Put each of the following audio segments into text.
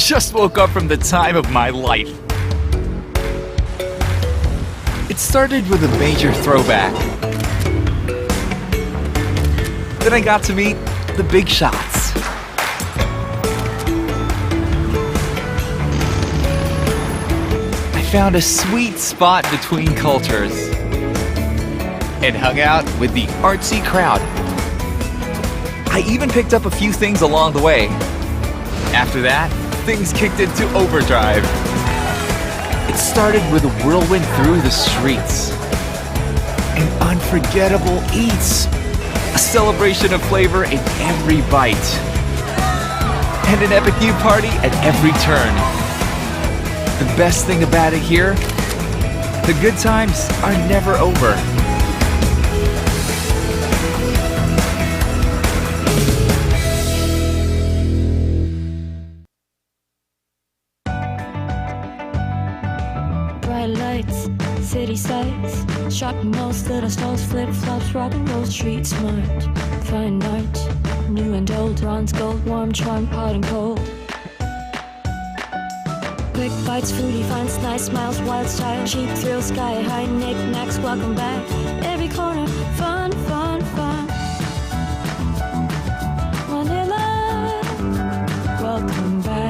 just woke up from the time of my life. It started with a major throwback. Then I got to meet the big shots. I found a sweet spot between cultures and hung out with the artsy crowd. I even picked up a few things along the way. After that, things kicked into overdrive. It started with a whirlwind through the streets. An unforgettable eats. A celebration of flavor in every bite. And an epic new party at every turn. The best thing about it here, the good times are never over. Bright lights, city sights, shopping malls, little stalls, flip-flops, rock and roll, street smart, fine art, new and old, bronze, gold, warm, charm, hot and cold. Quick bites, foodie finds, nice smiles, wild style, cheap thrills, sky high, knick-knacks, welcome back. Every corner, fun, fun, fun. Manila, welcome back.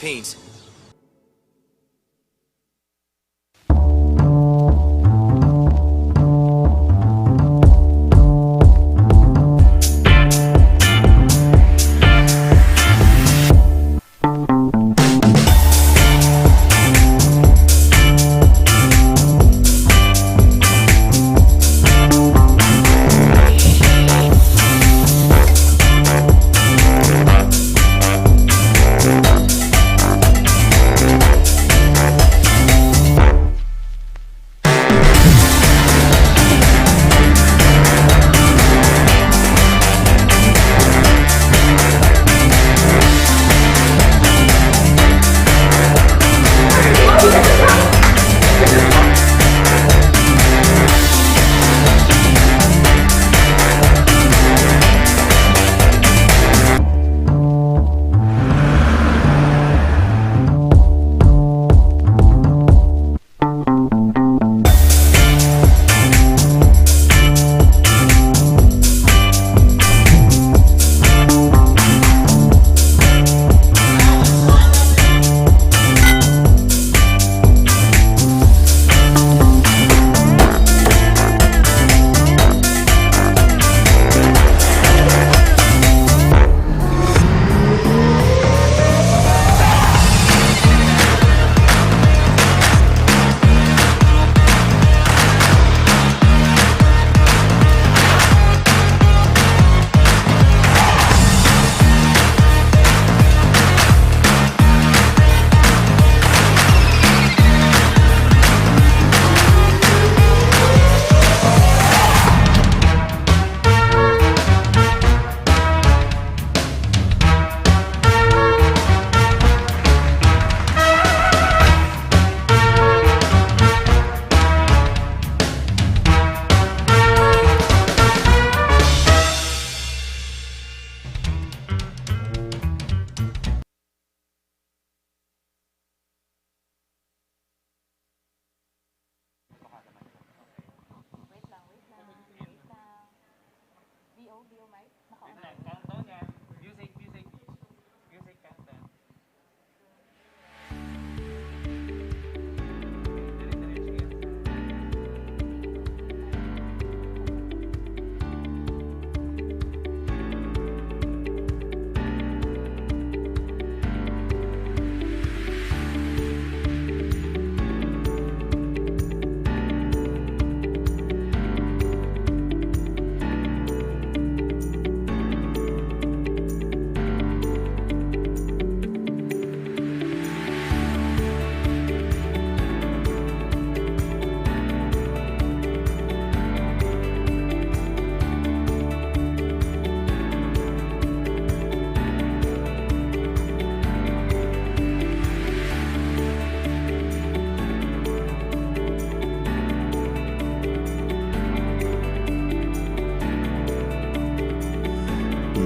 Philippines.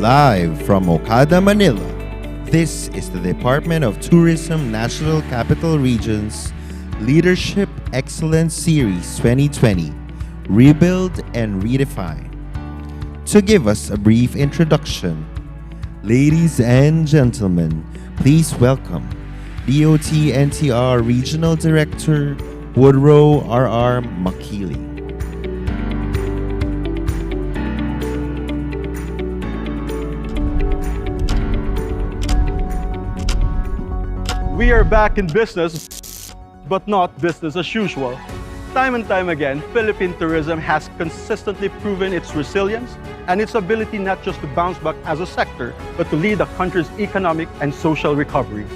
Live from Okada, Manila, this is the Department of Tourism National Capital Region's Leadership Excellence Series 2020, Rebuild and Redefine. To give us a brief introduction, ladies and gentlemen, please welcome DOT-NCR Regional Director Woodrow R.R. Makili. We are back in business, but not business as usual. Time and time again, Philippine tourism has consistently proven its resilience and its ability not just to bounce back as a sector, but to lead the country's economic and social recovery.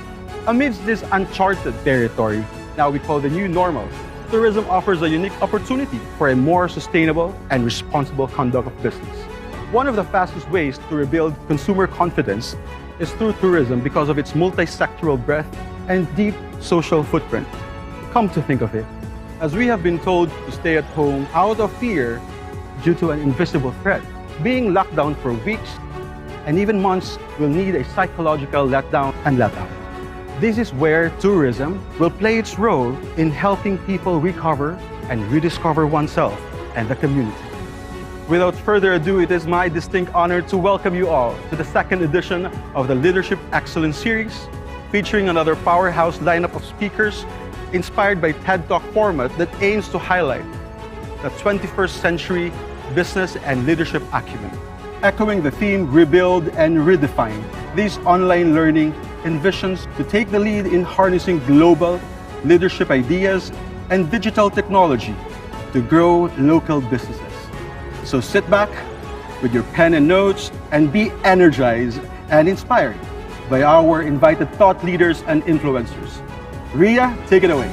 Amidst this uncharted territory, now we call the new normal, tourism offers a unique opportunity for a more sustainable and responsible conduct of business. One of the fastest ways to rebuild consumer confidence is through tourism because of its multi-sectoral breadth and deep social footprint. Come to think of it, as we have been told to stay at home out of fear due to an invisible threat, being locked down for weeks and even months will need a psychological letdown and let out. This is where tourism will play its role in helping people recover and rediscover oneself and the community. Without further ado, it is my distinct honor to welcome you all to the second edition of the Leadership Excellence Series, featuring another powerhouse lineup of speakers inspired by TED Talk format that aims to highlight the 21st century business and leadership acumen. Echoing the theme Rebuild and Redefine, this online learning envisions to take the lead in harnessing global leadership ideas and digital technology to grow local businesses. So sit back with your pen and notes and be energized and inspired by our invited thought leaders and influencers. Ria, take it away.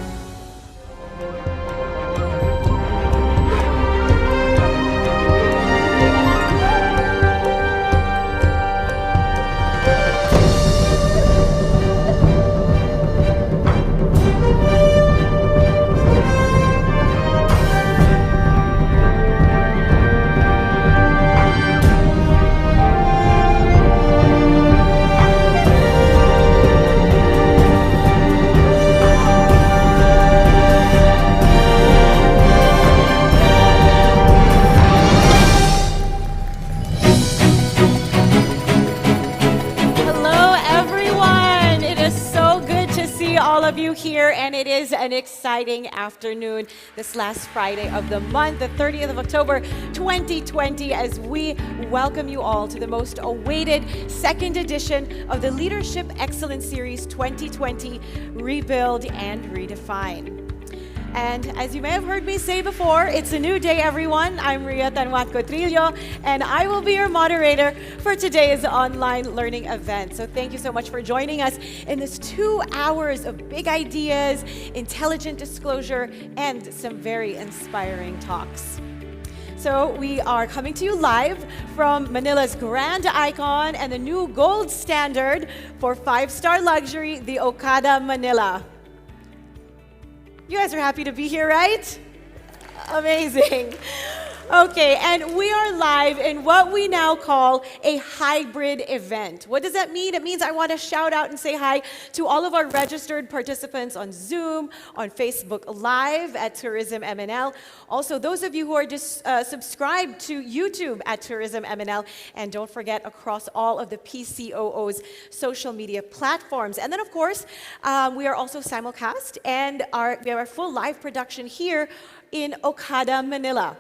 It is an exciting afternoon this last Friday of the month, the 30th of October, 2020, as we welcome you all to the most awaited second edition of the Leadership Excellence Series 2020, Rebuild and Redefine. And as you may have heard me say before, it's a new day, everyone. I'm Ria Tanwat Cotrillo, and I will be your moderator for today's online learning event. So thank you so much for joining us in this 2 hours of big ideas, intelligent disclosure, and some very inspiring talks. So we are coming to you live from Manila's grand icon and the new gold standard for 5-star luxury, the Okada Manila. You guys are happy to be here, right? Amazing. Okay, and we are live in what we now call a hybrid event. What does that mean? It means I want to shout out and say hi to all of our registered participants on Zoom, on Facebook Live at Tourism MNL. Also, those of you who are subscribed to YouTube at Tourism MNL, and don't forget across all of the PCOO's social media platforms. And then, of course, we are also simulcast, and we have our full live production here in Okada, Manila.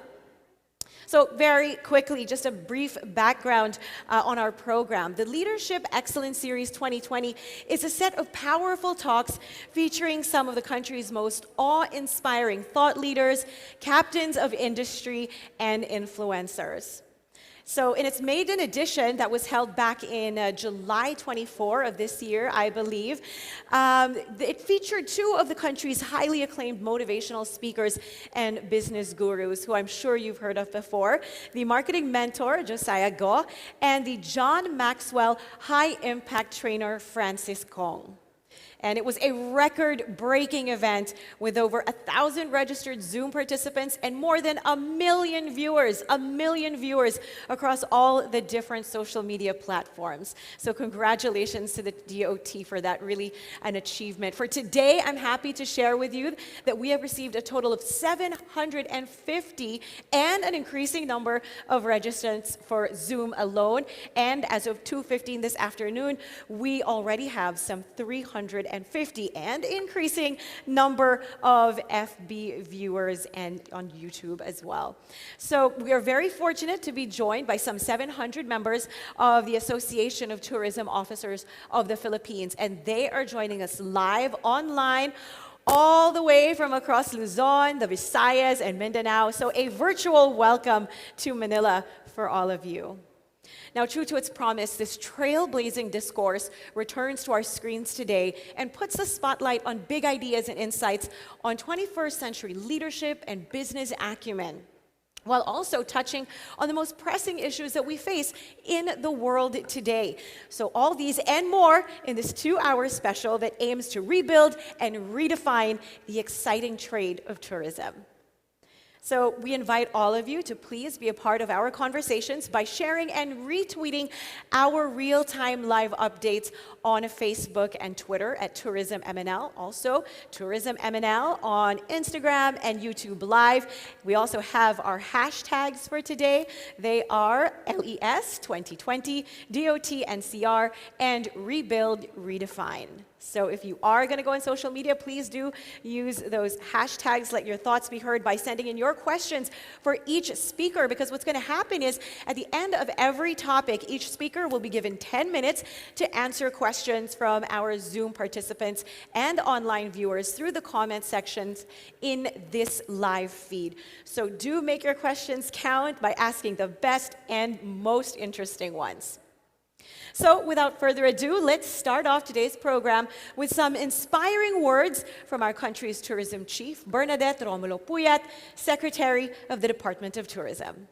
So very quickly, just a brief background on our program. The Leadership Excellence Series 2020 is a set of powerful talks featuring some of the country's most awe-inspiring thought leaders, captains of industry, and influencers. So in its maiden edition that was held back in July 24 of this year, I believe, it featured 2 of the country's highly acclaimed motivational speakers and business gurus, who I'm sure you've heard of before, the marketing mentor, Josiah Go, and the John Maxwell high-impact trainer, Francis Kong. And it was a record-breaking event with over 1,000 registered Zoom participants and more than 1 million viewers across all the different social media platforms. So congratulations to the DOT for that, really an achievement. For today, I'm happy to share with you that we have received a total of 750 and an increasing number of registrants for Zoom alone. And as of 2:15 this afternoon, we already have some 350 and increasing number of FB viewers and on YouTube as well. So we are very fortunate to be joined by some 700 members of the Association of Tourism Officers of the Philippines, and they are joining us live online all the way from across Luzon, the Visayas, and Mindanao. So a virtual welcome to Manila for all of you. Now, true to its promise, this trailblazing discourse returns to our screens today and puts the spotlight on big ideas and insights on 21st century leadership and business acumen, while also touching on the most pressing issues that we face in the world today. So all these and more in this 2-hour special that aims to rebuild and redefine the exciting trade of tourism. So we invite all of you to please be a part of our conversations by sharing and retweeting our real-time live updates on Facebook and Twitter at Tourism MNL. Also, Tourism MNL on Instagram and YouTube Live. We also have our hashtags for today. They are LES 2020, DOT-NCR, and Rebuild Redefine. So if you are going to go on social media, please do use those hashtags. Let your thoughts be heard by sending in your questions for each speaker, because what's going to happen is at the end of every topic, each speaker will be given 10 minutes to answer questions from our Zoom participants and online viewers through the comment sections in this live feed. So do make your questions count by asking the best and most interesting ones. So without further ado, let's start off today's program with some inspiring words from our country's tourism chief, Bernadette Romulo Puyat, Secretary of the Department of Tourism.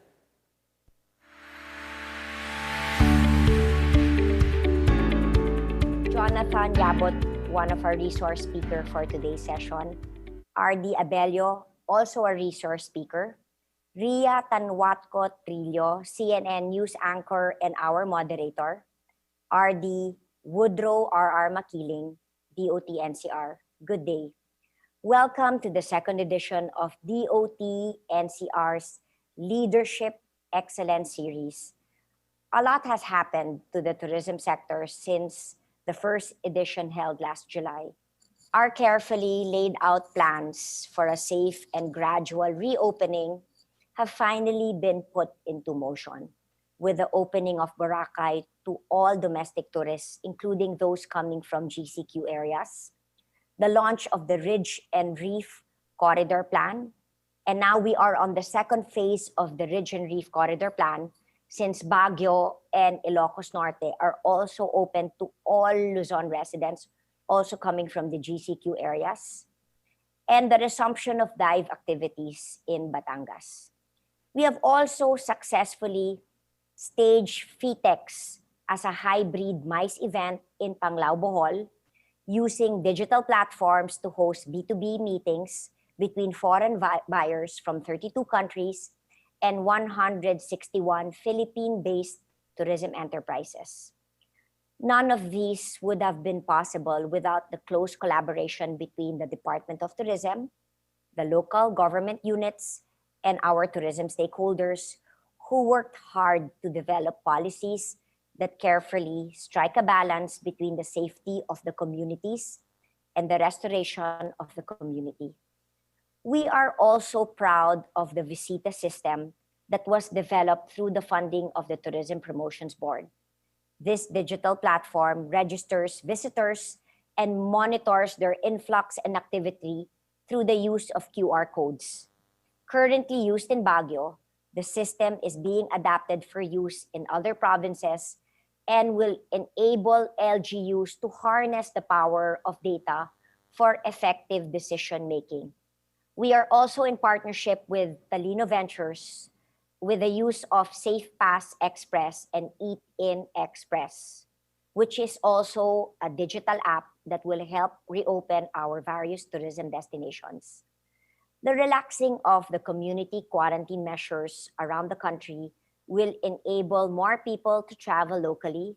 Jonathan Yabot, one of our resource speaker for today's session. R.D. Abelio, also a resource speaker. Ria Tanwatco Trillo, CNN news anchor and our moderator. R.D. Woodrow R.R. Makiling, DOT-NCR. Good day. Welcome to the second edition of DOT-NCR's Leadership Excellence Series. A lot has happened to the tourism sector since the first edition held last July. Our carefully laid out plans for a safe and gradual reopening have finally been put into motion, with the opening of Boracay to all domestic tourists, including those coming from GCQ areas, the launch of the Ridge and Reef Corridor Plan, and now we are on the second phase of the Ridge and Reef Corridor Plan, since Baguio and Ilocos Norte are also open to all Luzon residents, also coming from the GCQ areas, and the resumption of dive activities in Batangas. We have also successfully staged FITEX as a hybrid MICE event in Panglao, Bohol, using digital platforms to host B2B meetings between foreign buyers from 32 countries and 161 Philippine-based tourism enterprises. None of these would have been possible without the close collaboration between the Department of Tourism, the local government units, and our tourism stakeholders, who worked hard to develop policies that carefully strike a balance between the safety of the communities and the restoration of the community. We are also proud of the Visita system that was developed through the funding of the Tourism Promotions Board. This digital platform registers visitors and monitors their influx and activity through the use of QR codes. Currently used in Baguio, the system is being adapted for use in other provinces and will enable LGUs to harness the power of data for effective decision-making. We are also in partnership with Talino Ventures with the use of SafePass Express and Eat In Express, which is also a digital app that will help reopen our various tourism destinations. The relaxing of the community quarantine measures around the country will enable more people to travel locally,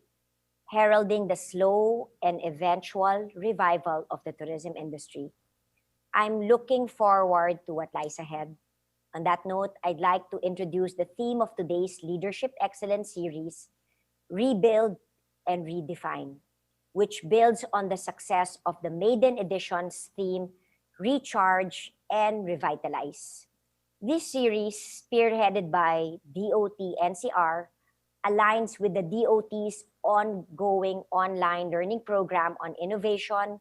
heralding the slow and eventual revival of the tourism industry. I'm looking forward to what lies ahead. On that note, I'd like to introduce the theme of today's Leadership Excellence Series, Rebuild and Redefine, which builds on the success of the maiden edition's theme, Recharge and Revitalize. This series, spearheaded by DOT-NCR, aligns with the DOT's ongoing online learning program on innovation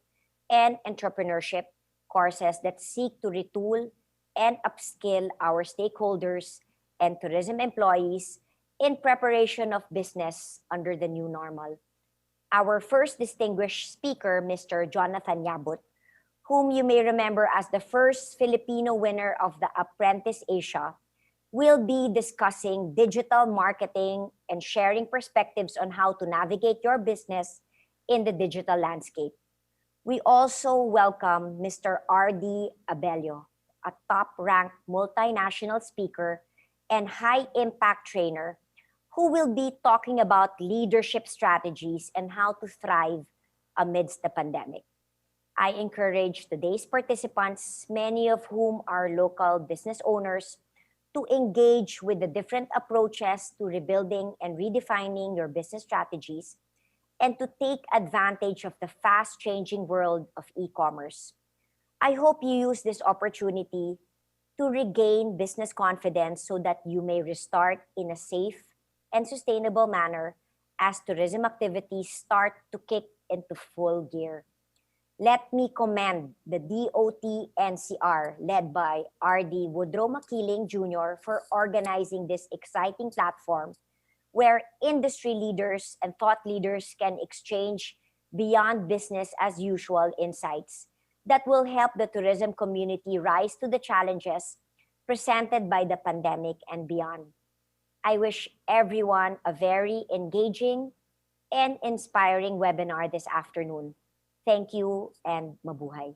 and entrepreneurship courses that seek to retool and upskill our stakeholders and tourism employees in preparation of business under the new normal. Our first distinguished speaker, Mr. Jonathan Yabot, whom you may remember as the first Filipino winner of the Apprentice Asia, will be discussing digital marketing and sharing perspectives on how to navigate your business in the digital landscape. We also welcome Mr. R.D. Abelio, a top-ranked multinational speaker and high-impact trainer who will be talking about leadership strategies and how to thrive amidst the pandemic. I encourage today's participants, many of whom are local business owners, to engage with the different approaches to rebuilding and redefining your business strategies and to take advantage of the fast-changing world of e-commerce. I hope you use this opportunity to regain business confidence so that you may restart in a safe and sustainable manner as tourism activities start to kick into full gear. Let me commend the DOT-NCR led by RD Woodrow Makiling Jr. for organizing this exciting platform where industry leaders and thought leaders can exchange beyond business as usual insights that will help the tourism community rise to the challenges presented by the pandemic and beyond. I wish everyone a very engaging and inspiring webinar this afternoon. Thank you and mabuhay.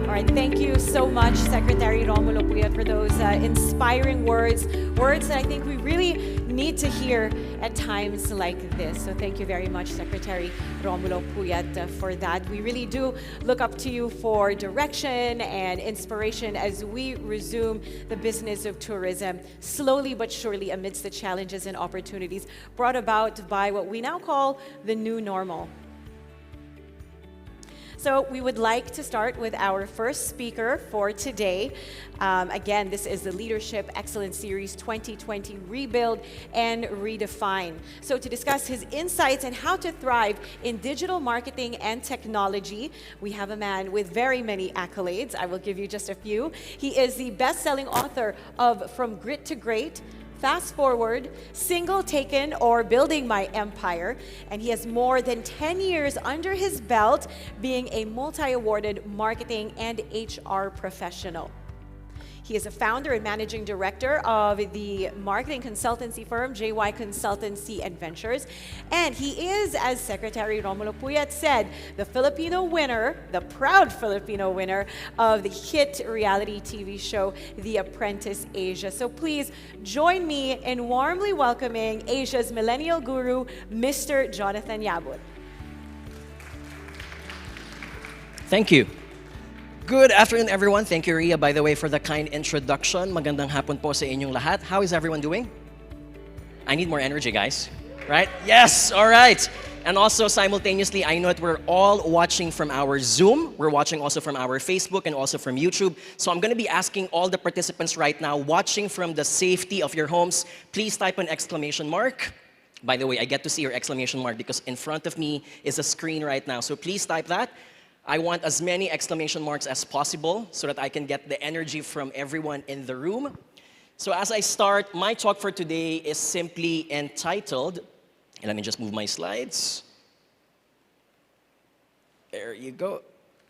All right, thank you so much, Secretary Romulo Puyat, for those inspiring words that I think we really need to hear at times like this. So thank you very much, Secretary Romulo Puyat, for that. We really do look up to you for direction and inspiration as we resume the business of tourism, slowly but surely amidst the challenges and opportunities brought about by what we now call the new normal. So we would like to start with our first speaker for today. Again, this is the Leadership Excellence Series 2020 Rebuild and Redefine. So to discuss his insights and how to thrive in digital marketing and technology, we have a man with very many accolades. I will give you just a few. He is the best-selling author of From Grit to Great, Fast Forward, Single Taken, or Building My Empire, and he has more than 10 years under his belt being a multi-awarded marketing and HR professional. He is a founder and managing director of the marketing consultancy firm JY Consultancy and Ventures. And he is, as Secretary Romulo Puyat said, the Filipino winner, the proud Filipino winner of the hit reality TV show, The Apprentice Asia. So please join me in warmly welcoming Asia's millennial guru, Mr. Jonathan Yabut. Thank you. Good afternoon, everyone. Thank you, Ria, by the way, for the kind introduction. Magandang hapon po sa inyong lahat. How is everyone doing? I need more energy, guys. Right? Yes, all right. And also, simultaneously, I know that we're all watching from our Zoom. We're watching also from our Facebook and also from YouTube. So I'm going to be asking all the participants right now, watching from the safety of your homes, please type an exclamation mark. By the way, I get to see your exclamation mark because in front of me is a screen right now. So please type that. I want as many exclamation marks as possible so that I can get the energy from everyone in the room. So as I start, my talk for today is simply entitled, and let me just move my slides. There you go.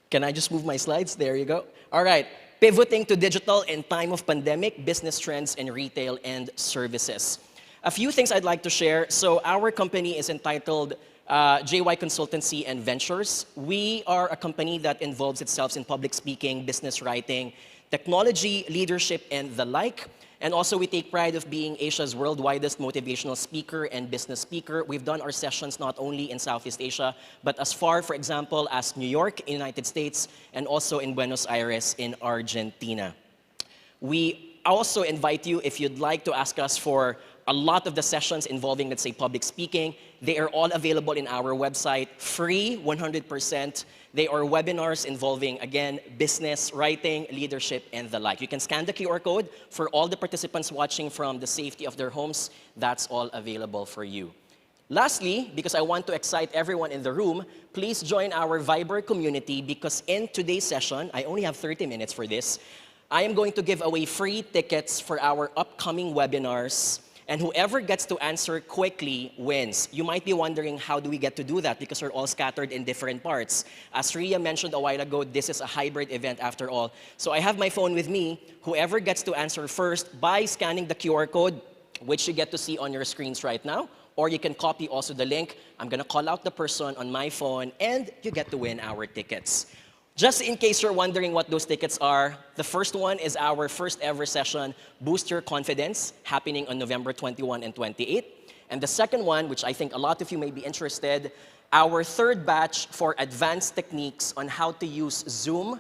Can I just move my slides? There you go. All right. Pivoting to digital in time of pandemic, business trends in retail and services. A few things I'd like to share. So our company is entitled JY Consultancy and Ventures. We are a company that involves itself in public speaking, business writing, technology, leadership, and the like. And also we take pride of being Asia's world's widest motivational speaker and business speaker. We've done our sessions not only in Southeast Asia, but as far, for example, as New York in the United States, and also in Buenos Aires in Argentina. We also invite you, if you'd like to ask us for a lot of the sessions involving, let's say, public speaking, they are all available in our website, free, 100%. They are webinars involving, again, business, writing, leadership, and the like. You can scan the QR code for all the participants watching from the safety of their homes. That's all available for you. Lastly, because I want to excite everyone in the room, please join our Viber community because in today's session, I only have 30 minutes for this, I am going to give away free tickets for our upcoming webinars. And whoever gets to answer quickly wins. You might be wondering, how do we get to do that? Because we're all scattered in different parts. As Ria mentioned a while ago, this is a hybrid event after all. So I have my phone with me. Whoever gets to answer first by scanning the QR code, which you get to see on your screens right now, or you can copy also the link. I'm gonna call out the person on my phone, and you get to win our tickets. Just in case you're wondering what those tickets are, the first one is our first ever session, Boost Your Confidence, happening on November 21 and 28. And the second one, which I think a lot of you may be interested, our third batch for advanced techniques on how to use Zoom,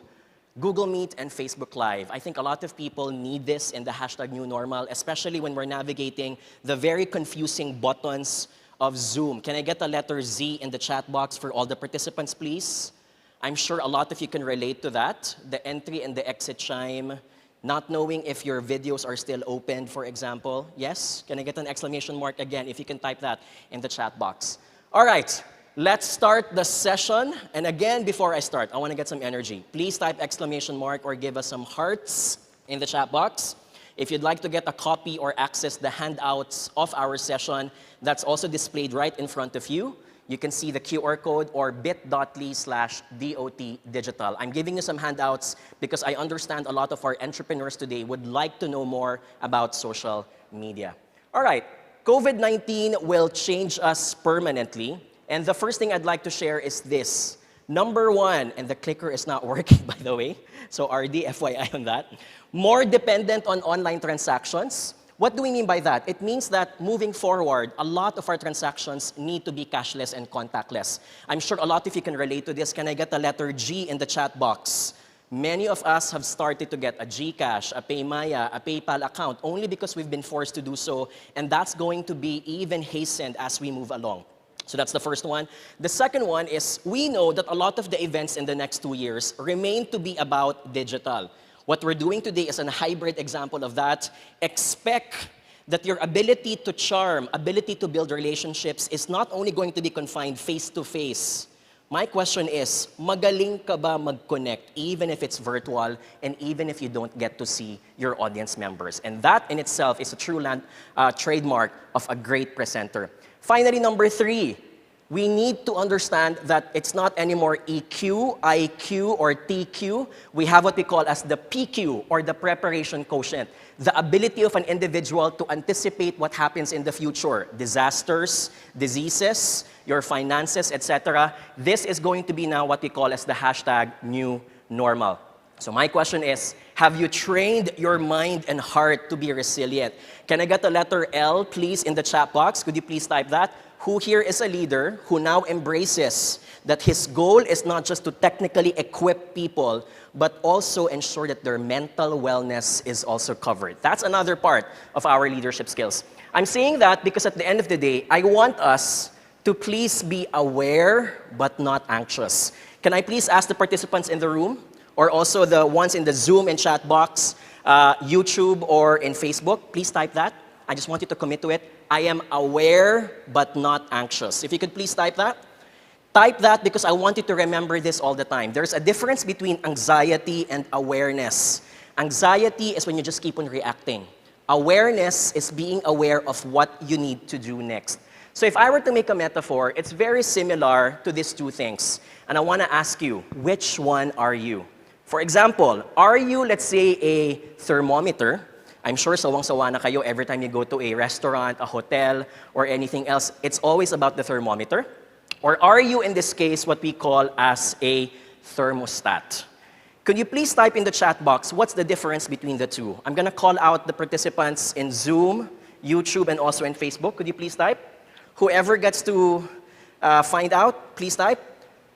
Google Meet and Facebook Live. I think a lot of people need this in the hashtag new normal, especially when we're navigating the very confusing buttons of Zoom. Can I get a letter Z in the chat box for all the participants, please? I'm sure a lot of you can relate to that. The entry and the exit chime, not knowing if your videos are still open, for example. Yes? Can I get an exclamation mark again if you can type that in the chat box? All right. Let's start the session. And again, before I start, I want to get some energy. Please type exclamation mark or give us some hearts in the chat box. If you'd like to get a copy or access the handouts of our session, that's also displayed right in front of you. You can see the QR code or bit.ly/DOT-Digital. I'm giving you some handouts because I understand a lot of our entrepreneurs today would like to know more about social media. All right, COVID-19 will change us permanently. And the first thing I'd like to share is this. Number one, and the clicker is not working, by the way, so RD, FYI on that. More dependent on online transactions. What do we mean by that? It means that moving forward, a lot of our transactions need to be cashless and contactless. I'm sure a lot of you can relate to this. Can I get a letter G in the chat box? Many of us have started to get a GCash, a Paymaya, a PayPal account, only because we've been forced to do so, and that's going to be even hastened as we move along. So that's the first one. The second one is we know that a lot of the events in the next 2 years remain to be about digital. What we're doing today is a hybrid example of that. Expect that your ability to charm, ability to build relationships is not only going to be confined face-to-face. My question is, magaling ka ba mag-connect even if it's virtual and even if you don't get to see your audience members? And that in itself is a true trademark of a great presenter. Finally, number three, we need to understand that it's not anymore EQ, IQ, or TQ. We have what we call as the PQ, or the preparation quotient. The ability of an individual to anticipate what happens in the future. Disasters, diseases, your finances, etc. This is going to be now what we call as the hashtag new normal. So my question is, have you trained your mind and heart to be resilient? Can I get a letter L, please, in the chat box? Could you please type that? Who here is a leader who now embraces that his goal is not just to technically equip people, but also ensure that their mental wellness is also covered? That's another part of our leadership skills. I'm saying that because at the end of the day, I want us to please be aware but not anxious. Can I please ask the participants in the room, or also the ones in the Zoom and chat box, YouTube or in Facebook, please type that. I just want you to commit to it. I am aware but not anxious. If you could please type that. Type that because I want you to remember this all the time. There's a difference between anxiety and awareness. Anxiety is when you just keep on reacting. Awareness is being aware of what you need to do next. So if I were to make a metaphor, it's very similar to these two things. And I want to ask you, which one are you? For example, are you, let's say, a thermometer? I'm sure sawang-sawa na kayo every time you go to a restaurant, a hotel, or anything else. It's always about the thermometer. Or are you, in this case, what we call as a thermostat? Could you please type in the chat box, what's the difference between the two? I'm going to call out the participants in Zoom, YouTube, and also in Facebook. Could you please type? Whoever gets to find out, please type.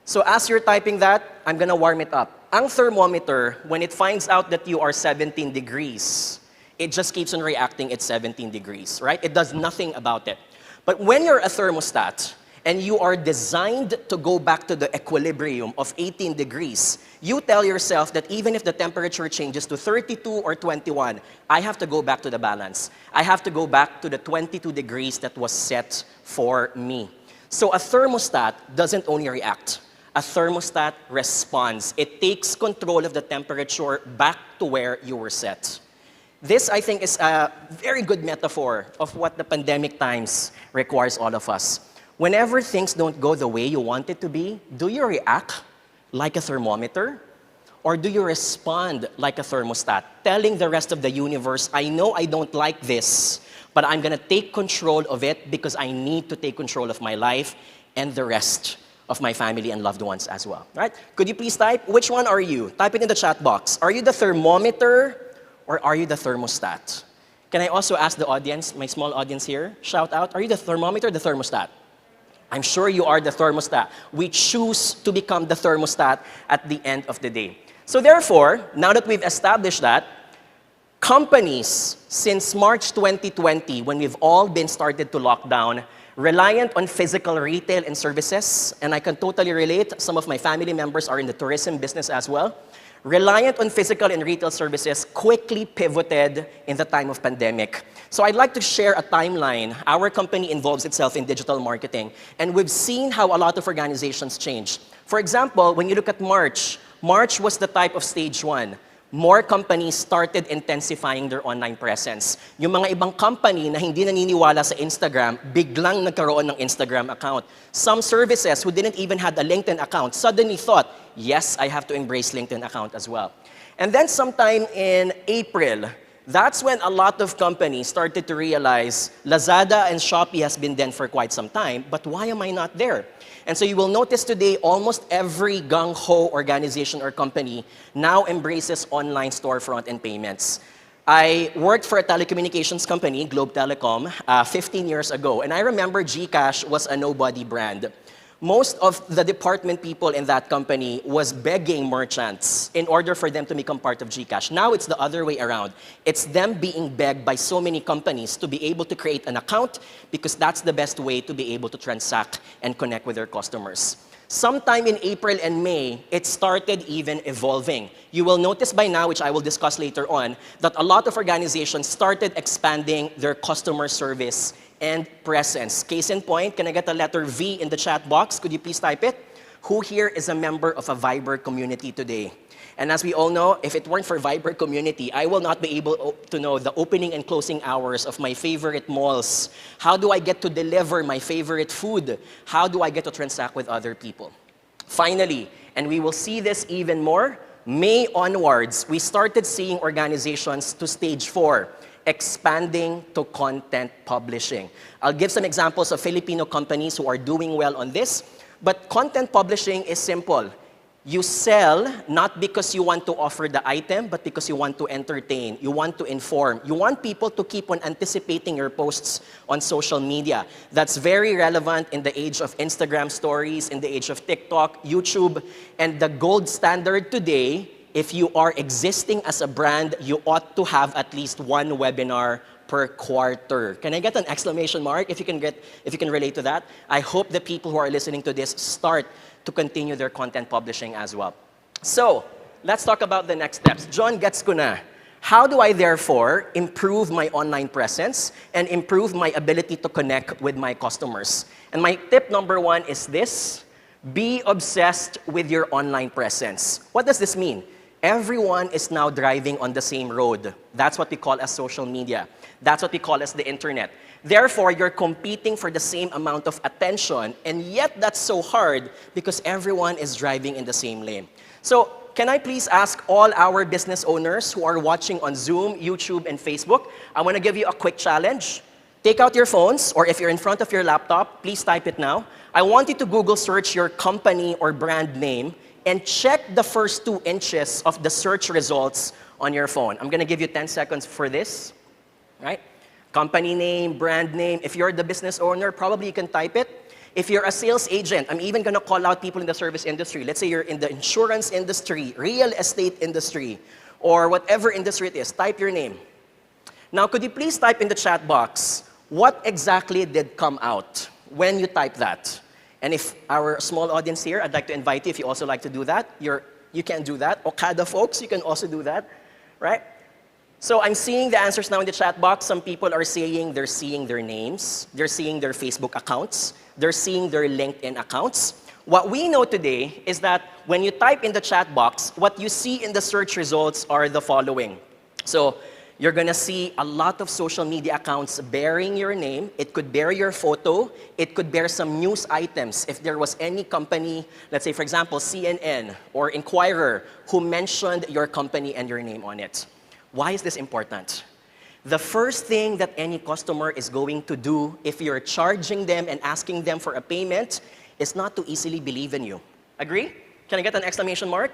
So as you're typing that, I'm going to warm it up. Ang thermometer, when it finds out that you are 17 degrees, it just keeps on reacting at 17 degrees, right? It does nothing about it. But when you're a thermostat and you are designed to go back to the equilibrium of 18 degrees, you tell yourself that even if the temperature changes to 32 or 21, I have to go back to the balance. I have to go back to the 22 degrees that was set for me. So a thermostat doesn't only react. A thermostat responds. It takes control of the temperature back to where you were set. This, I think, is a very good metaphor of what the pandemic times requires all of us. Whenever things don't go the way you want it to be, do you react like a thermometer? Or do you respond like a thermostat, telling the rest of the universe, I know I don't like this, but I'm going to take control of it because I need to take control of my life and the rest of my family and loved ones as well, right? Could you please type, which one are you? Type it in the chat box. Are you the thermometer or are you the thermostat? Can I also ask the audience, my small audience here, shout out, are you the thermometer or the thermostat? I'm sure you are the thermostat. We choose to become the thermostat at the end of the day. So therefore, now that we've established that, companies since March 2020, when we've all been started to lock down, reliant on physical retail and services, and I can totally relate, some of my family members are in the tourism business as well, reliant on physical and retail services quickly pivoted in the time of pandemic. So I'd like to share a timeline. Our company involves itself in digital marketing, and we've seen how a lot of organizations change. For example, when you look at March was the type of stage 1. More companies started intensifying their online presence. Yung mga ibang company na hindi naniniwala sa Instagram, biglang nagkaroon ng Instagram account. Some services who didn't even have a LinkedIn account suddenly thought, yes, I have to embrace LinkedIn account as well. And then sometime in April, that's when a lot of companies started to realize Lazada and Shopee has been there for quite some time, but why am I not there? And so you will notice today almost every gung-ho organization or company now embraces online storefront and payments. I worked for a telecommunications company, Globe Telecom, 15 years ago, and I remember GCash was a nobody brand. Most of the department people in that company was begging merchants in order for them to become part of GCash. Now it's the other way around. It's them being begged by so many companies to be able to create an account because that's the best way to be able to transact and connect with their customers. Sometime in April and May, it started even evolving. You will notice by now, which I will discuss later on, that a lot of organizations started expanding their customer service and presence. Case in point, can I get a letter V in the chat box? Could you please type it? Who here is a member of a Viber community today? And as we all know, if it weren't for Viber community, I will not be able to know the opening and closing hours of my favorite malls. How do I get to deliver my favorite food? How do I get to transact with other people? Finally, and we will see this even more, May onwards, we started seeing organizations to stage 4, expanding to content publishing. I'll give some examples of Filipino companies who are doing well on this, but content publishing is simple. You sell not because you want to offer the item, but because you want to entertain, you want to inform, you want people to keep on anticipating your posts on social media. That's very relevant in the age of Instagram stories, in the age of TikTok, YouTube, and the gold standard today, if you are existing as a brand, you ought to have at least one webinar per quarter. Can I get an exclamation mark if you can relate to that? I hope the people who are listening to this start to continue their content publishing as well. So, let's talk about the next steps. John, gets ko na. How do I therefore improve my online presence and improve my ability to connect with my customers? And my tip number 1 is this: be obsessed with your online presence. What does this mean? Everyone is now driving on the same road. That's what we call as social media. That's what we call as the internet. Therefore, you're competing for the same amount of attention, and yet that's so hard because everyone is driving in the same lane. So, can I please ask all our business owners who are watching on Zoom, YouTube, and Facebook, I want to give you a quick challenge. Take out your phones, or if you're in front of your laptop, please type it now. I want you to Google search your company or brand name and check the first 2 inches of the search results on your phone. I'm going to give you 10 seconds for this, right? Company name, brand name. If you're the business owner, probably you can type it. If you're a sales agent, I'm even going to call out people in the service industry. Let's say you're in the insurance industry, real estate industry, or whatever industry it is. Type your name. Now, could you please type in the chat box, what exactly did come out when you type that? And if our small audience here, I'd like to invite you, if you also like to do that, you can do that. Okada folks, you can also do that, right? So I'm seeing the answers now in the chat box. Some people are saying they're seeing their names, they're seeing their Facebook accounts, they're seeing their LinkedIn accounts. What we know today is that when you type in the chat box, what you see in the search results are the following. So you're gonna see a lot of social media accounts bearing your name. It could bear your photo. It could bear some news items. If there was any company, let's say for example, CNN or Inquirer, who mentioned your company and your name on it. Why is this important? The first thing that any customer is going to do if you're charging them and asking them for a payment is not to easily believe in you. Agree? Can I get an exclamation mark?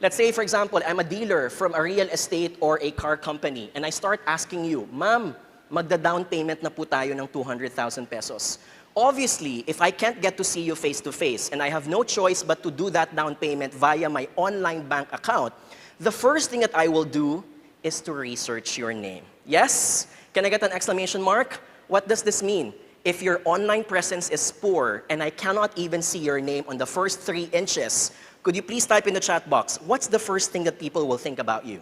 Let's say, for example, I'm a dealer from a real estate or a car company, and I start asking you, Ma'am, magda-down payment na po tayo ng 200,000 pesos. Obviously, if I can't get to see you face to face and I have no choice but to do that down payment via my online bank account, the first thing that I will do is to research your name. Yes? Can I get an exclamation mark? What does this mean? If your online presence is poor and I cannot even see your name on the first 3 inches, could you please type in the chat box, what's the first thing that people will think about you?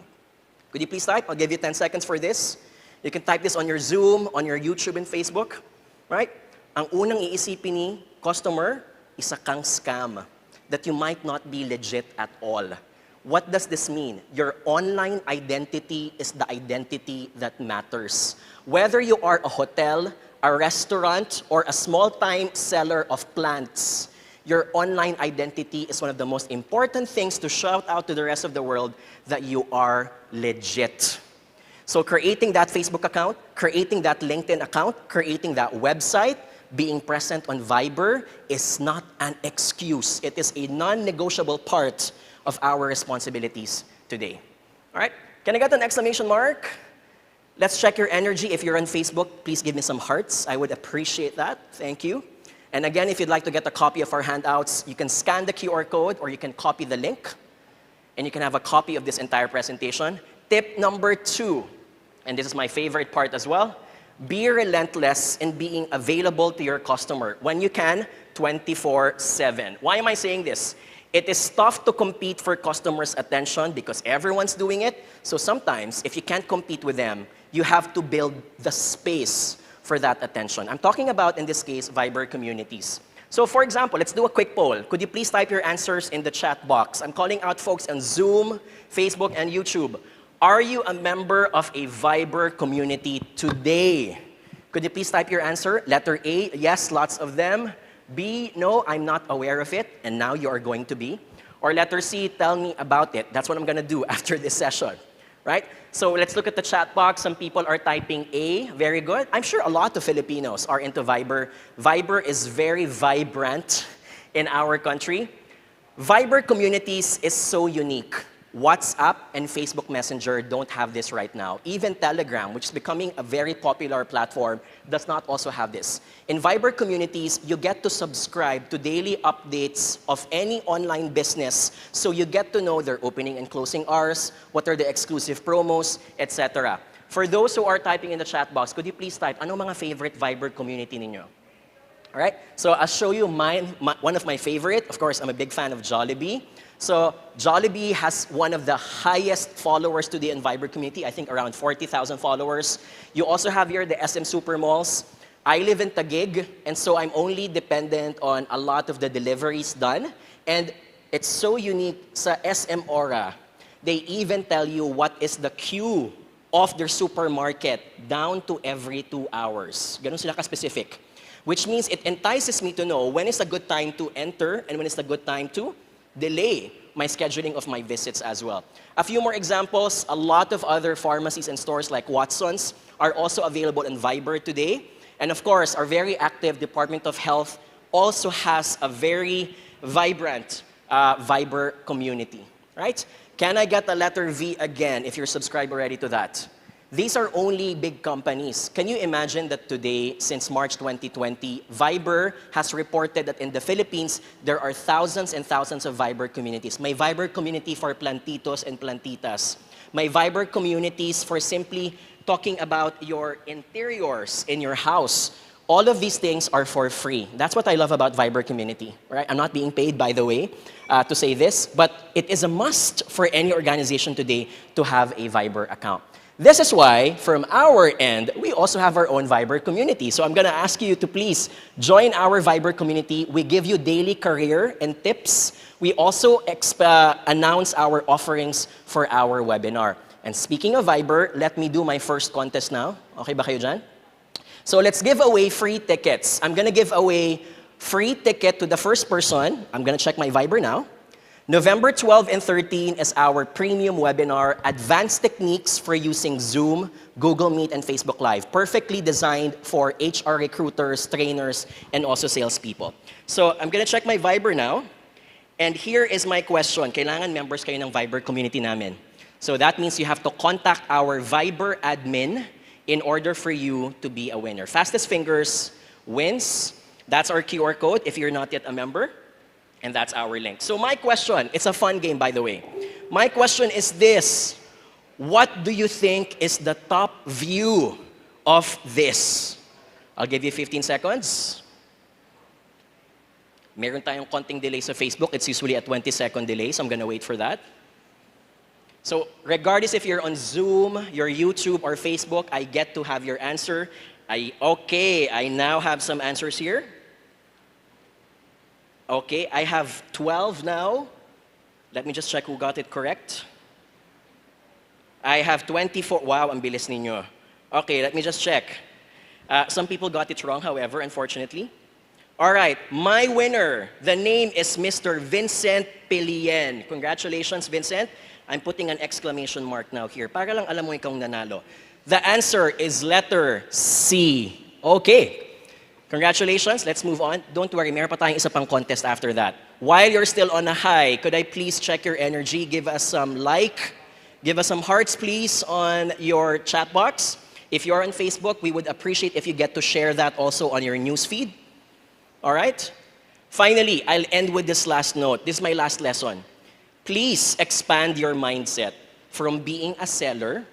Could you please type? I'll give you 10 seconds for this. You can type this on your Zoom, on your YouTube and Facebook, right? Ang unang iisipin ni customer, isa kang scam, that you might not be legit at all. What does this mean? Your online identity is the identity that matters. Whether you are a hotel, a restaurant, or a small-time seller of plants, your online identity is one of the most important things to shout out to the rest of the world that you are legit. So creating that Facebook account, creating that LinkedIn account, creating that website, being present on Viber is not an excuse. It is a non-negotiable part of our responsibilities today. All right? Can I get an exclamation mark? Let's check your energy. If you're on Facebook, please give me some hearts. I would appreciate that. Thank you. And again, if you'd like to get a copy of our handouts, you can scan the QR code or you can copy the link and you can have a copy of this entire presentation. Tip number 2, and this is my favorite part as well, be relentless in being available to your customer when you can, 24/7. Why am I saying this? It is tough to compete for customers' attention because everyone's doing it. So sometimes, if you can't compete with them, you have to build the space for that attention. I'm talking about, in this case, Viber communities. So for example, let's do a quick poll. Could you please type your answers in the chat box? I'm calling out folks on Zoom, Facebook, and YouTube. Are you a member of a Viber community today? Could you please type your answer? Letter A, yes, lots of them. B, no, I'm not aware of it, and now you are going to be. Or letter C, tell me about it. That's what I'm gonna do after this session, right? So let's look at the chat box. Some people are typing A, very good. I'm sure a lot of Filipinos are into Viber. Viber is very vibrant in our country. Viber communities is so unique. WhatsApp and Facebook Messenger don't have this right now. Even Telegram, which is becoming a very popular platform, does not also have this. In Viber communities, you get to subscribe to daily updates of any online business, so you get to know their opening and closing hours, what are the exclusive promos, etc. For those who are typing in the chat box, could you please type, ano mga favorite Viber community ninyo? All right, so I'll show you one of my favorite. Of course, I'm a big fan of Jollibee. So Jollibee has one of the highest followers today in Viber community, I think around 40,000 followers. You also have here the SM Supermalls. I live in Taguig, and so I'm only dependent on a lot of the deliveries done. And it's so unique sa SM Aura. They even tell you what is the queue of their supermarket down to every 2 hours. Ganun sila ka-specific. Which means it entices me to know when is a good time to enter and when is a good time to delay my scheduling of my visits as well. A few more examples, a lot of other pharmacies and stores like Watson's are also available in Viber today. And of course, our very active Department of Health also has a very vibrant Viber community, right? Can I get a letter V again if you're subscribed already to that? These are only big companies. Can you imagine that today, since March 2020, Viber has reported that in the Philippines, there are thousands and thousands of Viber communities. May Viber community for plantitos and plantitas. May Viber communities for simply talking about your interiors in your house. All of these things are for free. That's what I love about Viber community, right? I'm not being paid, by the way, to say this, but it is a must for any organization today to have a Viber account. This is why, from our end, we also have our own Viber community. So I'm gonna ask you to please join our Viber community. We give you daily career and tips. We also announce our offerings for our webinar. And speaking of Viber, let me do my first contest now. Okay ba kayo dyan? So let's give away free tickets. I'm gonna give away free ticket to the first person. I'm gonna check my Viber now. November 12 and 13 is our premium webinar, Advanced Techniques for Using Zoom, Google Meet, and Facebook Live. Perfectly designed for HR recruiters, trainers, and also salespeople. So I'm gonna check my Viber now. And here is my question. Kailangan members kayo ng Viber community namin. So that means you have to contact our Viber admin in order for you to be a winner. Fastest fingers wins. That's our QR code if you're not yet a member. And that's our link. So my question, it's a fun game, by the way. My question is this. What do you think is the top view of this? I'll give you 15 seconds. Meron tayong konting delay sa Facebook. It's usually a 20-second delay, so I'm gonna wait for that. So regardless if you're on Zoom, your YouTube, or Facebook, I get to have your answer. Okay, I now have some answers here. Okay, I have 12 now. Let me just check who got it correct. I have 24. Wow, ang bilis ninyo. Okay, let me just check. Some people got it wrong, however, unfortunately. All right, my winner, the name is Mr. Vincent Pilien. Congratulations, Vincent. I'm putting an exclamation mark now here para lang alam mo ikaw nanalo. The answer is letter C. Okay. Congratulations. Let's move on. Don't worry, meron pa tayong isa pang contest after that. While you're still on a high, could I please check your energy? Give us some like. Give us some hearts, please, on your chat box. If you're on Facebook, we would appreciate if you get to share that also on your newsfeed. All right? Finally, I'll end with this last note. This is my last lesson. Please expand your mindset from being a seller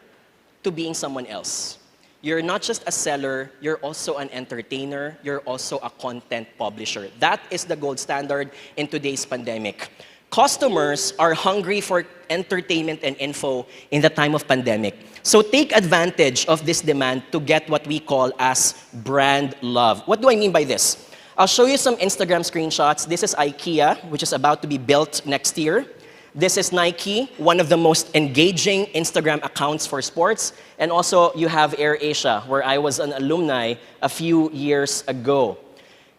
to being someone else. You're not just a seller, you're also an entertainer, you're also a content publisher. That is the gold standard in today's pandemic. Customers are hungry for entertainment and info in the time of pandemic. So take advantage of this demand to get what we call as brand love. What do I mean by this? I'll show you some Instagram screenshots. This is IKEA, which is about to be built next year. This is Nike, one of the most engaging Instagram accounts for sports. And also, you have AirAsia, where I was an alumni a few years ago.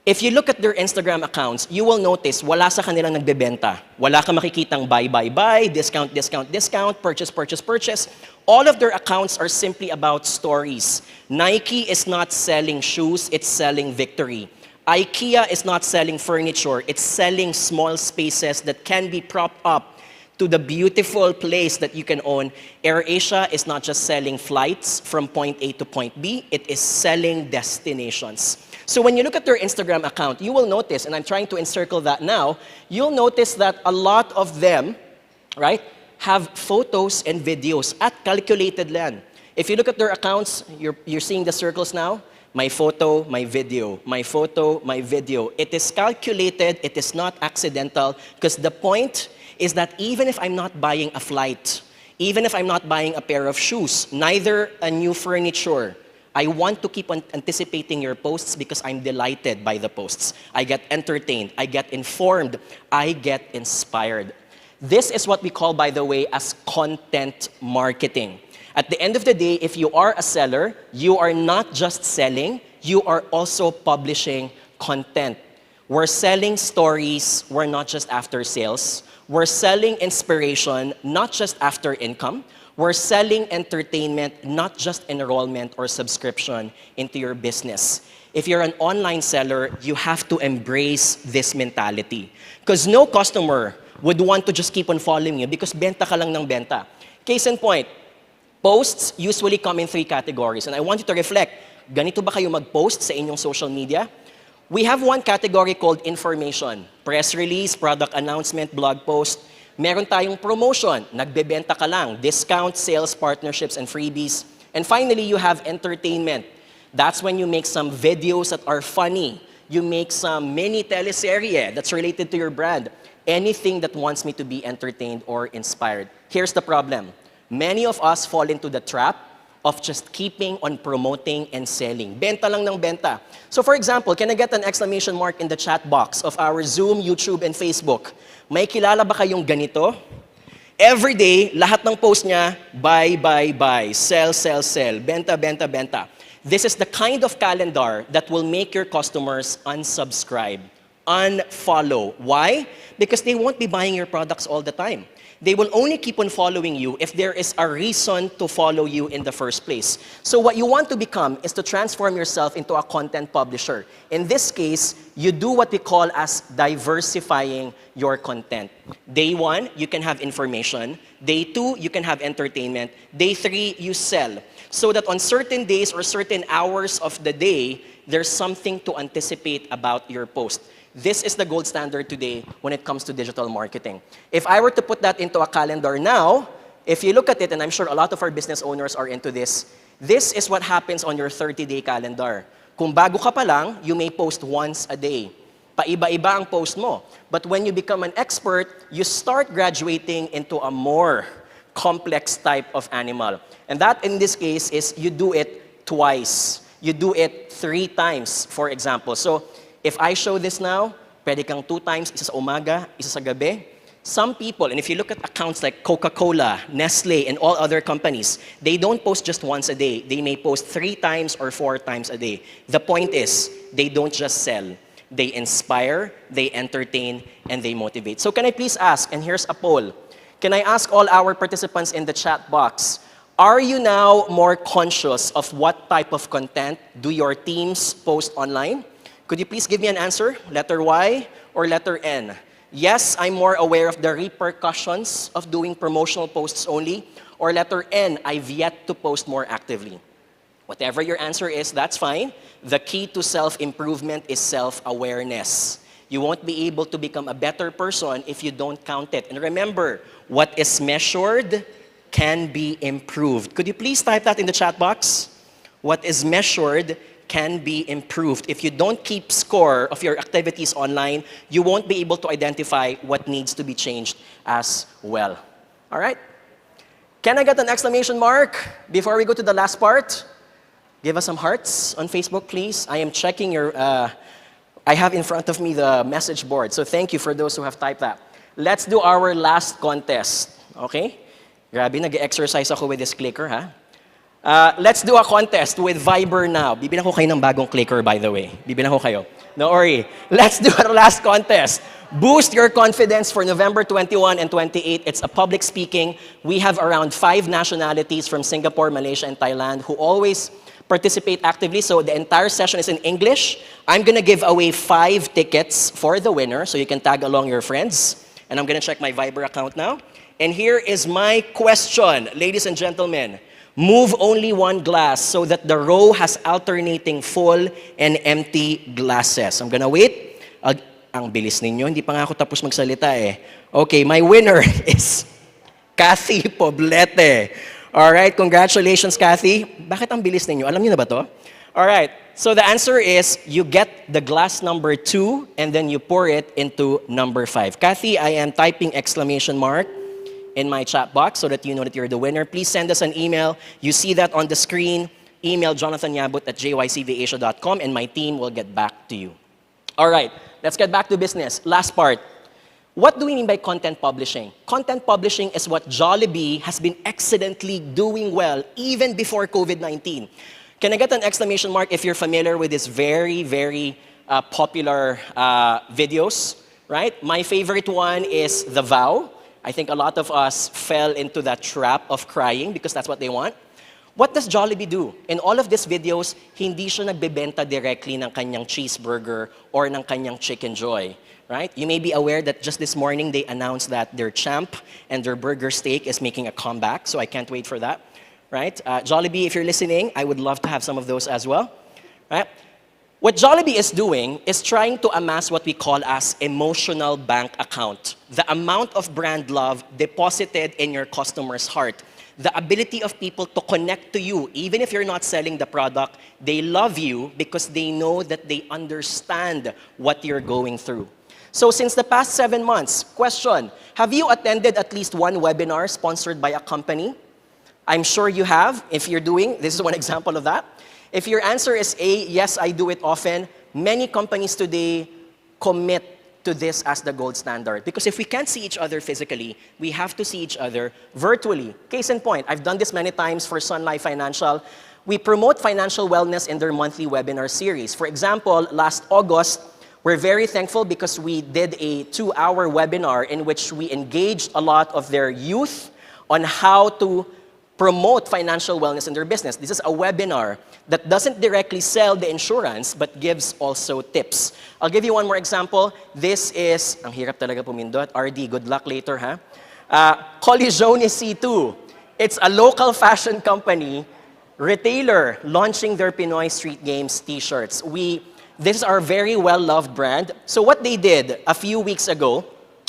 If you look at their Instagram accounts, you will notice wala sa kanilang nagbebenta. Wala ka makikitang buy, buy, buy, discount, discount, discount, purchase, purchase, purchase. All of their accounts are simply about stories. Nike is not selling shoes, it's selling victory. IKEA is not selling furniture, it's selling small spaces that can be propped up to the beautiful place that you can own. AirAsia is not just selling flights from point A to point B, it is selling destinations. So when you look at their Instagram account, you will notice, and I'm trying to encircle that now, you'll notice that a lot of them, right, have photos and videos at calculated land. If you look at their accounts, you're seeing the circles now. My photo, my video, my photo, my video. It is calculated, it is not accidental, because the point is that even if I'm not buying a flight, even if I'm not buying a pair of shoes, neither a new furniture, I want to keep on anticipating your posts because I'm delighted by the posts. I get entertained, I get informed, I get inspired. This is what we call, by the way, as content marketing. At the end of the day, if you are a seller, you are not just selling, you are also publishing content. We're selling stories, we're not just after sales. We're selling inspiration, not just after income. We're selling entertainment, not just enrollment or subscription into your business. If you're an online seller, you have to embrace this mentality. Because no customer would want to just keep on following you because benta ka lang ng benta. Case in point, posts usually come in 3 categories. And I want you to reflect, ganito ba kayo mag-post sa inyong social media? We have one category called information. Press release, product announcement, blog post. Meron tayong promotion, nagbebenta ka lang, discount, sales, partnerships, and freebies. And finally, you have entertainment. That's when you make some videos that are funny. You make some mini teleserye that's related to your brand. Anything that wants me to be entertained or inspired. Here's the problem. Many of us fall into the trap of just keeping on promoting and selling. Benta lang ng benta. So for example, can I get an exclamation mark in the chat box of our Zoom, YouTube, and Facebook? May kilala ba kayong ganito? Every day, lahat ng post niya, buy, buy, buy, sell, sell, sell, benta, benta, benta. This is the kind of calendar that will make your customers unsubscribe, unfollow. Why? Because they won't be buying your products all the time. They will only keep on following you if there is a reason to follow you in the first place. So what you want to become is to transform yourself into a content publisher. In this case, you do what we call as diversifying your content. Day 1, you can have information. Day 2, you can have entertainment. Day 3, you sell. So that on certain days or certain hours of the day, there's something to anticipate about your post. This is the gold standard today when it comes to digital marketing. If I were to put that into a calendar now, if you look at it, and I'm sure a lot of our business owners are into this is what happens on your 30-day calendar. Kung bago ka pa lang, you may post once a day. Paiba-iba ang post mo. But when you become an expert, you start graduating into a more complex type of animal. And that, in this case, is you do it twice. You do it 3 times, for example. So, if I show this now, pwede kang 2 times, isa sa umaga, isa sa gabi. Some people, and if you look at accounts like Coca-Cola, Nestle, and all other companies, they don't post just once a day. They may post 3 times or 4 times a day. The point is, they don't just sell. They inspire, they entertain, and they motivate. So can I please ask, and here's a poll. Can I ask all our participants in the chat box, are you now more conscious of what type of content do your teams post online? Could you please give me an answer? Letter Y or letter N? Yes, I'm more aware of the repercussions of doing promotional posts only. Or letter N, I've yet to post more actively. Whatever your answer is, that's fine. The key to self-improvement is self-awareness. You won't be able to become a better person if you don't count it. And remember, what is measured can be improved. Could you please type that in the chat box? What is measured can be improved. If you don't keep score of your activities online, you won't be able to identify what needs to be changed as well. All right? Can I get an exclamation mark before we go to the last part? Give us some hearts on Facebook, please. I am checking your, I have in front of me the message board, so thank you for those who have typed that. Let's do our last contest, okay? Grabe, nag-exercise ako with this clicker, ha? Let's do a contest with Viber now. Bibigyan ko kayo ng bagong clicker, by the way. Bibigyan ko kayo. No worry. Let's do our last contest. Boost your confidence for November 21 and 28. It's a public speaking. We have around 5 nationalities from Singapore, Malaysia, and Thailand who always participate actively. So the entire session is in English. I'm going to give away 5 tickets for the winner, so you can tag along your friends. And I'm going to check my Viber account now. And here is my question, ladies and gentlemen. Move only 1 glass so that the row has alternating full and empty glasses. I'm gonna wait. Ang bilis ninyo, hindi pa nga ako tapos magsalita eh. Okay, my winner is Kathy Poblete. Alright, congratulations Kathy. Bakit ang bilis ninyo? Alam niyo na ba to? Alright, so the answer is you get the glass number 2 and then you pour it into number 5. Kathy, I am typing exclamation mark in my chat box so that you know that you're the winner. Please send us an email. You see that on the screen. Email jonathanyabut@jycvasia.com and my team will get back to you. All right, let's get back to business. Last part. What do we mean by content publishing? Content publishing is what Jollibee has been excellently doing well even before COVID-19. Can I get an exclamation mark if you're familiar with these very, very popular videos, right? My favorite one is The Vow. I think a lot of us fell into that trap of crying because that's what they want. What does Jollibee do? In all of these videos, hindi siya nagbebenta directly ng kanyang cheeseburger or ng kanyang Chicken Joy, right? You may be aware that just this morning they announced that their champ and their burger steak is making a comeback, so I can't wait for that, right? Jollibee, if you're listening, I would love to have some of those as well, right? What Jollibee is doing is trying to amass what we call as emotional bank account. The amount of brand love deposited in your customer's heart. The ability of people to connect to you, even if you're not selling the product, they love you because they know that they understand what you're going through. So since the past 7 months, question, have you attended at least 1 webinar sponsored by a company? I'm sure you have. If you're doing, this is one example of that. If your answer is A, yes, I do it often, many companies today commit to this as the gold standard. Because if we can't see each other physically, we have to see each other virtually. Case in point, I've done this many times for Sun Life Financial. We promote financial wellness in their monthly webinar series. For example, last August, we're very thankful because we did a 2-hour webinar in which we engaged a lot of their youth on how to promote financial wellness in their business. This is a webinar that doesn't directly sell the insurance but gives also tips. I'll give you one more example. This is, ang hirap talaga pumindot. RD, good luck later, ha? Colligione C2. It's a local fashion company Retailer launching their Pinoy Street Games t-shirts. This is our very well-loved brand. So what they did a few weeks ago,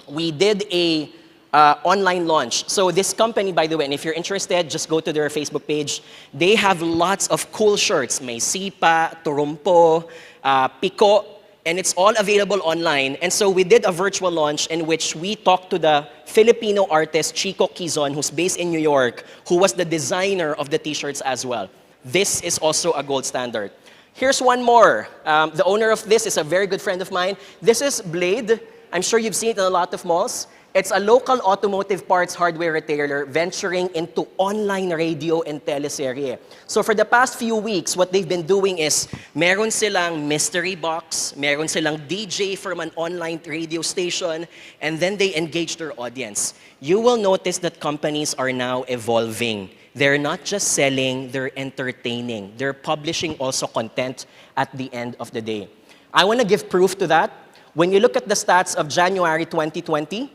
we did a online launch. So this company, by the way, and if you're interested, just go to their Facebook page. They have lots of cool shirts. May sipa, turumpo, piko, and it's all available online. And so we did a virtual launch in which we talked to the Filipino artist Chico Quizon, who's based in New York, who was the designer of the t-shirts as well. This is also a gold standard. Here's one more. The owner of this is a very good friend of mine. This is Blade. I'm sure you've seen it in a lot of malls. It's a local automotive parts hardware retailer venturing into online radio and teleserye. So for the past few weeks, what they've been doing is meron silang mystery box, meron silang DJ from an online radio station, and then they engage their audience. You will notice that companies are now evolving. They're not just selling, they're entertaining. They're publishing also content at the end of the day. I want to give proof to that. When you look at the stats of January 2020,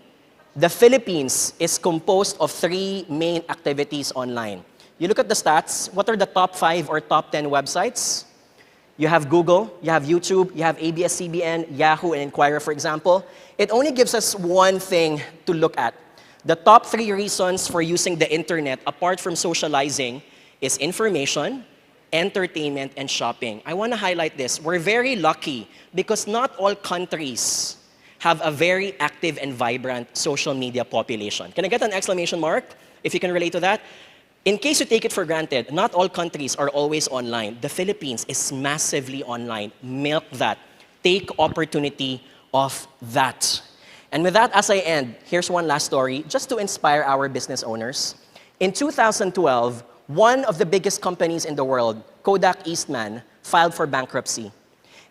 the Philippines is composed of 3 main activities online. You look at the stats, what are the top 5 or top 10 websites? You have Google, you have YouTube, you have ABS-CBN, Yahoo, and Inquirer, for example. It only gives us one thing to look at. The top 3 reasons for using the internet, apart from socializing, is information, entertainment, and shopping. I want to highlight this. We're very lucky because not all countries have a very active and vibrant social media population. Can I get an exclamation mark if you can relate to that? In case you take it for granted, not all countries are always online. The Philippines is massively online. Milk that. Take opportunity of that. And with that, as I end, here's one last story, just to inspire our business owners. In 2012, one of the biggest companies in the world, Kodak Eastman, filed for bankruptcy.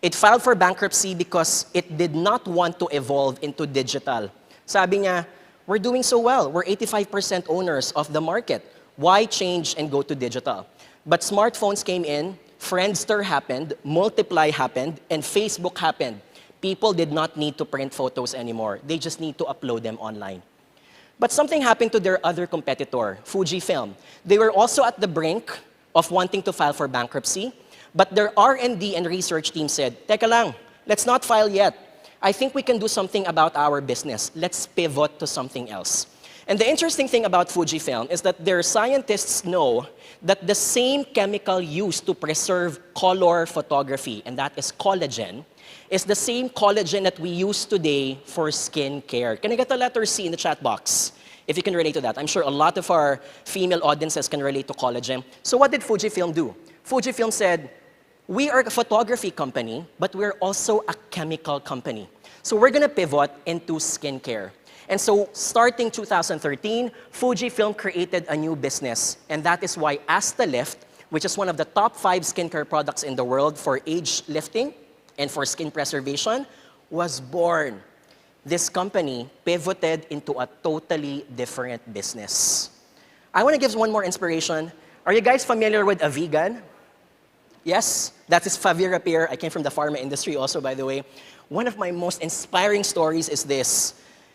It filed for bankruptcy because it did not want to evolve into digital. Sabi niya, we're doing so well. We're 85% owners of the market. Why change and go to digital? But smartphones came in, Friendster happened, Multiply happened, and Facebook happened. People did not need to print photos anymore. They just need to upload them online. But something happened to their other competitor, Fujifilm. They were also at the brink of wanting to file for bankruptcy. But their R&D and research team said, teka lang, let's not file yet. I think we can do something about our business. Let's pivot to something else. And the interesting thing about Fujifilm is that their scientists know that the same chemical used to preserve color photography, and that is collagen, is the same collagen that we use today for skin care. Can I get a letter C in the chat box? If you can relate to that. I'm sure a lot of our female audiences can relate to collagen. So what did Fujifilm do? Fujifilm said, we are a photography company, but we're also a chemical company. So we're going to pivot into skincare. And so starting 2013, Fujifilm created a new business. And that is why Asta Lift, which is one of the top 5 skincare products in the world for age lifting and for skin preservation, was born. This company pivoted into a totally different business. I want to give one more inspiration. Are you guys familiar with a vegan? Yes, that is Favipiravir. I came from the pharma industry also, by the way. One of my most inspiring stories is this.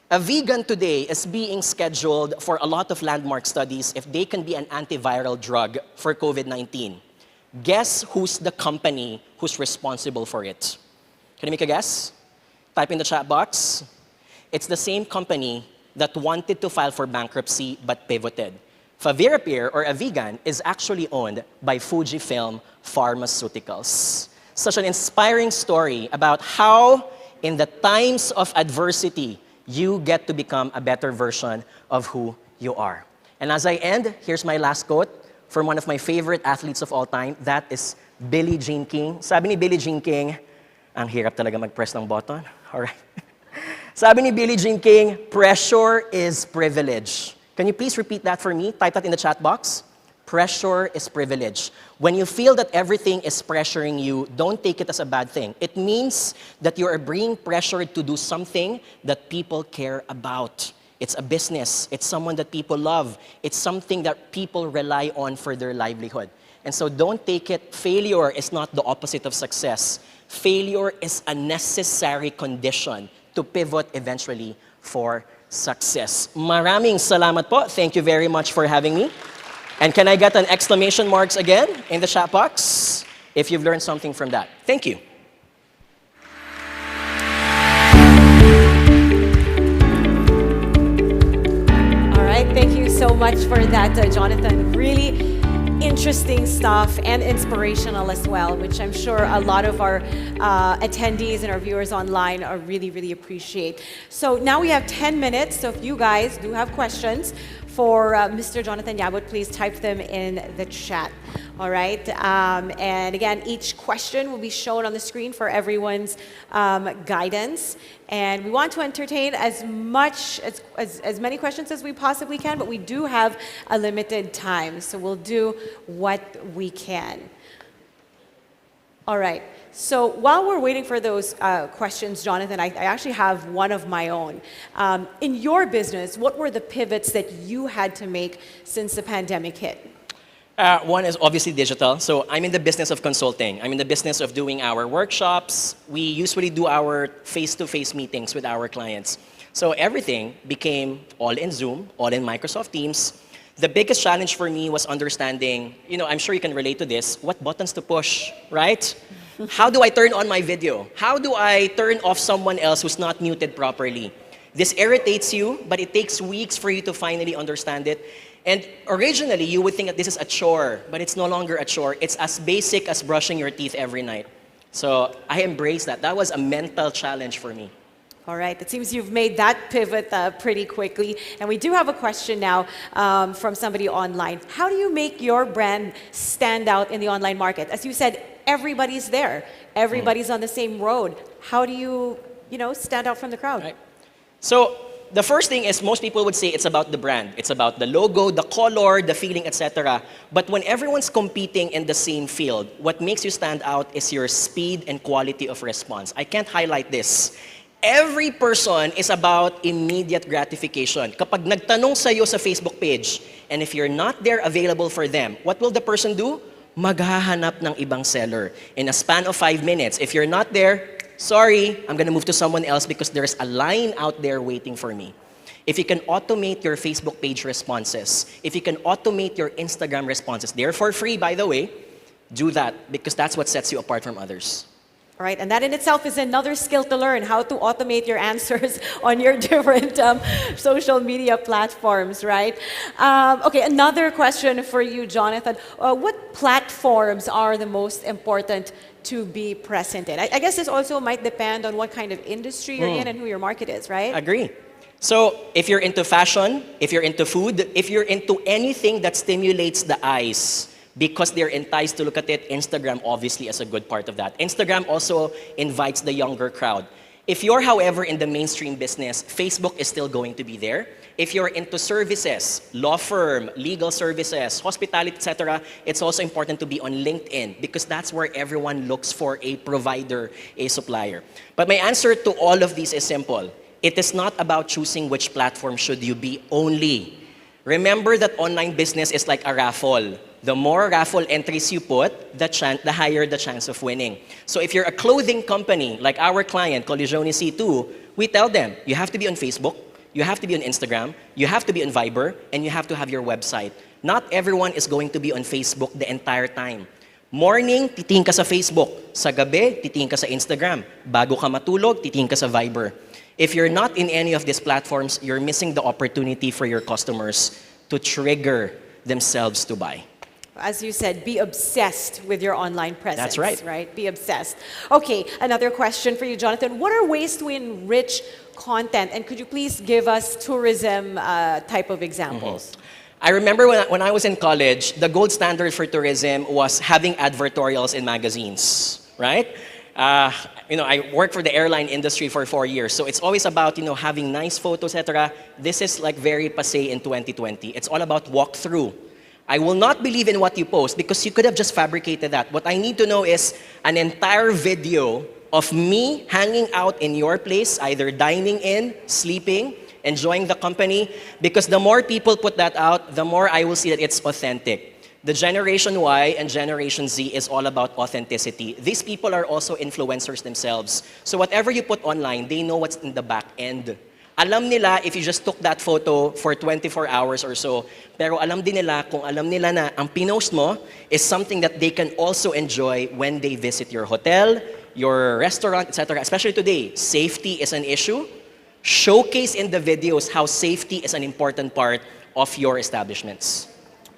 A vegan today is being scheduled for a lot of landmark studies if they can be an antiviral drug for COVID-19. Guess who's the company who's responsible for it? Can you make a guess? Type in the chat box. It's the same company that wanted to file for bankruptcy but pivoted. Favipiravir, or a vegan, is actually owned by Fujifilm Pharmaceuticals. Such an inspiring story about how, in the times of adversity, you get to become a better version of who you are. And as I end, here's my last quote from one of my favorite athletes of all time. That is Billie Jean King. Sabi ni Billie Jean King, ang hirap talaga mag-press ng button. All right. Sabi ni Billie Jean King, pressure is privilege. Can you please repeat that for me? Type that in the chat box. Pressure is privilege. When you feel that everything is pressuring you, don't take it as a bad thing. It means that you are being pressured to do something that people care about. It's a business. It's someone that people love. It's something that people rely on for their livelihood. And so don't take it. Failure is not the opposite of success. Failure is a necessary condition to pivot eventually for success. Maraming salamat po. Thank you very much for having me. And can I get an exclamation marks again in the chat box if you've learned something from that? Thank you. All right, thank you so much for that, Jonathan. Really interesting stuff and inspirational as well, which I'm sure a lot of our attendees and our viewers online are really appreciate. So now we have 10 minutes, so if you guys do have questions for Mr. Jonathan Yabut, please type them in the chat. All right, and again, each question will be shown on the screen for everyone's guidance. And we want to entertain as many questions as we possibly can, but we do have a limited time, so we'll do what we can. All right, so while we're waiting for those questions, Jonathan, I actually have one of my own. In your business, what were the pivots that you had to make since the pandemic hit? One is obviously digital. So I'm in the business of consulting. I'm in the business of doing our workshops. We usually do our face-to-face meetings with our clients. So everything became all in Zoom, all in Microsoft Teams. The biggest challenge for me was understanding, I'm sure you can relate to this, what buttons to push, right? How do I turn on my video? How do I turn off someone else who's not muted properly? This irritates you, but it takes weeks for you to finally understand it. And originally, you would think that this is a chore, but it's no longer a chore. It's as basic as brushing your teeth every night. So I embrace that. That was a mental challenge for me. All right, it seems you've made that pivot pretty quickly. And we do have a question now from somebody online. How do you make your brand stand out in the online market? As you said, everybody's there. Everybody's on the same road. How do you, stand out from the crowd? Right. So the first thing is most people would say it's about the brand. It's about the logo, the color, the feeling, etc. But when everyone's competing in the same field, what makes you stand out is your speed and quality of response. I can't highlight this. Every person is about immediate gratification. Kapag nagtanong sa'yo sa Facebook page, and if you're not there available for them, what will the person do? Maghahanap ng ibang seller. In a span of 5 minutes, if you're not there, sorry, I'm gonna move to someone else because there's a line out there waiting for me. If you can automate your Facebook page responses, if you can automate your Instagram responses, they're for free, by the way, do that because that's what sets you apart from others. All right, and that in itself is another skill to learn, how to automate your answers on your different social media platforms, right? Okay, another question for you, Jonathan. What platforms are the most important to be present in? I guess this also might depend on what kind of industry you're in and who your market is, right? Agree. So if you're into fashion, if you're into food, if you're into anything that stimulates the eyes, because they're enticed to look at it, Instagram obviously is a good part of that. Instagram also invites the younger crowd. If you're, however, in the mainstream business, Facebook is still going to be there. If you're into services, law firm, legal services, hospitality, etc., it's also important to be on LinkedIn because that's where everyone looks for a provider, a supplier. But my answer to all of these is simple. It is not about choosing which platform should you be only. Remember that online business is like a raffle. The more raffle entries you put, the higher the chance of winning. So if you're a clothing company, like our client, Colligione C2, we tell them, you have to be on Facebook, you have to be on Instagram, you have to be on Viber, and you have to have your website. Not everyone is going to be on Facebook the entire time. Morning, titingin ka sa Facebook. Sa gabi, titingin ka sa Instagram. Bago ka matulog, titingin ka sa Viber. If you're not in any of these platforms, you're missing the opportunity for your customers to trigger themselves to buy. As you said, be obsessed with your online presence. That's right. Right? Be obsessed. Okay, another question for you, Jonathan. What are ways to enrich content? And could you please give us tourism type of examples? I remember when I was in college, the gold standard for tourism was having advertorials in magazines, right? I worked for the airline industry for 4 years, so it's always about having nice photos, etc. This is like very passé in 2020. It's all about walkthrough. I will not believe in what you post because you could have just fabricated that. What I need to know is an entire video of me hanging out in your place, either dining in, sleeping, enjoying the company, because the more people put that out, the more I will see that it's authentic. The Generation Y and Generation Z is all about authenticity. These people are also influencers themselves. So whatever you put online, they know what's in the back end. Alam nila if you just took that photo for 24 hours or so, pero alam din nila kung alam nila na ang pinost mo is something that they can also enjoy when they visit your hotel, your restaurant, etc. Especially today, safety is an issue. Showcase in the videos how safety is an important part of your establishments.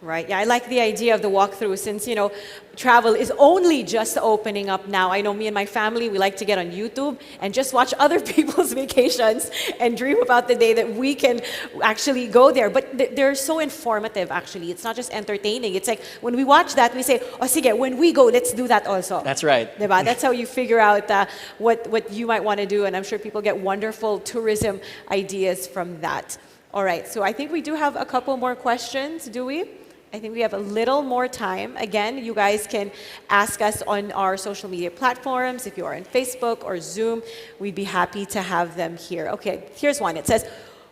Right. Yeah, I like the idea of the walkthrough since, you know, travel is only just opening up now. I know me and my family, we like to get on YouTube and just watch other people's vacations and dream about the day that we can actually go there. But they're so informative, actually. It's not just entertaining. It's like when we watch that, we say, oh, sige, when we go, let's do that also. That's right. Diba? That's how you figure out what you might want to do. And I'm sure people get wonderful tourism ideas from that. All right. So I think we do have a couple more questions, do we? I think we have a little more time. Again, you guys can ask us on our social media platforms. If you are on Facebook or Zoom, we'd be happy to have them here. Okay, here's one. It says,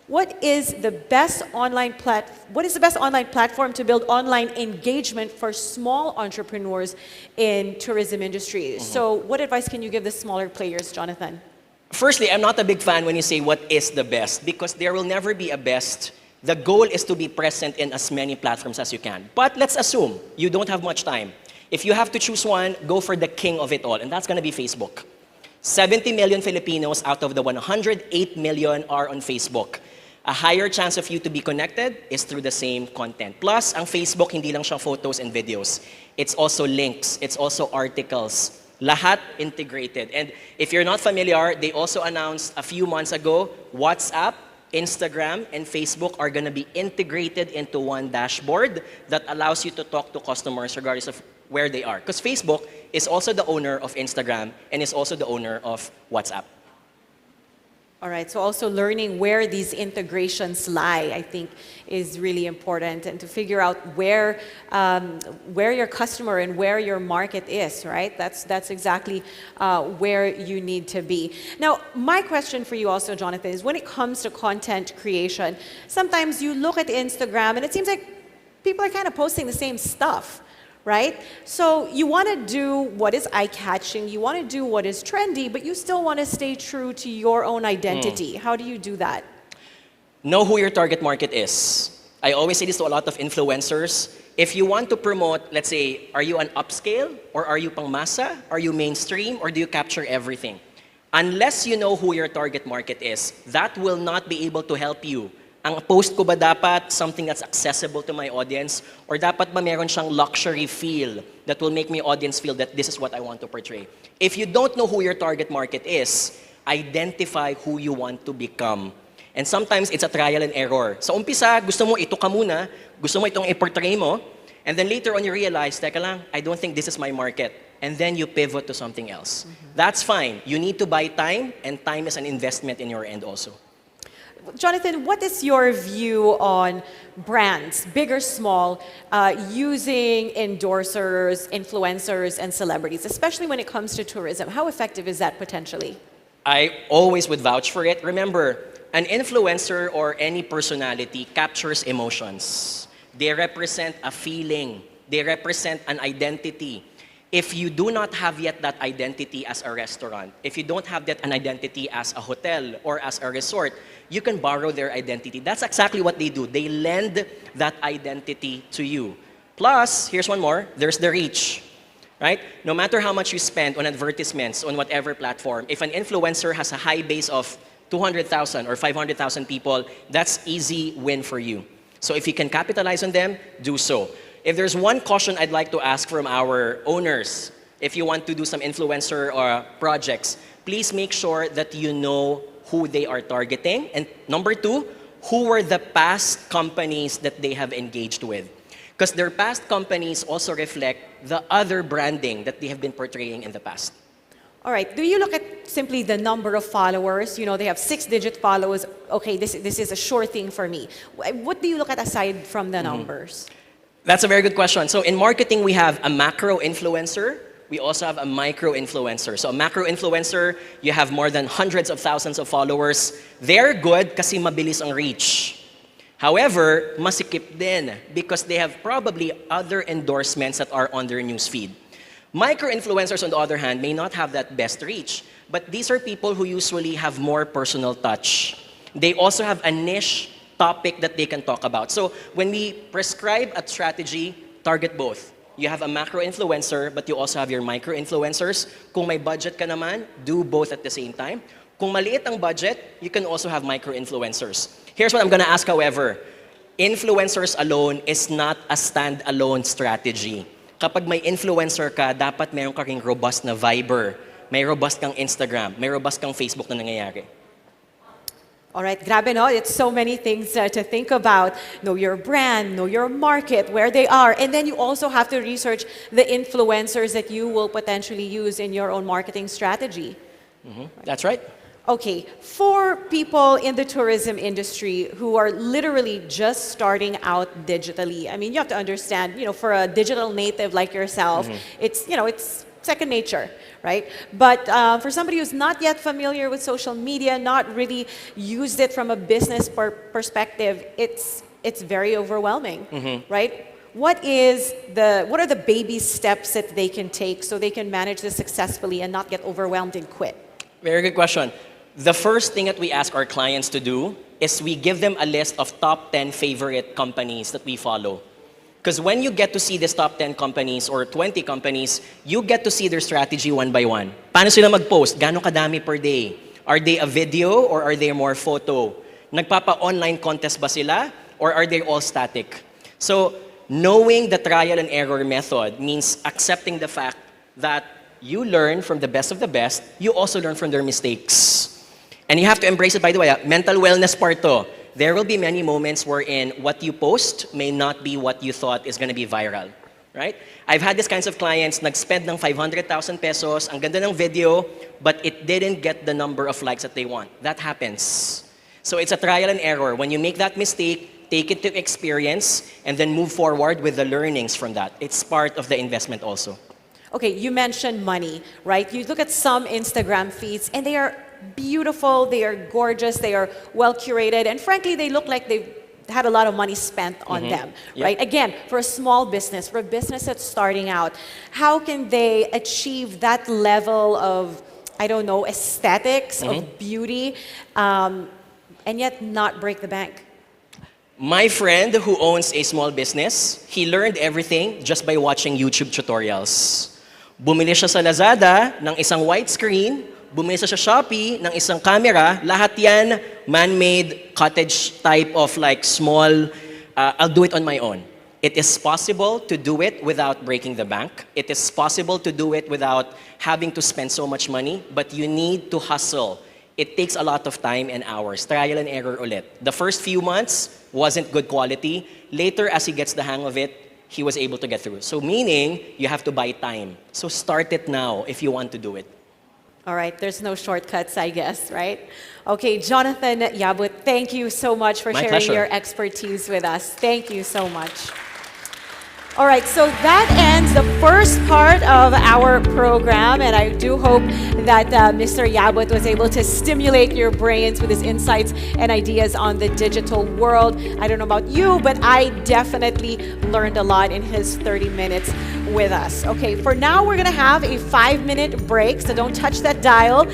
what is the best online platform to build online engagement for small entrepreneurs in tourism industry? So what advice can you give the smaller players, Jonathan? Firstly, I'm not a big fan when you say what is the best, because there will never be a best. The goal is to be present in as many platforms as you can. But let's assume you don't have much time. If you have to choose one, go for the king of it all, and that's going to be Facebook. 70 million Filipinos out of the 108 million are on Facebook. A higher chance of you to be connected is through the same content. Plus, ang Facebook, hindi lang siya photos and videos. It's also links. It's also articles. Lahat integrated. And if you're not familiar, they also announced a few months ago, WhatsApp, Instagram, and Facebook are going to be integrated into one dashboard that allows you to talk to customers regardless of where they are. Because Facebook is also the owner of Instagram and is also the owner of WhatsApp. All right, so also learning where these integrations lie, I think, is really important, and to figure out where your customer and where your market is, right? That's exactly where you need to be. Now, my question for you also, Jonathan, is when it comes to content creation, sometimes you look at Instagram and it seems like people are kind of posting the same stuff. Right? So you want to do what is eye-catching, you want to do what is trendy, but you still want to stay true to your own identity. How do you do that? Know who your target market is. I always say this to a lot of influencers. If you want to promote, let's say, are you an upscale or are you pangmasa? Are you mainstream or do you capture everything? Unless you know who your target market is, that will not be able to help you. Ang post ko ba dapat something that's accessible to my audience, or dapat ba meron siyang luxury feel that will make my audience feel that this is what I want to portray? If you don't know who your target market is, identify who you want to become. And sometimes it's a trial and error. Sa umpisa, gusto mo ito ka muna, gusto mo itong i-portray mo, and then later on you realize, teka lang, I don't think this is my market. And then you pivot to something else. That's fine. You need to buy time, and time is an investment in your end also. Jonathan, what is your view on brands, big or small, using endorsers, influencers, and celebrities, especially when it comes to tourism? How effective is that potentially? I always would vouch for it. Remember, an influencer or any personality captures emotions. They represent a feeling. They represent an identity. If you do not have yet that identity as a restaurant, if you don't have that an identity as a hotel or as a resort, you can borrow their identity. That's exactly what they do. They lend that identity to you. Plus, here's one more, there's the reach, right? No matter how much you spend on advertisements on whatever platform, if an influencer has a high base of 200,000 or 500,000 people, that's easy win for you. So if you can capitalize on them, do so. If there's one caution I'd like to ask from our owners, if you want to do some influencer projects, please make sure that you know who they are targeting. And number two, who were the past companies that they have engaged with. Because their past companies also reflect the other branding that they have been portraying in the past. All right, do you look at simply the number of followers? You know, they have 6-digit followers. Okay, this is a sure thing for me. What do you look at aside from the numbers? That's a very good question. So in marketing, we have a macro influencer. We also have a micro influencer. So a macro influencer, you have more than hundreds of thousands of followers. They're good kasi mabilis ang reach. However, masikip din because they have probably other endorsements that are on their newsfeed. Micro influencers, on the other hand, may not have that best reach, but these are people who usually have more personal touch. They also have a niche topic that they can talk about. So when we prescribe a strategy, target both. You have a macro influencer, but you also have your micro influencers. Kung may budget ka naman, do both at the same time. Kung maliit ang budget, you can also have micro influencers. Here's what I'm gonna ask, however. Influencers alone is not a stand-alone strategy. Kapag may influencer ka, dapat meron ka ring robust na Viber, may robust kang Instagram, may robust kang Facebook na nangyayari. All right, grabe no, it's so many things to think about. Know your brand, know your market, where they are, and then you also have to research the influencers that you will potentially use in your own marketing strategy. That's right. Okay, for people in the tourism industry who are literally just starting out digitally, I mean, you have to understand, for a digital native like yourself, it's second nature, right? But for somebody who's not yet familiar with social media, not really used it from a business perspective, it's very overwhelming, right? What are the baby steps that they can take so they can manage this successfully and not get overwhelmed and quit? Very good question. The first thing that we ask our clients to do is we give them a list of top 10 favorite companies that we follow. Because when you get to see these top 10 companies or 20 companies, you get to see their strategy one by one. Paano sila mag-post? Gano'ng kadami per day? Are they a video or are they more photo? Nagpapa-online contest ba sila or are they all static? So, knowing the trial and error method means accepting the fact that you learn from the best of the best, you also learn from their mistakes. And you have to embrace it, by the way, mental wellness part to. There will be many moments wherein what you post may not be what you thought is going to be viral, right? I've had these kinds of clients, nag-spend ng 500,000 pesos, ang ganda ng video, but it didn't get the number of likes that they want. That happens. So it's a trial and error. When you make that mistake, take it to experience, and then move forward with the learnings from that. It's part of the investment also. Okay, you mentioned money, right? You look at some Instagram feeds, and they are beautiful, they are gorgeous, they are well curated, and frankly, they look like they've had a lot of money spent on them, right? Again, for a small business, for a business that's starting out, how can they achieve that level of, aesthetics, of beauty, and yet not break the bank? My friend who owns a small business, he learned everything just by watching YouTube tutorials. Bumili siya sa Lazada ng isang widescreen, bumili siya sa Shopee ng isang camera, lahat yan man-made cottage type of small, I'll do it on my own. It is possible to do it without breaking the bank. It is possible to do it without having to spend so much money, but you need to hustle. It takes a lot of time and hours. Trial and error ulit. The first few months wasn't good quality. Later, as he gets the hang of it, he was able to get through. So meaning, you have to buy time. So start it now if you want to do it. All right, there's no shortcuts, I guess, right? Okay, Jonathan Yabut, thank you so much for sharing pleasure. your expertise with us. Thank you so much. All right, so that ends the first part of our program, and I do hope that Mr. Yabut was able to stimulate your brains with his insights and ideas on the digital world. I don't know about you, but I definitely learned a lot in his 30 minutes with us. Okay, for now, we're gonna have a 5-minute break, so don't touch that dial.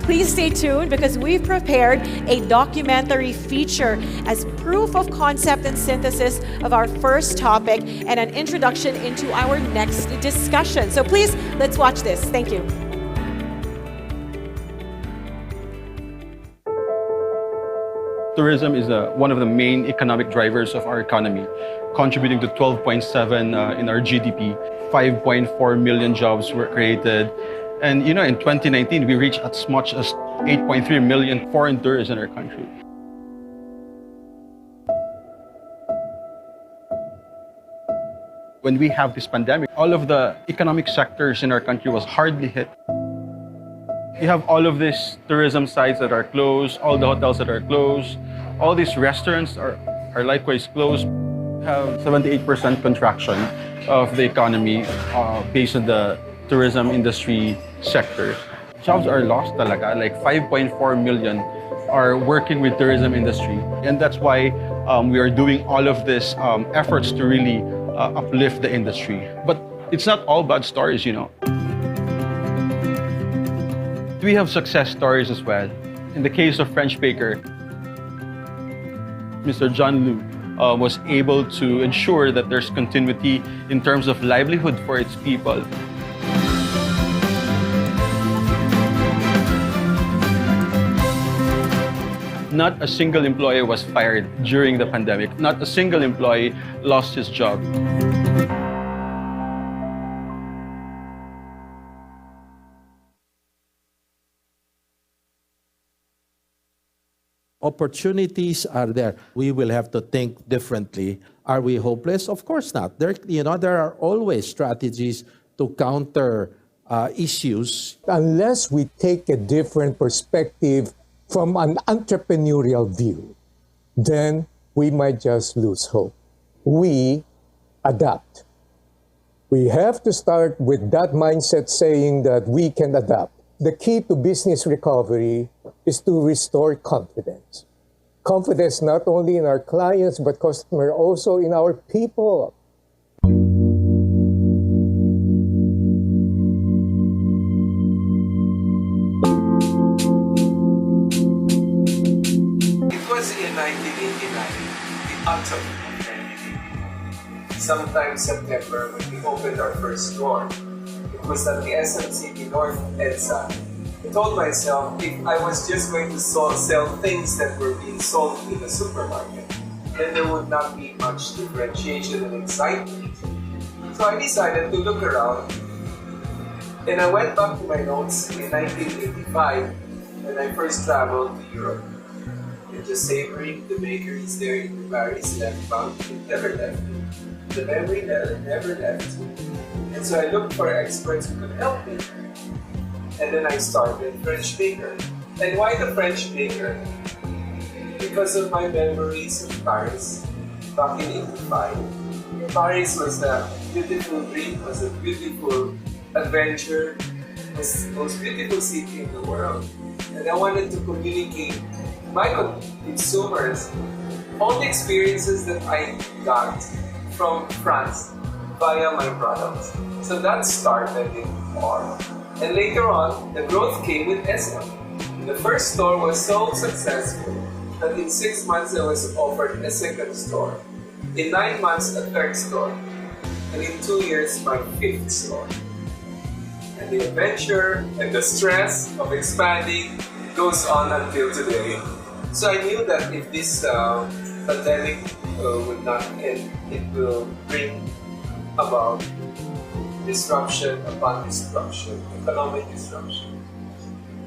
Please stay tuned because we've prepared a documentary feature as proof of concept and synthesis of our first topic and an introduction into our next discussion. So please, let's watch this. Thank you. Tourism is one of the main economic drivers of our economy, contributing to 12.7 in our GDP. 5.4 million jobs were created. And in 2019, we reached as much as 8.3 million foreign tourists in our country. When we have this pandemic, all of the economic sectors in our country was hardly hit. You have all of these tourism sites that are closed, all the hotels that are closed, all these restaurants are likewise closed. We have 78% contraction of the economy based on the tourism industry sector. Jobs are lost talaga, like 5.4 million are working with tourism industry. And that's why we are doing all of these efforts to really uplift the industry. But it's not all bad stories, We have success stories as well. In the case of French Baker, Mr. John Liu, was able to ensure that there's continuity in terms of livelihood for its people. Not a single employee was fired during the pandemic. Not a single employee lost his job. Opportunities are there. We will have to think differently. Are we hopeless? Of course not. There are always strategies to counter issues. Unless we take a different perspective from an entrepreneurial view, then we might just lose hope. We adapt. We have to start with that mindset saying that we can adapt. The key to business recovery is to restore confidence. Confidence not only in our clients, but customer also in our people. It was in 1989, the autumn of 1989. Sometime September when we opened our first store. It was at the SMCB North EDSA. I told myself if I was just going to sell things that were being sold in the supermarket, then there would not be much differentiation and excitement. So I decided to look around, and I went back to my notes in 1985 when I first traveled to Europe. And just savoring the bakeries there in Paris left bound, it never left me. The memory never left. And so I looked for experts who could help me. And then I started French Baker. And why the French Baker? Because of my memories of Paris back in 85. Paris was a beautiful dream, was a beautiful adventure, was the most beautiful city in the world. And I wanted to communicate to my consumers all the experiences that I got from France via my products. So that started it all. And later on, the growth came with SM. The first store was so successful that in 6 months I was offered a second store. In 9 months, a third store. And in 2 years, my fifth store. And the adventure and the stress of expanding goes on until today. So I knew that if this pandemic would not end, it will bring about disruption upon disruption, economic disruption.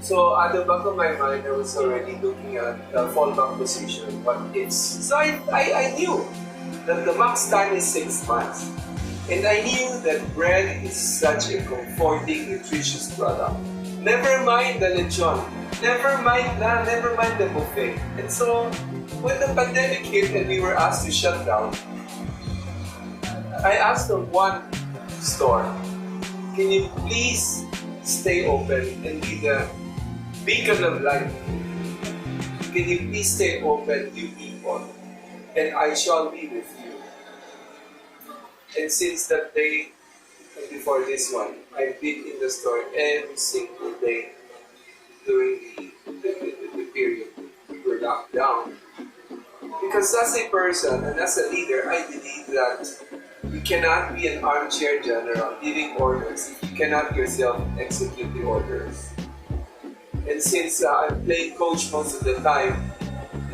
So at the back of my mind, I was already looking at the fallback position, what ifs. So I knew that the max time is 6 months. And I knew that bread is such a comforting, nutritious product. Never mind the lechon, never mind the buffet. And so when the pandemic hit and we were asked to shut down, I asked the one store, can you please stay open and be the beacon of light? Can you please stay open, you people, and I shall be with you. And since that day, and before this one, I've been in the store every single day during the period we were locked down. Because as a person and as a leader, I believe that you cannot be an armchair general giving orders if you cannot yourself execute the orders. And since I'm playing coach most of the time,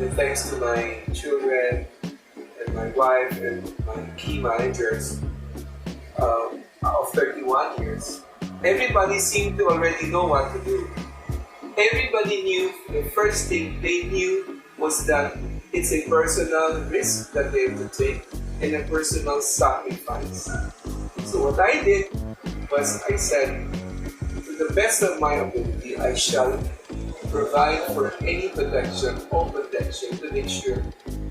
and thanks to my children and my wife and my key managers of 31 years, everybody seemed to already know what to do. Everybody knew, the first thing they knew was that it's a personal risk that they have to take and a personal sacrifice. So what I did was I said, to the best of my ability, I shall provide for any protection or protection to make sure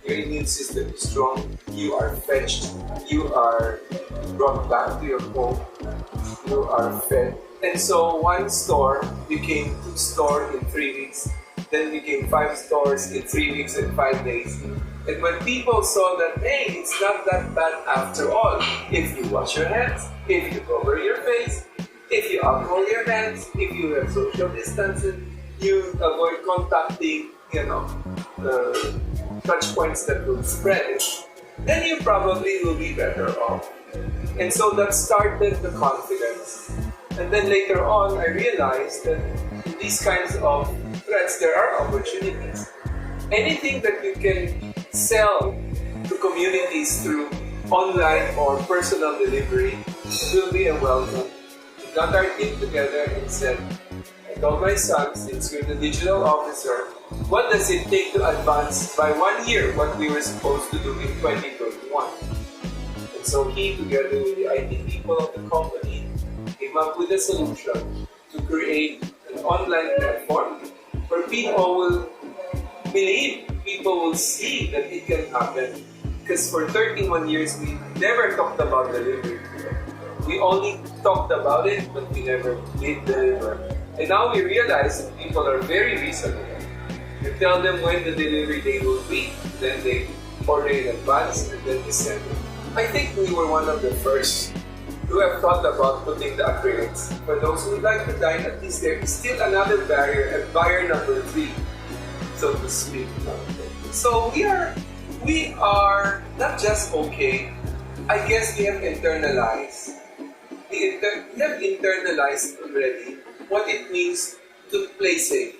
your immune system is strong, you are fetched, you are brought back to your home, you are fed. And so one store became 2 stores in 3 weeks, then became 5 stores in 3 weeks and 5 days. And when people saw that, hey, it's not that bad after all, if you wash your hands, if you cover your face, if you alcohol your hands, if you have social distancing, you avoid contacting, the touch points that will spread it, then you probably will be better off. And so that started the confidence. And then later on, I realized that in these kinds of threats, there are opportunities. Anything that you can sell to communities through online or personal delivery will be a welcome. We got our team together and said, I told my son, since you're the digital officer, what does it take to advance by 1 year what we were supposed to do in 2021? And so he, together with the IT people of the company, came up with a solution to create an online platform where people will believe, people will see that it can happen. Because for 31 years, we never talked about delivery. We only talked about it, but we never did deliver. And now we realize that people are very reasonable. You tell them when the delivery day will be, then they order in advance, and then they send it. I think we were one of the first who have thought about putting the acrylics. For those who would like to dine, at least there is still another barrier, and barrier number 3, so to speak. So we are not just okay, I guess we have internalized. We have internalized already what it means to play safe.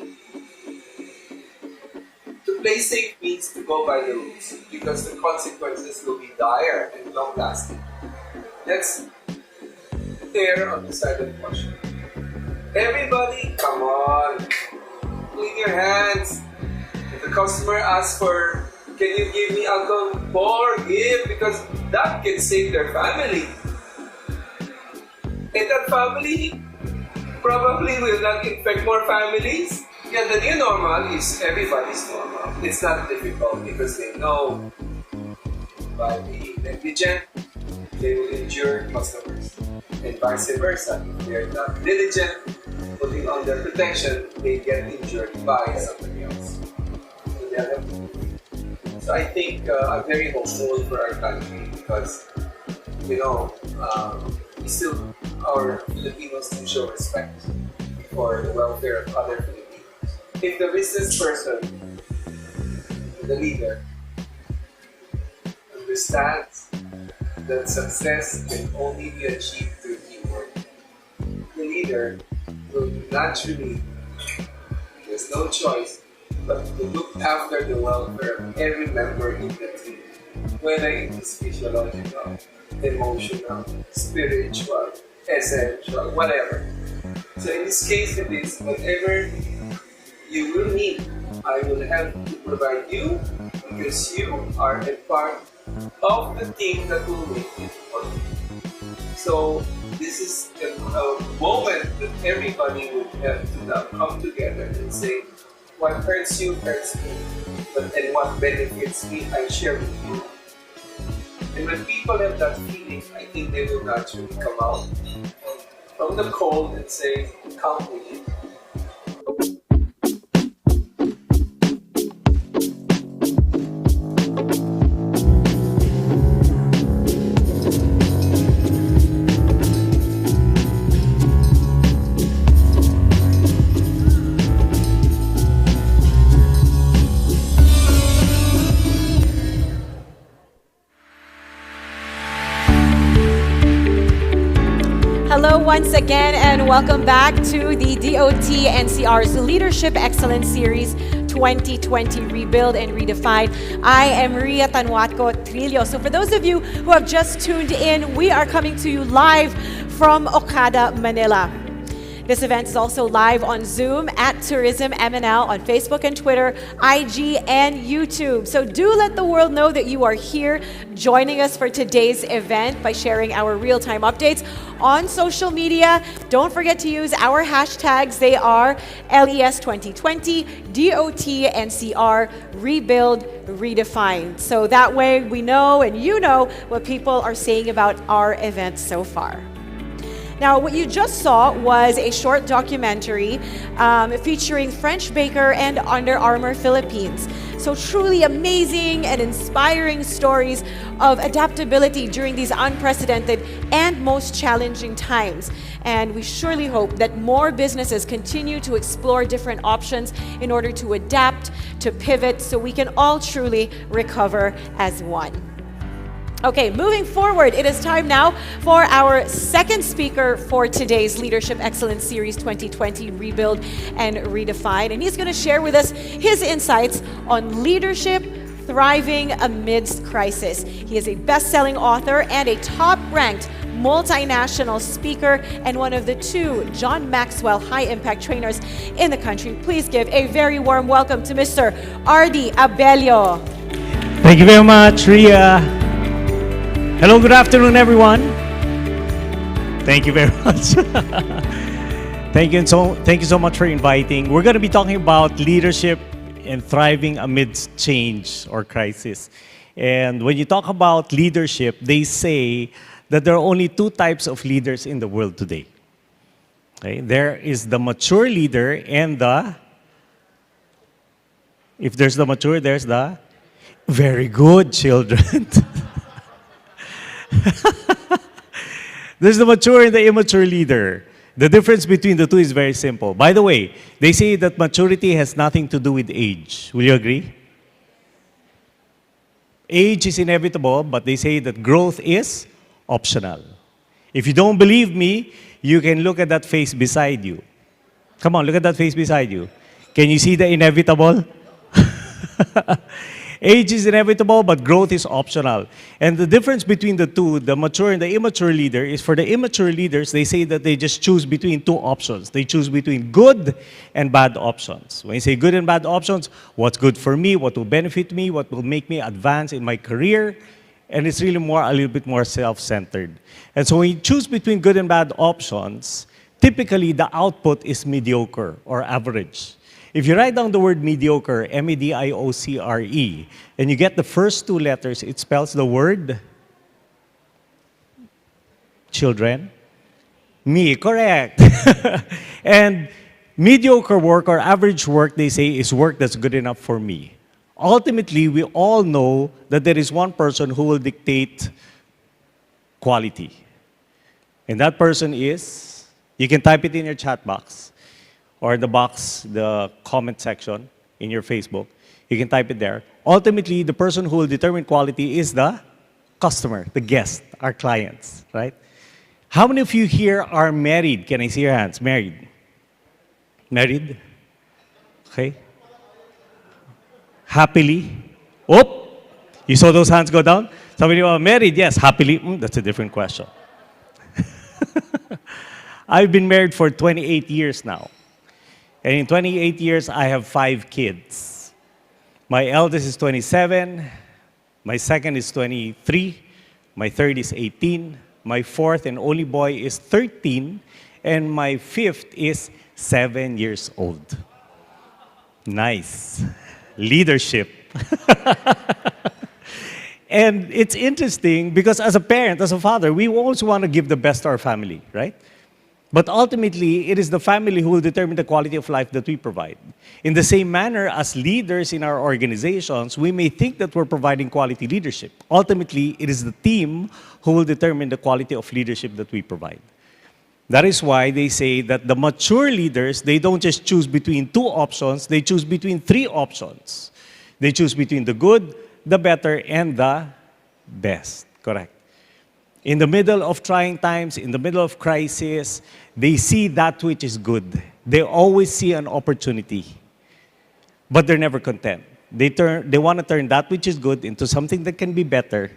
To play safe means to go by the rules because the consequences will be dire and long-lasting. Let's err on the side of caution. Everybody, come on, clean your hands. If the customer asks for, can you give me alcohol? Pour, give, because that can save their family. And that family probably will not infect more families. Yeah, the new normal is everybody's normal. It's not difficult because they know by being negligent, they will injure customers. And vice versa. If they're not diligent, putting on their protection, they get injured by somebody else. So I think I'm very hopeful for our country because, our Filipinos to show respect for the welfare of other Filipinos. If the business person, the leader, understands that success can only be achieved through teamwork, the leader will naturally, there's no choice, but to look after the welfare of every member in the team, whether it is physiological, emotional, spiritual, essential, whatever. So in this case, it is whatever you will need, I will have to provide you because you are a part of the team that will make it work. So this is a moment that everybody would have to now come together and say, what hurts you hurts me, and what benefits me, I share with you. And when people have that feeling, I think they will naturally come out from the cold and say, come with me. Hello once again and welcome back to the DOT-NCR's Leadership Excellence Series 2020 Rebuild and Redefine. I am Ria Tanwatco Trillo. So for those of you who have just tuned in, we are coming to you live from Okada, Manila. This event is also live on Zoom at Tourism MNL on Facebook and Twitter, IG, and YouTube. So do let the world know that you are here joining us for today's event by sharing our real-time updates on social media. Don't forget to use our hashtags. They are LES2020, DOT-NCR, Rebuild, Redefine. So that way we know and you know what people are saying about our event so far. Now, what you just saw was a short documentary featuring French Baker and Under Armour Philippines. So truly amazing and inspiring stories of adaptability during these unprecedented and most challenging times. And we surely hope that more businesses continue to explore different options in order to adapt, to pivot, so we can all truly recover as one. Okay, moving forward, it is time now for our second speaker for today's Leadership Excellence Series 2020 Rebuild and Redefine. And he's going to share with us his insights on leadership thriving amidst crisis. He is a best-selling author and a top-ranked multinational speaker and one of the 2 John Maxwell high-impact trainers in the country. Please give a very warm welcome to Mr. R.D. Abello. Thank you very much, Ria. Hello, good afternoon, everyone. Thank you very much. Thank you so much for inviting. We're going to be talking about leadership and thriving amidst change or crisis. And when you talk about leadership, they say that there are only 2 types of leaders in the world today. Okay? There is the mature leader and if there's the mature, there's the very good children. There's the mature and the immature leader. The difference between the 2 is very simple. By the way, they say that maturity has nothing to do with age. Will you agree? Age is inevitable, but they say that growth is optional. If you don't believe me, you can look at that face beside you. Come on, look at that face beside you. Can you see the inevitable? Age is inevitable, but growth is optional. And the difference between the 2, the mature and the immature leader, is for the immature leaders, they say that they just choose between 2 options. They choose between good and bad options. When you say good and bad options, what's good for me, what will benefit me, what will make me advance in my career, and it's really a little bit more self-centered. And so when you choose between good and bad options, typically the output is mediocre or average. If you write down the word mediocre, M-E-D-I-O-C-R-E, and you get the first 2 letters, it spells the word children. Me, correct. And mediocre work or average work, they say, is work that's good enough for me. Ultimately, we all know that there is one person who will dictate quality. And that person is, you can type it in your chat box, or the box, the comment section in your Facebook. You can type it there. Ultimately, the person who will determine quality is the customer, the guest, our clients, right? How many of you here are married? Can I see your hands? Married? Married? Okay. Happily? Oh, you saw those hands go down? Somebody are married? Yes, happily. That's a different question. I've been married for 28 years now. And in 28 years, I have 5 kids. My eldest is 27, my second is 23, my third is 18, my fourth and only boy is 13, and my fifth is 7 years old. Nice. Leadership. And it's interesting because as a parent, as a father, we always want to give the best to our family, right? But ultimately, it is the family who will determine the quality of life that we provide. In the same manner, as leaders in our organizations, we may think that we're providing quality leadership. Ultimately, it is the team who will determine the quality of leadership that we provide. That is why they say that the mature leaders, they don't just choose between 2 options, they choose between 3 options. They choose between the good, the better, and the best. Correct. In the middle of trying times, in the middle of crisis, they see that which is good. They always see an opportunity, but they're never content. They want to turn that which is good into something that can be better,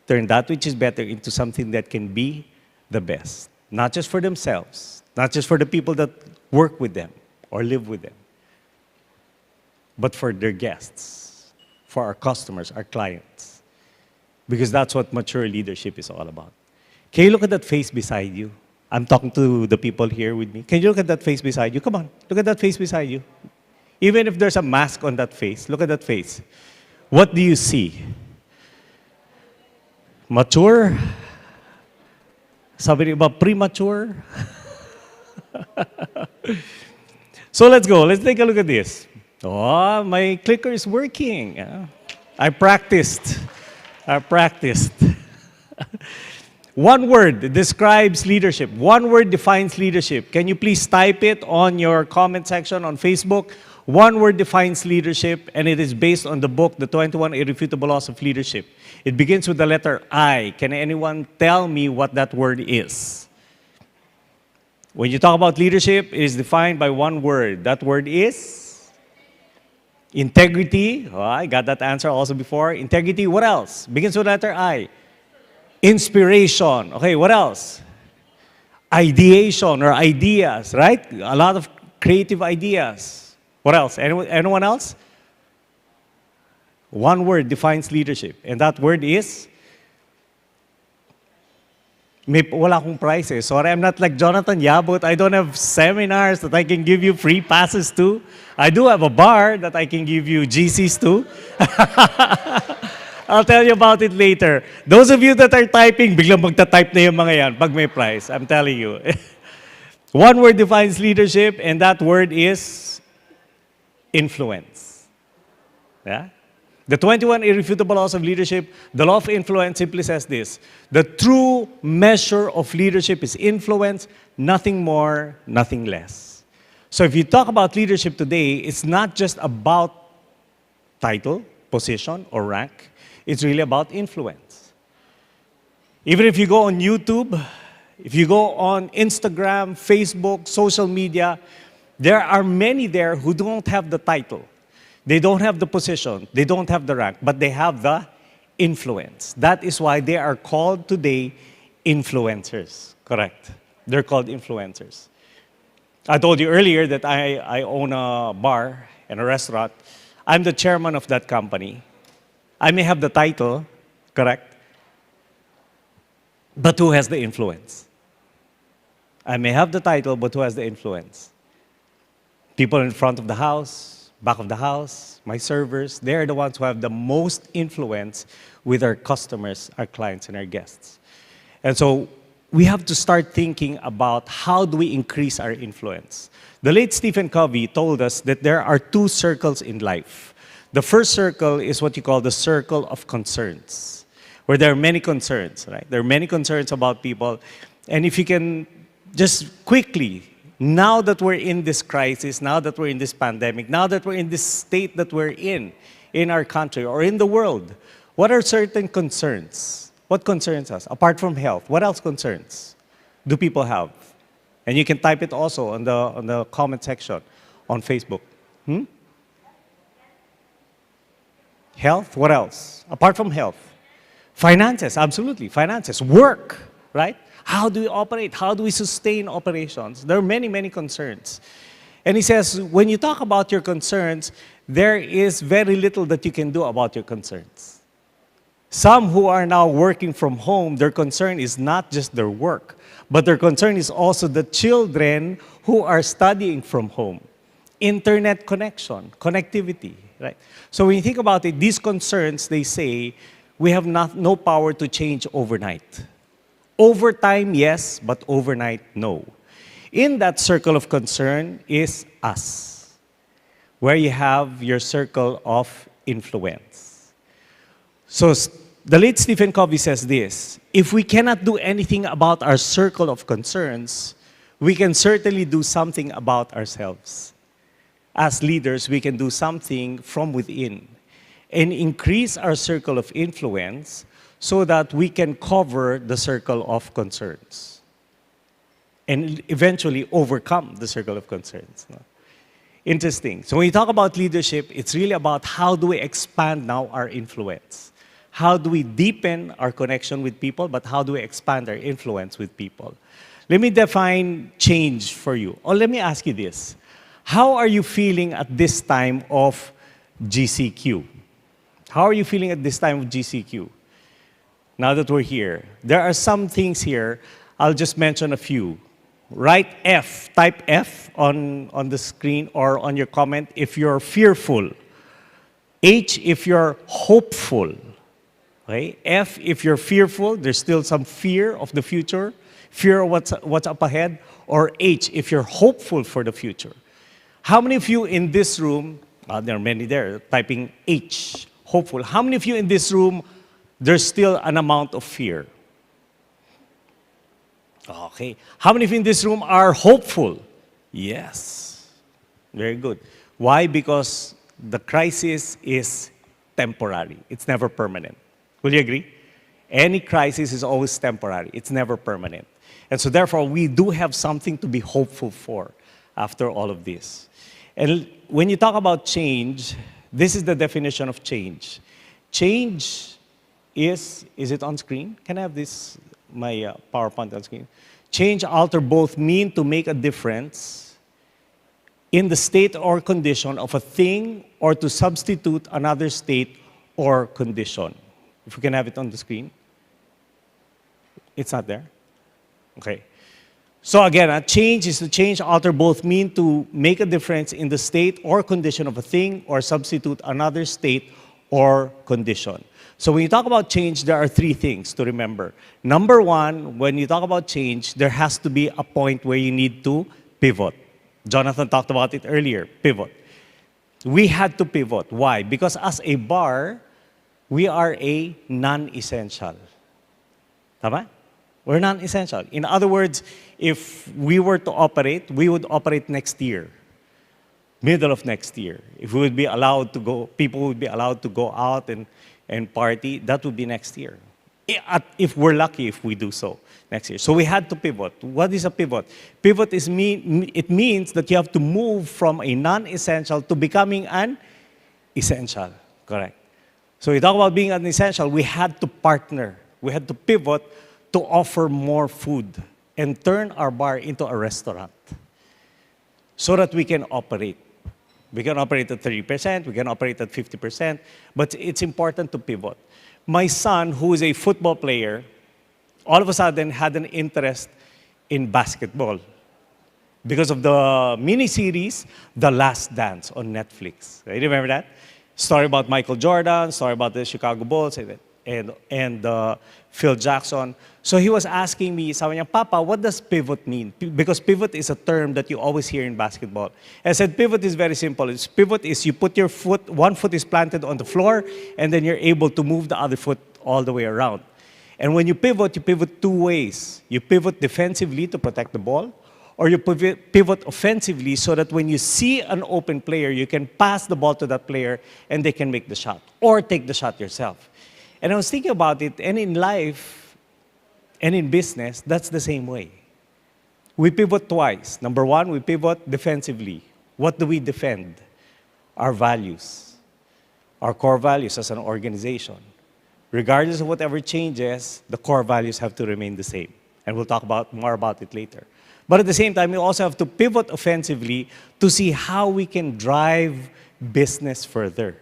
turn that which is better into something that can be the best. Not just for themselves, not just for the people that work with them or live with them, but for their guests, for our customers, our clients. Because that's what mature leadership is all about. Can you look at that face beside you? I'm talking to the people here with me. Can you look at that face beside you? Come on, look at that face beside you. Even if there's a mask on that face, look at that face. What do you see? Mature? Sabi ni iba, premature. So let's go. Let's take a look at this. Oh, my clicker is working. I practiced. One word describes leadership. One word defines leadership. Can you please type it on your comment section on Facebook? One word defines leadership, and it is based on the book, The 21 Irrefutable Laws of Leadership. It begins with the letter I. Can anyone tell me what that word is? When you talk about leadership, it is defined by one word. That word is integrity. Oh, I got that answer also before. Integrity, what else? Begins with the letter I. Inspiration. Okay, what else? Ideation or ideas, right? A lot of creative ideas. What else? Anyone else? One word defines leadership, and that word is wala akong prize eh. Sorry, I'm not like Jonathan Yabut. I don't have seminars that I can give you free passes to. I do have a bar that I can give you GCs to. I'll tell you about it later. Those of you that are typing, biglang magta-type na yung mga yan pag may prize. I'm telling you. One word defines leadership, and that word is influence. Yeah? The 21 Irrefutable Laws of Leadership, the law of influence simply says this: the true measure of leadership is influence, nothing more, nothing less. So if you talk about leadership today, it's not just about title, position, or rank. It's really about influence. Even if you go on YouTube, if you go on Instagram, Facebook, social media, there are many there who don't have the title. They don't have the position. They don't have the rank, but they have the influence. That is why they are called today influencers. Correct. They're called influencers. I told you earlier that I own a bar and a restaurant. I'm the chairman of that company. I may have the title, correct? But who has the influence? I may have the title, but who has the influence? People in front of the house, back of the house, my servers, they're the ones who have the most influence with our customers, our clients, and our guests. And so we have to start thinking about how do we increase our influence. The late Stephen Covey told us that there are two circles in life. The first circle is what you call the circle of concerns, where there are many concerns, right? There are many concerns about people. And if you can just quickly, now that we're in this crisis, now that we're in this pandemic, now that we're in this state that we're in our country or in the world, what are certain concerns? What concerns us? Apart from health, what else concerns do people have? And you can type it also on the comment section on Facebook. Health, what else? Apart from health. Finances, absolutely, finances. Work, right? How do we operate? How do we sustain operations? There are many, many concerns. And he says, when you talk about your concerns, there is very little that you can do about your concerns. Some who are now working from home, their concern is not just their work, but their concern is also the children who are studying from home. Internet connection, connectivity, right? So when you think about it, these concerns, they say, we have no power to change overnight. Over time, yes, but overnight, no. In that circle of concern is us, where you have your circle of influence. So the late Stephen Covey says this: if we cannot do anything about our circle of concerns, we can certainly do something about ourselves. As leaders, we can do something from within and increase our circle of influence so that we can cover the circle of concerns and eventually overcome the circle of concerns. Interesting. So when you talk about leadership, it's really about how do we expand now our influence? How do we deepen our connection with people, but how do we expand our influence with people? Let me define change for you. Or let me ask you this. How are you feeling at this time of GCQ? How are you feeling at this time of GCQ? Now that we're here, there are some things here. I'll just mention a few. Write F, type F on the screen or on your comment if you're fearful. H if you're hopeful. Okay? F, if you're fearful, there's still some fear of the future, fear of what's up ahead. Or H, if you're hopeful for the future. How many of you in this room, there are many there, typing H, hopeful. How many of you in this room, there's still an amount of fear? Okay. How many of you in this room are hopeful? Yes. Very good. Why? Because the crisis is temporary. It's never permanent. Will you agree? Any crisis is always temporary. It's never permanent. And so therefore, we do have something to be hopeful for after all of this. And when you talk about change, this is the definition of change. Change is it on screen? Can I have this, my PowerPoint on screen? Change, alter, both mean to make a difference in the state or condition of a thing or to substitute another state or condition. If we can have it on the screen. It's not there? Okay. So again, change is to change, alter, both mean to make a difference in the state or condition of a thing or substitute another state or condition. So when you talk about change, there are three things to remember. Number one, when you talk about change, there has to be a point where you need to pivot. Jonathan talked about it earlier, pivot. We had to pivot. Why? Because as a bar, we are a non-essential. Tama? We're non-essential. In other words, if we were to operate, we would operate next year, middle of next year. If we would be allowed to go, people would be allowed to go out and party, that would be next year. If we're lucky, if we do so next year. So we had to pivot. What is a pivot? Pivot it means that you have to move from a non-essential to becoming an essential. Correct. So we talk about being an essential, we had to partner. We had to pivot to offer more food and turn our bar into a restaurant so that we can operate. We can operate at 30%, we can operate at 50%, but it's important to pivot. My son, who is a football player, all of a sudden had an interest in basketball because of the miniseries, The Last Dance on Netflix. Right? Remember that? Story about Michael Jordan, story about the Chicago Bulls, and Phil Jackson. So he was asking me, sabi niya, Papa, what does pivot mean? Because pivot is a term that you always hear in basketball. I said, pivot is very simple. Pivot is you put your foot, one foot is planted on the floor, and then you're able to move the other foot all the way around. And when you pivot two ways. You pivot defensively to protect the ball, or you pivot offensively so that when you see an open player, you can pass the ball to that player and they can make the shot, or take the shot yourself. And I was thinking about it, and in life and in business, that's the same way. We pivot twice. Number one, we pivot defensively. What do we defend? Our values, our core values as an organization. Regardless of whatever changes, the core values have to remain the same. And we'll talk more about it later. But at the same time, we also have to pivot offensively to see how we can drive business further.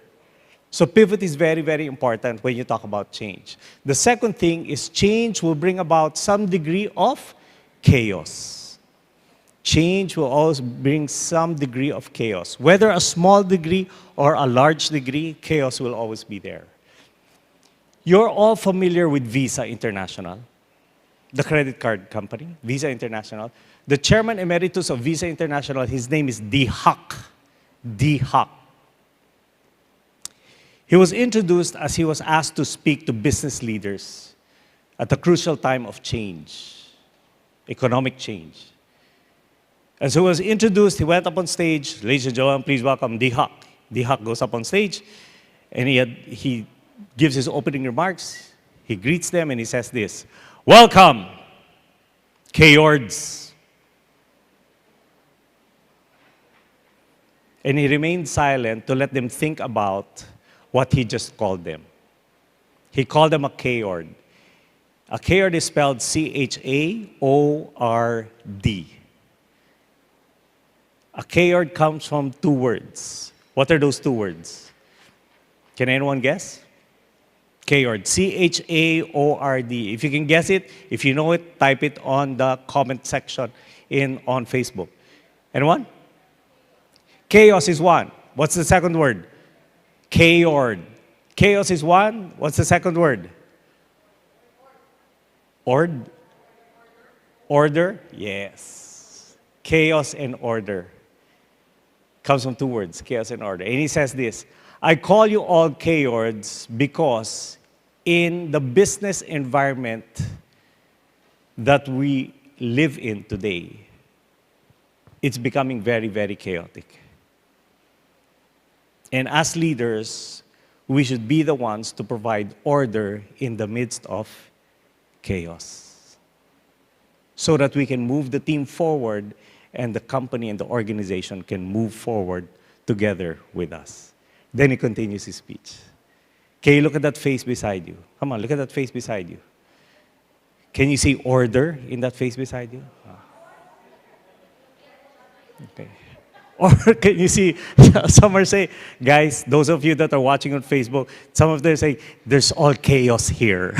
So pivot is very, very important when you talk about change. The second thing is change will bring about some degree of chaos. Change will always bring some degree of chaos. Whether a small degree or a large degree, chaos will always be there. You're all familiar with Visa International, the credit card company, Visa International. The chairman emeritus of Visa International, his name is D. Hock. D. Hock. He was introduced as he was asked to speak to business leaders at a crucial time of change, economic change. And so he was introduced, he went up on stage. Ladies and gentlemen, please welcome D. Hock. D. Hock goes up on stage, and he gives his opening remarks. He greets them, and he says this, "Welcome, K-Ords." And he remained silent to let them think about what he just called them. He called them a K-Ord. A K-Ord is spelled C-H-A-O-R-D. A K-Ord comes from two words. What are those two words? Can anyone guess? K-Ord, C-H-A-O-R-D. If you can guess it, if you know it, type it on the comment section on Facebook. Anyone? Chaos is one. What's the second word? K-Ord. Chaos is one. What's the second word? Ord? Order? Yes. Chaos and order. Comes from two words, chaos and order. And he says this, I call you all chaords because in the business environment that we live in today, it's becoming very, very chaotic. And as leaders, we should be the ones to provide order in the midst of chaos so that we can move the team forward and the company and the organization can move forward together with us. Then he continues his speech. Can you look at that face beside you? Come on, look at that face beside you. Can you see order in that face beside you? Okay. Or can you see, some are saying, guys, those of you that are watching on Facebook, some of them say, there's all chaos here.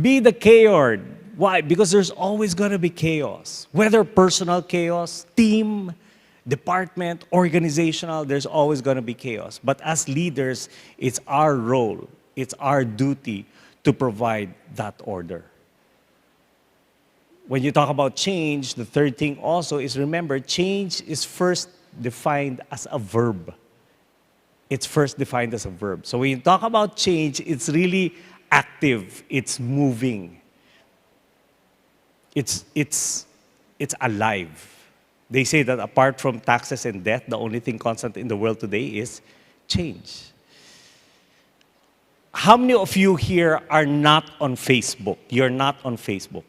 Be the chaos. Why? Because there's always going to be chaos. Whether personal chaos, team, department, organizational, there's always going to be chaos. But as leaders, it's our role, it's our duty to provide that order. When you talk about change, the third thing also is, remember, change is first defined as a verb. It's first defined as a verb. So when you talk about change, it's really active, it's moving. It's alive. They say that apart from taxes and death, the only thing constant in the world today is change. How many of you here are not on Facebook? You're not on Facebook.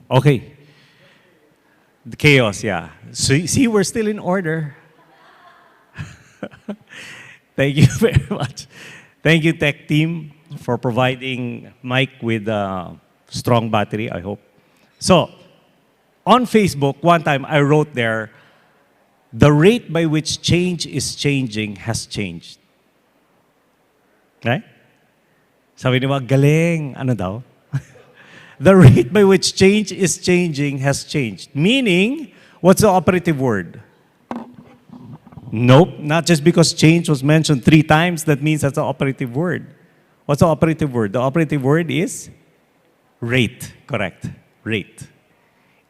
Okay. The chaos, yeah. So, see, we're still in order. Thank you very much. Thank you, tech team, for providing Mike with a strong battery, I hope. So, on Facebook, one time I wrote there, the rate by which change is changing has changed. Right? Sabi niyo, galing. Ano daw? The rate by which change is changing has changed. Meaning, what's the operative word? Nope, not just because change was mentioned 3 times, that means that's the operative word. What's the operative word? The operative word is rate. Correct. Rate.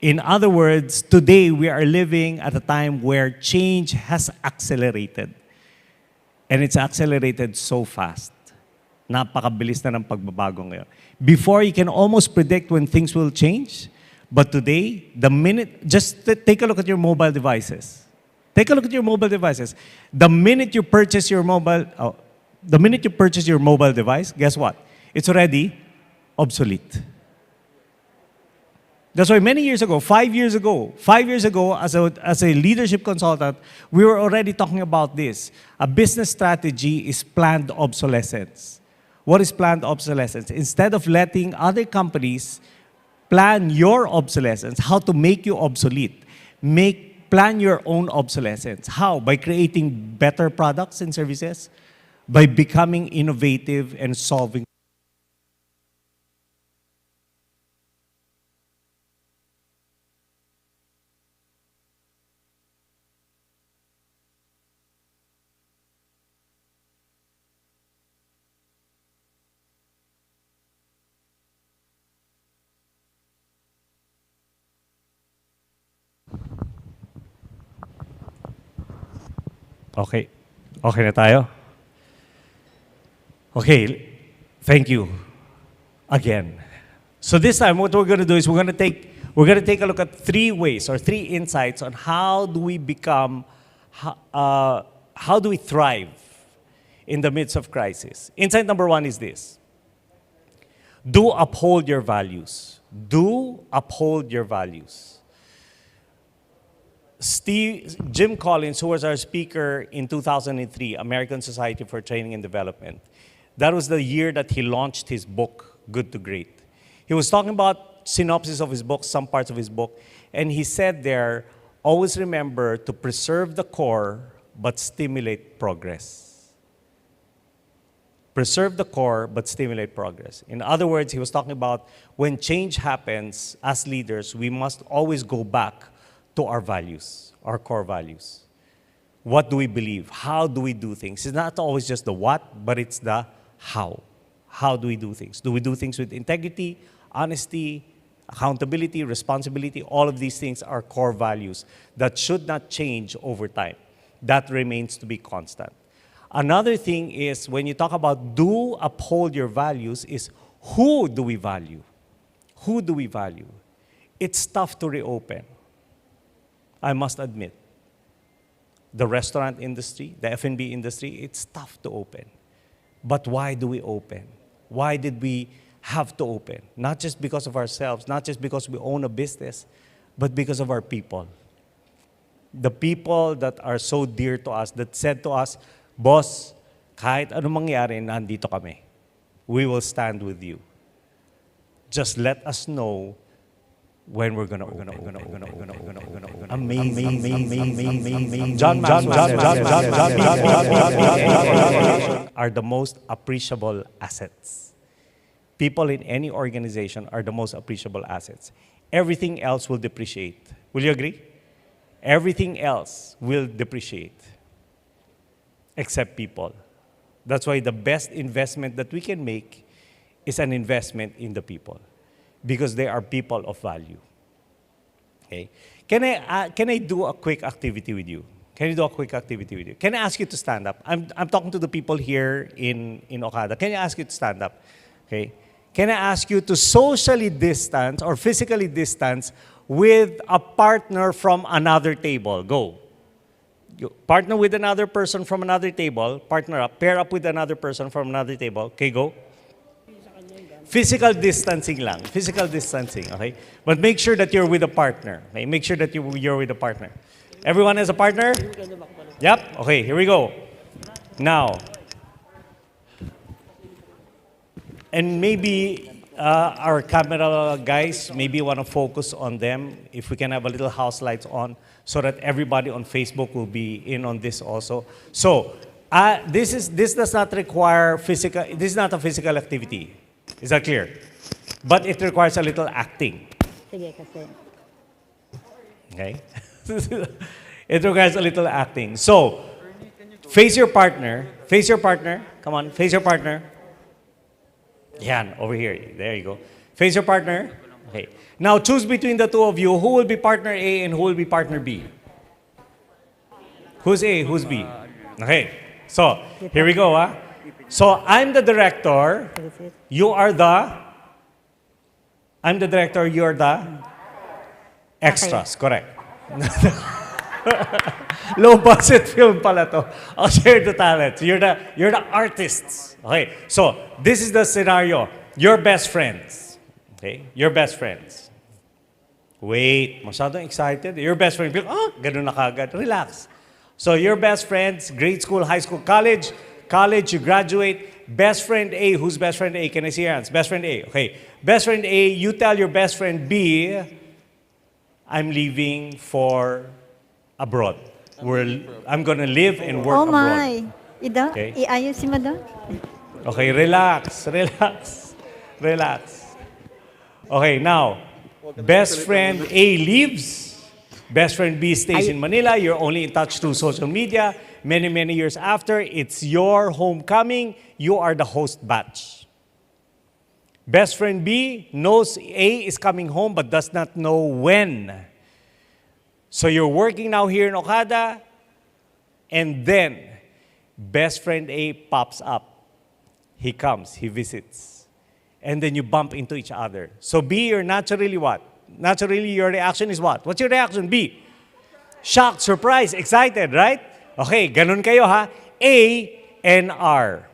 In other words, today we are living at a time where change has accelerated. And it's accelerated so fast. Napakabilis na ng pagbabago ngayon. Before, you can almost predict when things will change. But today, the minute, just take a look at your mobile devices. Take a look at your mobile devices. The minute you purchase your mobile device, guess what? It's already obsolete. That's why many years ago, 5 years ago, as a leadership consultant, we were already talking about this. A business strategy is planned obsolescence. What is planned obsolescence? Instead of letting other companies plan your obsolescence, how to make you obsolete, plan your own obsolescence. How? By creating better products and services, by becoming innovative and solving. Okay. Okay na tayo? Okay. Thank you. Again. So this time, what we're going to do is we're going to take a look at 3 ways or 3 insights on how do we become, how do we thrive in the midst of crisis. Insight number 1 is this. Do uphold your values. Do uphold your values. Jim Collins, who was our speaker in 2003, American Society for Training and Development, that was the year that he launched his book, Good to Great. He was talking about synopsis of his book, some parts of his book, and he said there, always remember to preserve the core, but stimulate progress. Preserve the core, but stimulate progress. In other words, he was talking about when change happens as leaders, we must always go back to our values, our core values. What do we believe? How do we do things? It's not always just the what, but it's the how. How do we do things? Do we do things with integrity, honesty, accountability, responsibility? All of these things are core values that should not change over time. That remains to be constant. Another thing is when you talk about do uphold your values is who do we value? Who do we value? It's tough to reopen. I must admit, the restaurant industry, the F&B industry, it's tough to open. But why do we open? Why did we have to open? Not just because of ourselves, not just because we own a business, but because of our people. The people that are so dear to us, that said to us, Boss, kahit anong mangyari, nandito kami. We will stand with you. Just let us know when we're gonna open. Amazing. John are the most appreciable assets. People in any organization are the most appreciable assets. Everything else will depreciate. Will you agree? Everything else will depreciate, except people. That's why the best investment that we can make is an investment in the people, because they are people of value. Okay? Can I do a quick activity with you? Can you do a quick activity with you? Can I ask you to stand up? I'm talking to the people here in Okada. Can I ask you to stand up? Okay? Can I ask you to socially distance or physically distance with a partner from another table? Go. You partner with another person from another table, partner up, pair up with another person from another table. Okay, go. Physical distancing lang. Physical distancing, okay? But make sure that you're with a partner. Okay? Make sure that you're with a partner. Everyone has a partner? Yep. Okay, here we go. Now, and maybe our camera guys maybe want to focus on them. If we can have a little house lights on so that everybody on Facebook will be in on this also. So, this does not require physical, this is not a physical activity. Is that clear? But it requires a little acting. Okay? It requires a little acting. So, face your partner. Face your partner. Come on, face your partner. Yan, over here. There you go. Face your partner. Okay. Now, choose between the two of you. Who will be partner A and who will be partner B? Who's A? Who's B? Okay. So, here we go. So, I'm the director. You are the... I'm the director. You are the... Extras. Correct. Low budget film pala to. I'll share the talent. You're the artists. Okay. So, this is the scenario. Your best friends. Okay? Your best friends. Wait, masyadong excited. Your best friend, ganun na kagad. Relax. So, your best friends, grade school, high school, college, you graduate. Best friend A, who's best friend A? Can I see your hands? Best friend A. Okay. Best friend A, you tell your best friend B, I'm leaving for abroad. I'm gonna live and work abroad. Oh my. Ida, Okay. iayos si Madam. Okay, relax. Okay, now, best friend A leaves. Best friend B stays in Manila. You're only in touch through social media. Many, many years after, it's your homecoming. You are the host batch. Best friend B knows A is coming home but does not know when. So you're working now here in Okada, and then best friend A pops up. He comes, he visits. And then you bump into each other. So B, you're naturally what? Naturally, your reaction is what? What's your reaction, B? Shocked, surprised, excited, right? Okay, ganun kayo ha. A and R.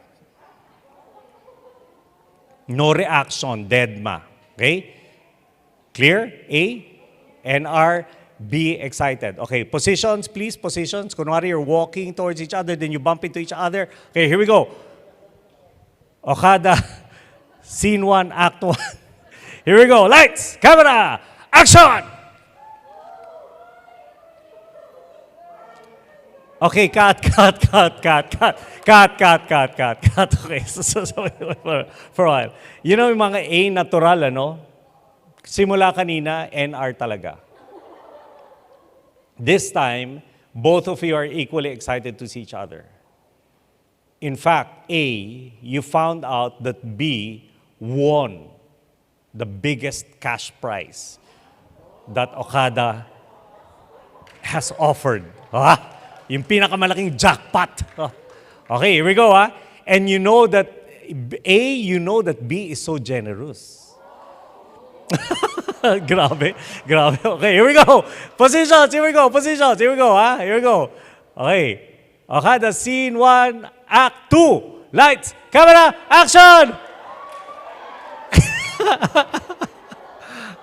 No reaction, dead ma. Okay? Clear? A and R. Be excited. Okay, positions, please, positions. Kunwari, you're walking towards each other, then you bump into each other. Okay, here we go. Okada, scene 1, act 1. Here we go. Lights, camera, action! Okay, cut. Okay, so for a while. You know yung mga A natural, ano? Simula kanina, NR talaga. This time, both of you are equally excited to see each other. In fact, A, you found out that B won the biggest cash prize that Okada has offered. Yung pinakamalaking jackpot. Okay, here we go. And you know that B is so generous. Grabe. Okay, here we go. Positions, here we go. Here we go. Okay. Okada, scene 1, act 2. Lights, camera, action!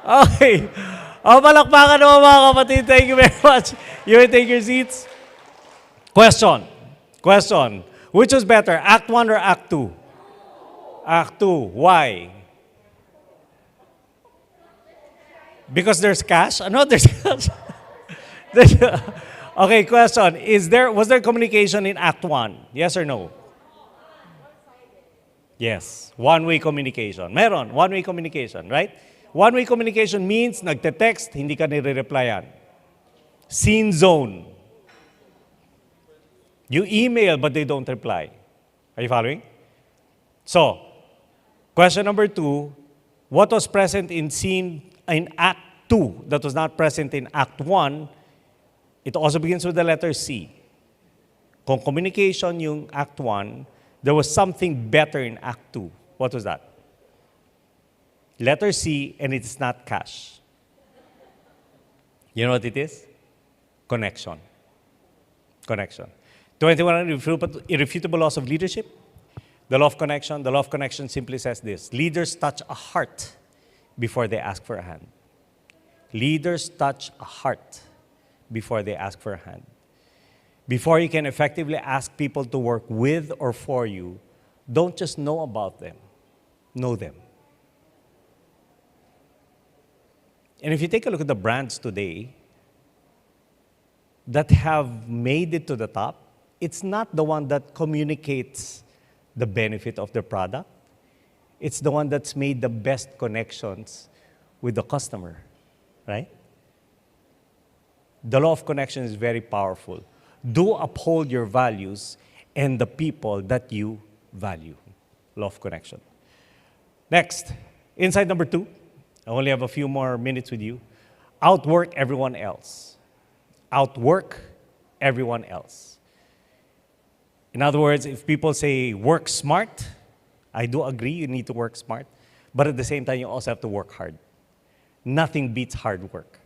Okay. Palakpakan naman mga kapatid. Thank you very much. You may take your seats. Question. Which is better, act 1 or act 2? Act 2. Why? Because there's cash? No, there's cash. Okay, question. Was there communication in Act 1? Yes or no? Yes. One-way communication. Meron. One-way communication, right? One-way communication means nagte-text, hindi ka nire-replyan. Scene zone. You email, but they don't reply. Are you following? So, question number 2, what was present in Act 2 that was not present in Act 1, it also begins with the letter C. Kung communication yung Act 1, there was something better in Act 2. What was that? Letter C, and it's not cash. You know what it is? Connection. 21 irrefutable laws of leadership. The law of connection simply says this: leaders touch a heart before they ask for a hand. Leaders touch a heart before they ask for a hand. Before you can effectively ask people to work with or for you, don't just know about them, know them. And if you take a look at the brands today that have made it to the top, it's not the one that communicates the benefit of their product. It's the one that's made the best connections with the customer, right? The law of connection is very powerful. Do uphold your values and the people that you value. Law of connection. Next, insight number 2. I only have a few more minutes with you. Outwork everyone else. Outwork everyone else. In other words, if people say work smart, I do agree you need to work smart, but at the same time, you also have to work hard. Nothing beats hard work.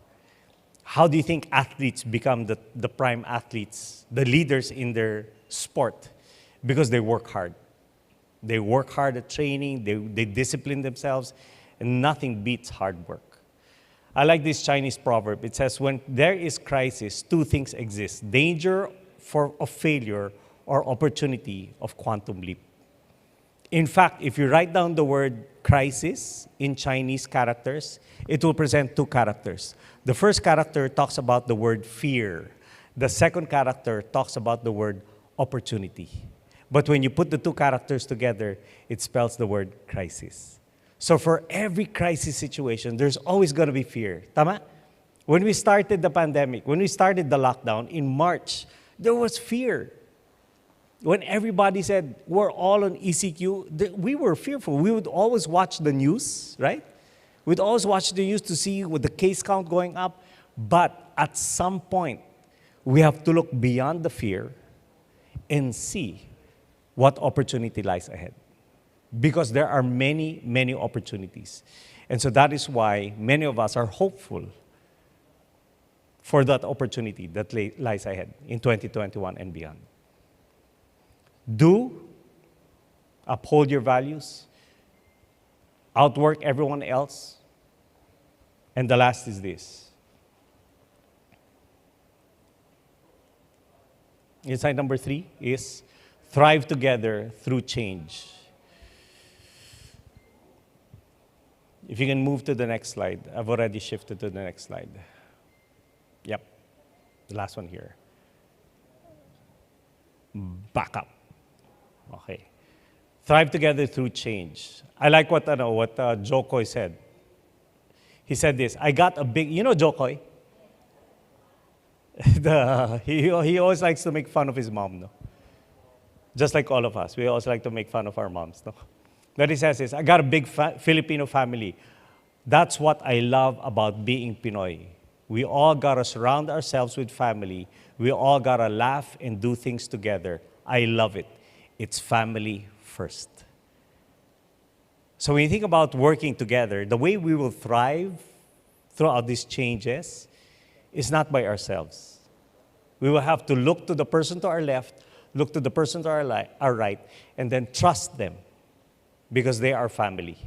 How do you think athletes become the prime athletes, the leaders in their sport? Because they work hard. They work hard at training, they discipline themselves, and nothing beats hard work. I like this Chinese proverb. It says, when there is crisis, 2 things exist: danger of failure or opportunity of quantum leap. In fact, if you write down the word crisis in Chinese characters, it will present 2 characters. The first character talks about the word fear. The second character talks about the word opportunity. But when you put the 2 characters together, it spells the word crisis. So for every crisis situation, there's always going to be fear. Tama? When we started the pandemic, when we started the lockdown in March, there was fear. When everybody said we're all on ECQ, we were fearful. We would always watch the news, right? We'd always watch the news to see with the case count going up. But at some point, we have to look beyond the fear and see what opportunity lies ahead. Because there are many, many opportunities. And so that is why many of us are hopeful for that opportunity that lies ahead in 2021 and beyond. Do uphold your values, outwork everyone else, and the last is this: Insight number 3 is thrive together through change. If you can move to the next slide. I've already shifted to the next slide. Yep, the last one here. Back up. Okay. Thrive together through change. I like what Jokoy said. He said this, I got a big, you know Jokoy? He always likes to make fun of his mom, no? Just like all of us. We always like to make fun of our moms, no? But he says this, I got a big Filipino family. That's what I love about being Pinoy. We all gotta surround ourselves with family. We all gotta laugh and do things together. I love it. It's family first. So when you think about working together, the way we will thrive throughout these changes is not by ourselves. We will have to look to the person to our left, look to the person to our right, and then trust them because they are family.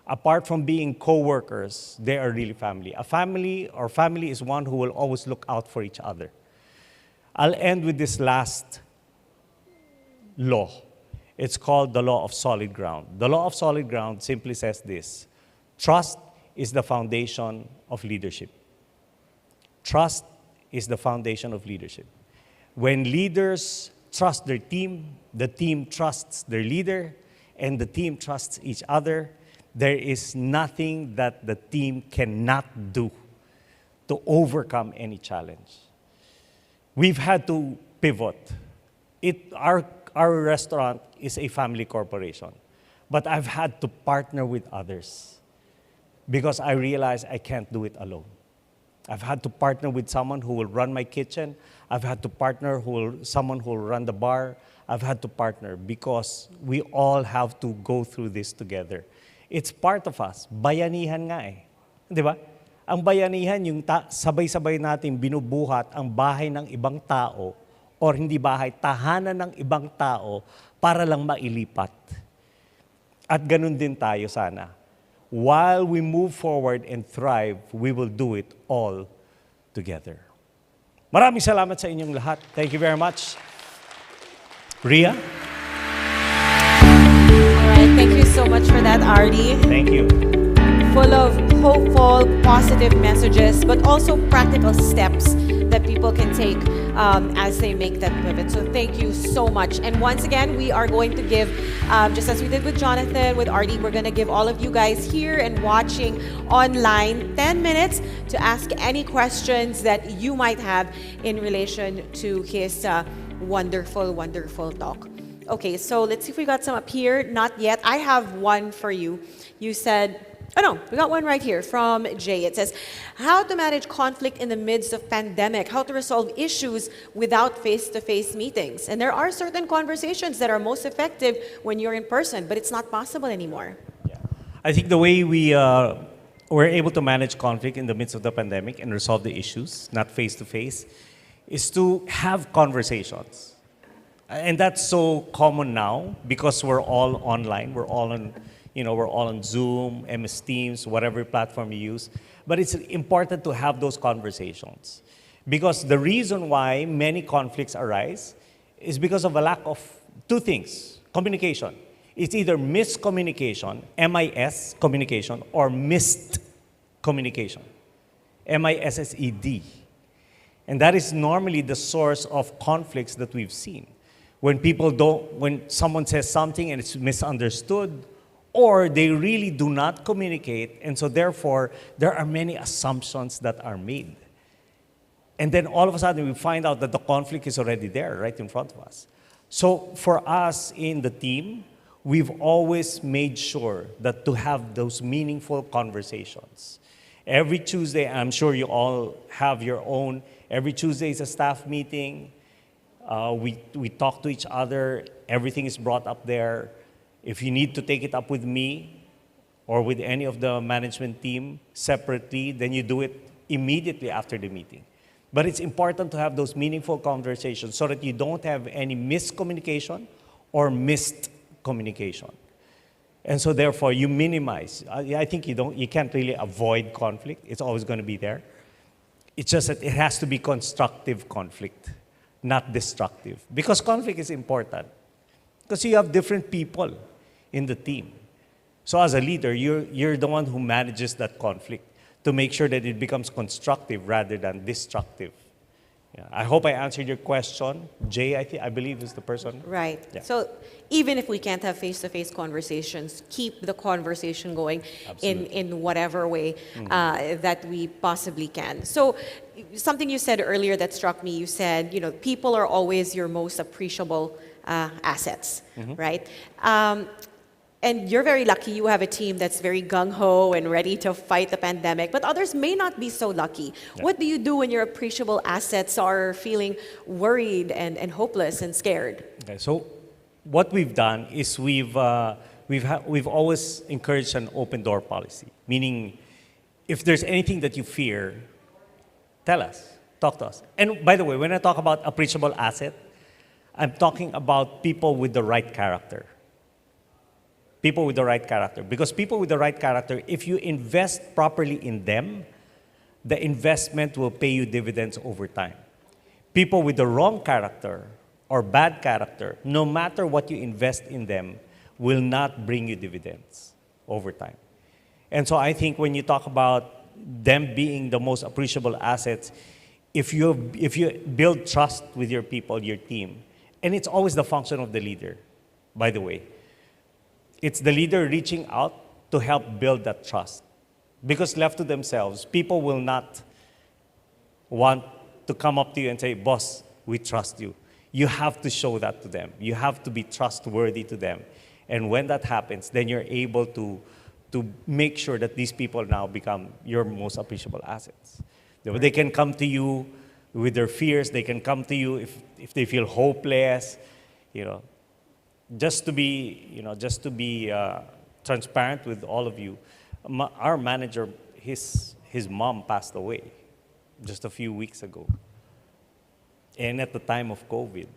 Apart from being co-workers, they are really family. A family or family is one who will always look out for each other. I'll end with this last law. It's called the law of solid ground. The law of solid ground simply says this: trust is the foundation of leadership. Trust is the foundation of leadership. When leaders trust their team, the team trusts their leader, and the team trusts each other, there is nothing that the team cannot do to overcome any challenge. We've had to pivot. Our restaurant is a family corporation, but I've had to partner with others because I realized I can't do it alone. I've had to partner with someone who will run my kitchen. I've had to partner someone who will run the bar. I've had to partner because we all have to go through this together. It's part of us. Bayanihan nga eh. Di ba? Ang bayanihan, yung sabay-sabay natin binubuhat ang bahay ng ibang tao or hindi bahay, tahanan ng ibang tao para lang mailipat. At ganun din tayo sana. While we move forward and thrive, we will do it all together. Maraming salamat sa inyong lahat. Thank you very much. Ria? All right, thank you so much for that, Artie. Thank you. Full of hopeful, positive messages, but also practical steps that people can take as they make that pivot. So thank you so much. And once again, we are going to give, just as we did with Jonathan, with Artie, we're going to give all of you guys here and watching online 10 minutes to ask any questions that you might have in relation to his wonderful, wonderful talk. Okay, so let's see if we got some up here. Not yet. I have one for you. You said, oh no, we got one right here from Jay. It says, how to manage conflict in the midst of pandemic, how to resolve issues without face-to-face meetings. And there are certain conversations that are most effective when you're in person, but it's not possible anymore. Yeah. I think the way we were able to manage conflict in the midst of the pandemic and resolve the issues, not face-to-face, is to have conversations. And that's so common now because we're all online. We're all on Zoom, MS Teams, whatever platform you use. But it's important to have those conversations because the reason why many conflicts arise is because of a lack of two things: communication. It's either miscommunication, MIS communication, or missed communication, MISSED. And that is normally the source of conflicts that we've seen. When someone says something and it's misunderstood, or they really do not communicate, and so therefore, there are many assumptions that are made. And then all of a sudden, we find out that the conflict is already there, right in front of us. So for us in the team, we've always made sure that to have those meaningful conversations. Every Tuesday, I'm sure you all have your own, every Tuesday is a staff meeting. We talk to each other, everything is brought up there. If you need to take it up with me or with any of the management team separately, then you do it immediately after the meeting. But it's important to have those meaningful conversations so that you don't have any miscommunication or missed communication. And so therefore you minimize. I think you can't really avoid conflict. It's always going to be there. It's just that it has to be constructive conflict, not destructive. Because conflict is important. Because you have different people in the team. So as a leader, you're the one who manages that conflict to make sure that it becomes constructive rather than destructive. Yeah, I hope I answered your question. Jay, I believe is the person. Right. Yeah. So even if we can't have face-to-face conversations, keep the conversation going in whatever way that we possibly can. So something you said earlier that struck me, you said, people are always your most appreciable assets, right? And you're very lucky you have a team that's very gung-ho and ready to fight the pandemic, but others may not be so lucky. Yeah. What do you do when your appreciable assets are feeling worried and hopeless and scared? Okay, so what we've done is we've always encouraged an open door policy, meaning if there's anything that you fear, tell us, talk to us. And by the way, when I talk about appreciable asset, I'm talking about people with the right character. People with the right character. Because people with the right character, if you invest properly in them, the investment will pay you dividends over time. People with the wrong character or bad character, no matter what you invest in them, will not bring you dividends over time. And so I think when you talk about them being the most appreciable assets, if you build trust with your people, your team, and it's always the function of the leader, by the way. It's the leader reaching out to help build that trust. Because left to themselves, people will not want to come up to you and say, boss, we trust you. You have to show that to them. You have to be trustworthy to them. And when that happens, then you're able to make sure that these people now become your most appreciable assets. They can come to you with their fears. They can come to you if they feel hopeless, Just to be transparent with all of you, our manager, his mom passed away just a few weeks ago. And at the time of COVID,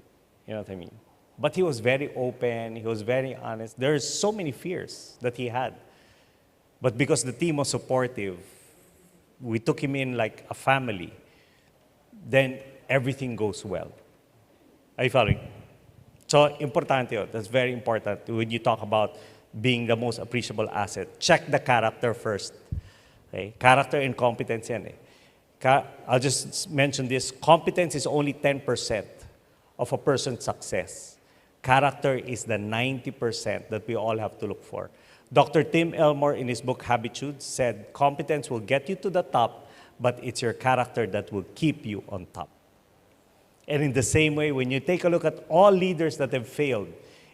you know what I mean? But he was very open, he was very honest. There's so many fears that he had. But because the team was supportive, we took him in like a family, then everything goes well. Are you following? So, importante yun. That's very important when you talk about being the most appreciable asset. Check the character first. Okay? Character and competence yan eh. I'll just mention this. Competence is only 10% of a person's success. Character is the 90% that we all have to look for. Dr. Tim Elmore, in his book Habitudes, said, competence will get you to the top, but it's your character that will keep you on top. And in the same way, when you take a look at all leaders that have failed,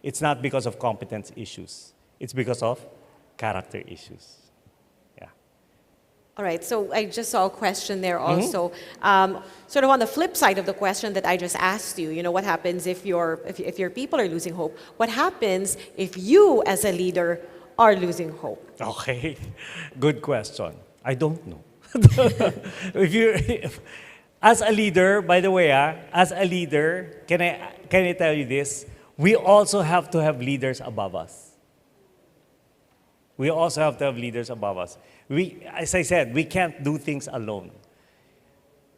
it's not because of competence issues. It's because of character issues. Yeah. All right, so I just saw a question there also. Sort of on the flip side of the question that I just asked you, what happens if your people are losing hope? What happens if you as a leader are losing hope? Okay, good question. I don't know. As a leader, by the way, as a leader, can I tell you this? We also have to have leaders above us. We also have to have leaders above us. As I said, we can't do things alone.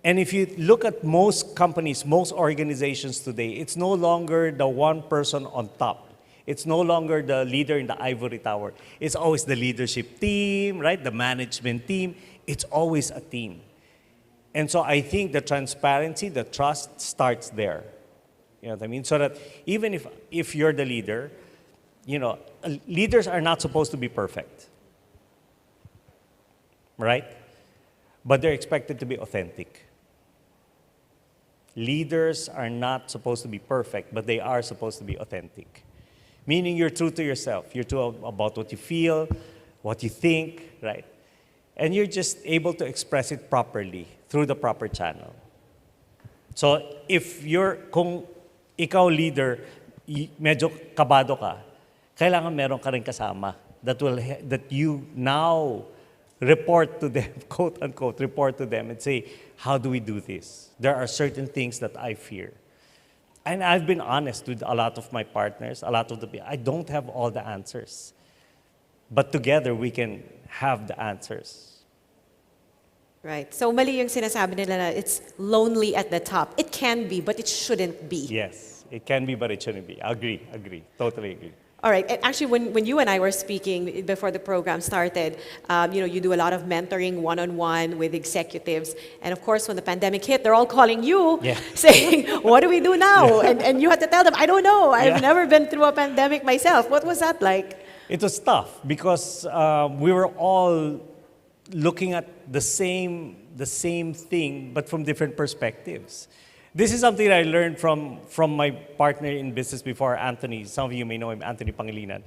And if you look at most companies, most organizations today, it's no longer the one person on top. It's no longer the leader in the ivory tower. It's always the leadership team, right? The management team. It's always a team. And so I think the transparency, the trust starts there. You know what I mean? So that even if you're the leader, leaders are not supposed to be perfect. Right? But they're expected to be authentic. Leaders are not supposed to be perfect, but they are supposed to be authentic. Meaning you're true to yourself. You're true about what you feel, what you think, right? And you're just able to express it properly through the proper channel. So kung ikaw leader, medyo kabado ka, kailangan meron ka rin kasama that you now report to them, quote unquote, report to them and say, how do we do this? There are certain things that I fear. And I've been honest with a lot of my partners, a lot of the people. I don't have all the answers. But together we can have the answers. Right. So mali yung sinasabi nila na it's lonely at the top. It can be, but it shouldn't be. Yes, it can be, but it shouldn't be. Agree, totally agree. All right. And actually, when you and I were speaking before the program started, you do a lot of mentoring one-on-one with executives. And of course, when the pandemic hit, they're all calling you saying, what do we do now? And you had to tell them, I don't know. I've never been through a pandemic myself. What was that like? It was tough because we were all looking at the same thing, but from different perspectives. This is something I learned from my partner in business before, Anthony. Some of you may know him, Anthony Pangilinan.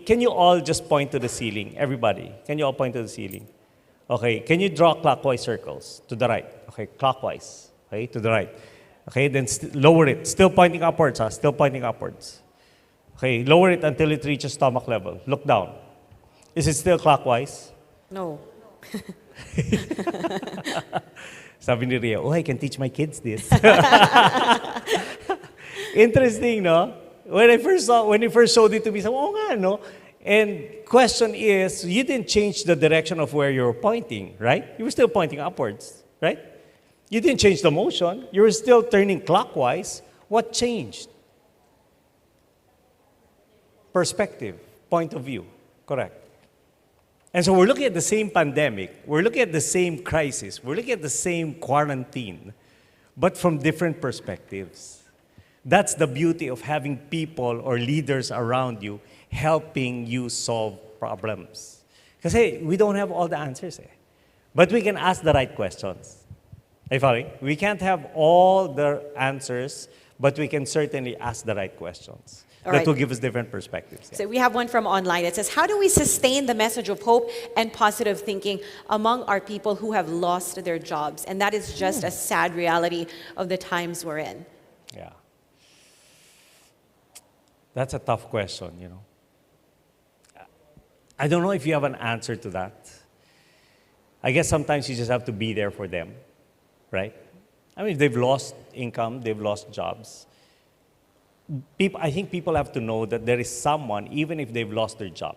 Can you all just point to the ceiling? Everybody, can you all point to the ceiling? Okay, can you draw clockwise circles to the right? Okay, clockwise, okay, to the right. Okay, then lower it, still pointing upwards, still pointing upwards. Okay, lower it until it reaches stomach level. Look down. Is it still clockwise? No. Sabi ni Ria, I can teach my kids this. Interesting, no? When he first showed it to me, I said, nga, no? And question is, you didn't change the direction of where you were pointing, right? You were still pointing upwards, right? You didn't change the motion. You were still turning clockwise. What changed? Perspective, point of view, correct. And so we're looking at the same pandemic, we're looking at the same crisis, we're looking at the same quarantine, but from different perspectives. That's the beauty of having people or leaders around you helping you solve problems. Because hey, we don't have all the answers, but we can ask the right questions. Are you following? We can't have all the answers, but we can certainly ask the right questions. That will give us different perspectives. So we have one from online. It says, how do we sustain the message of hope and positive thinking among our people who have lost their jobs? And that is just a sad reality of the times we're in. Yeah. That's a tough question, I don't know if you have an answer to that. I guess sometimes you just have to be there for them, right? I mean, if they've lost income, they've lost jobs. I think people have to know that there is someone, even if they've lost their job,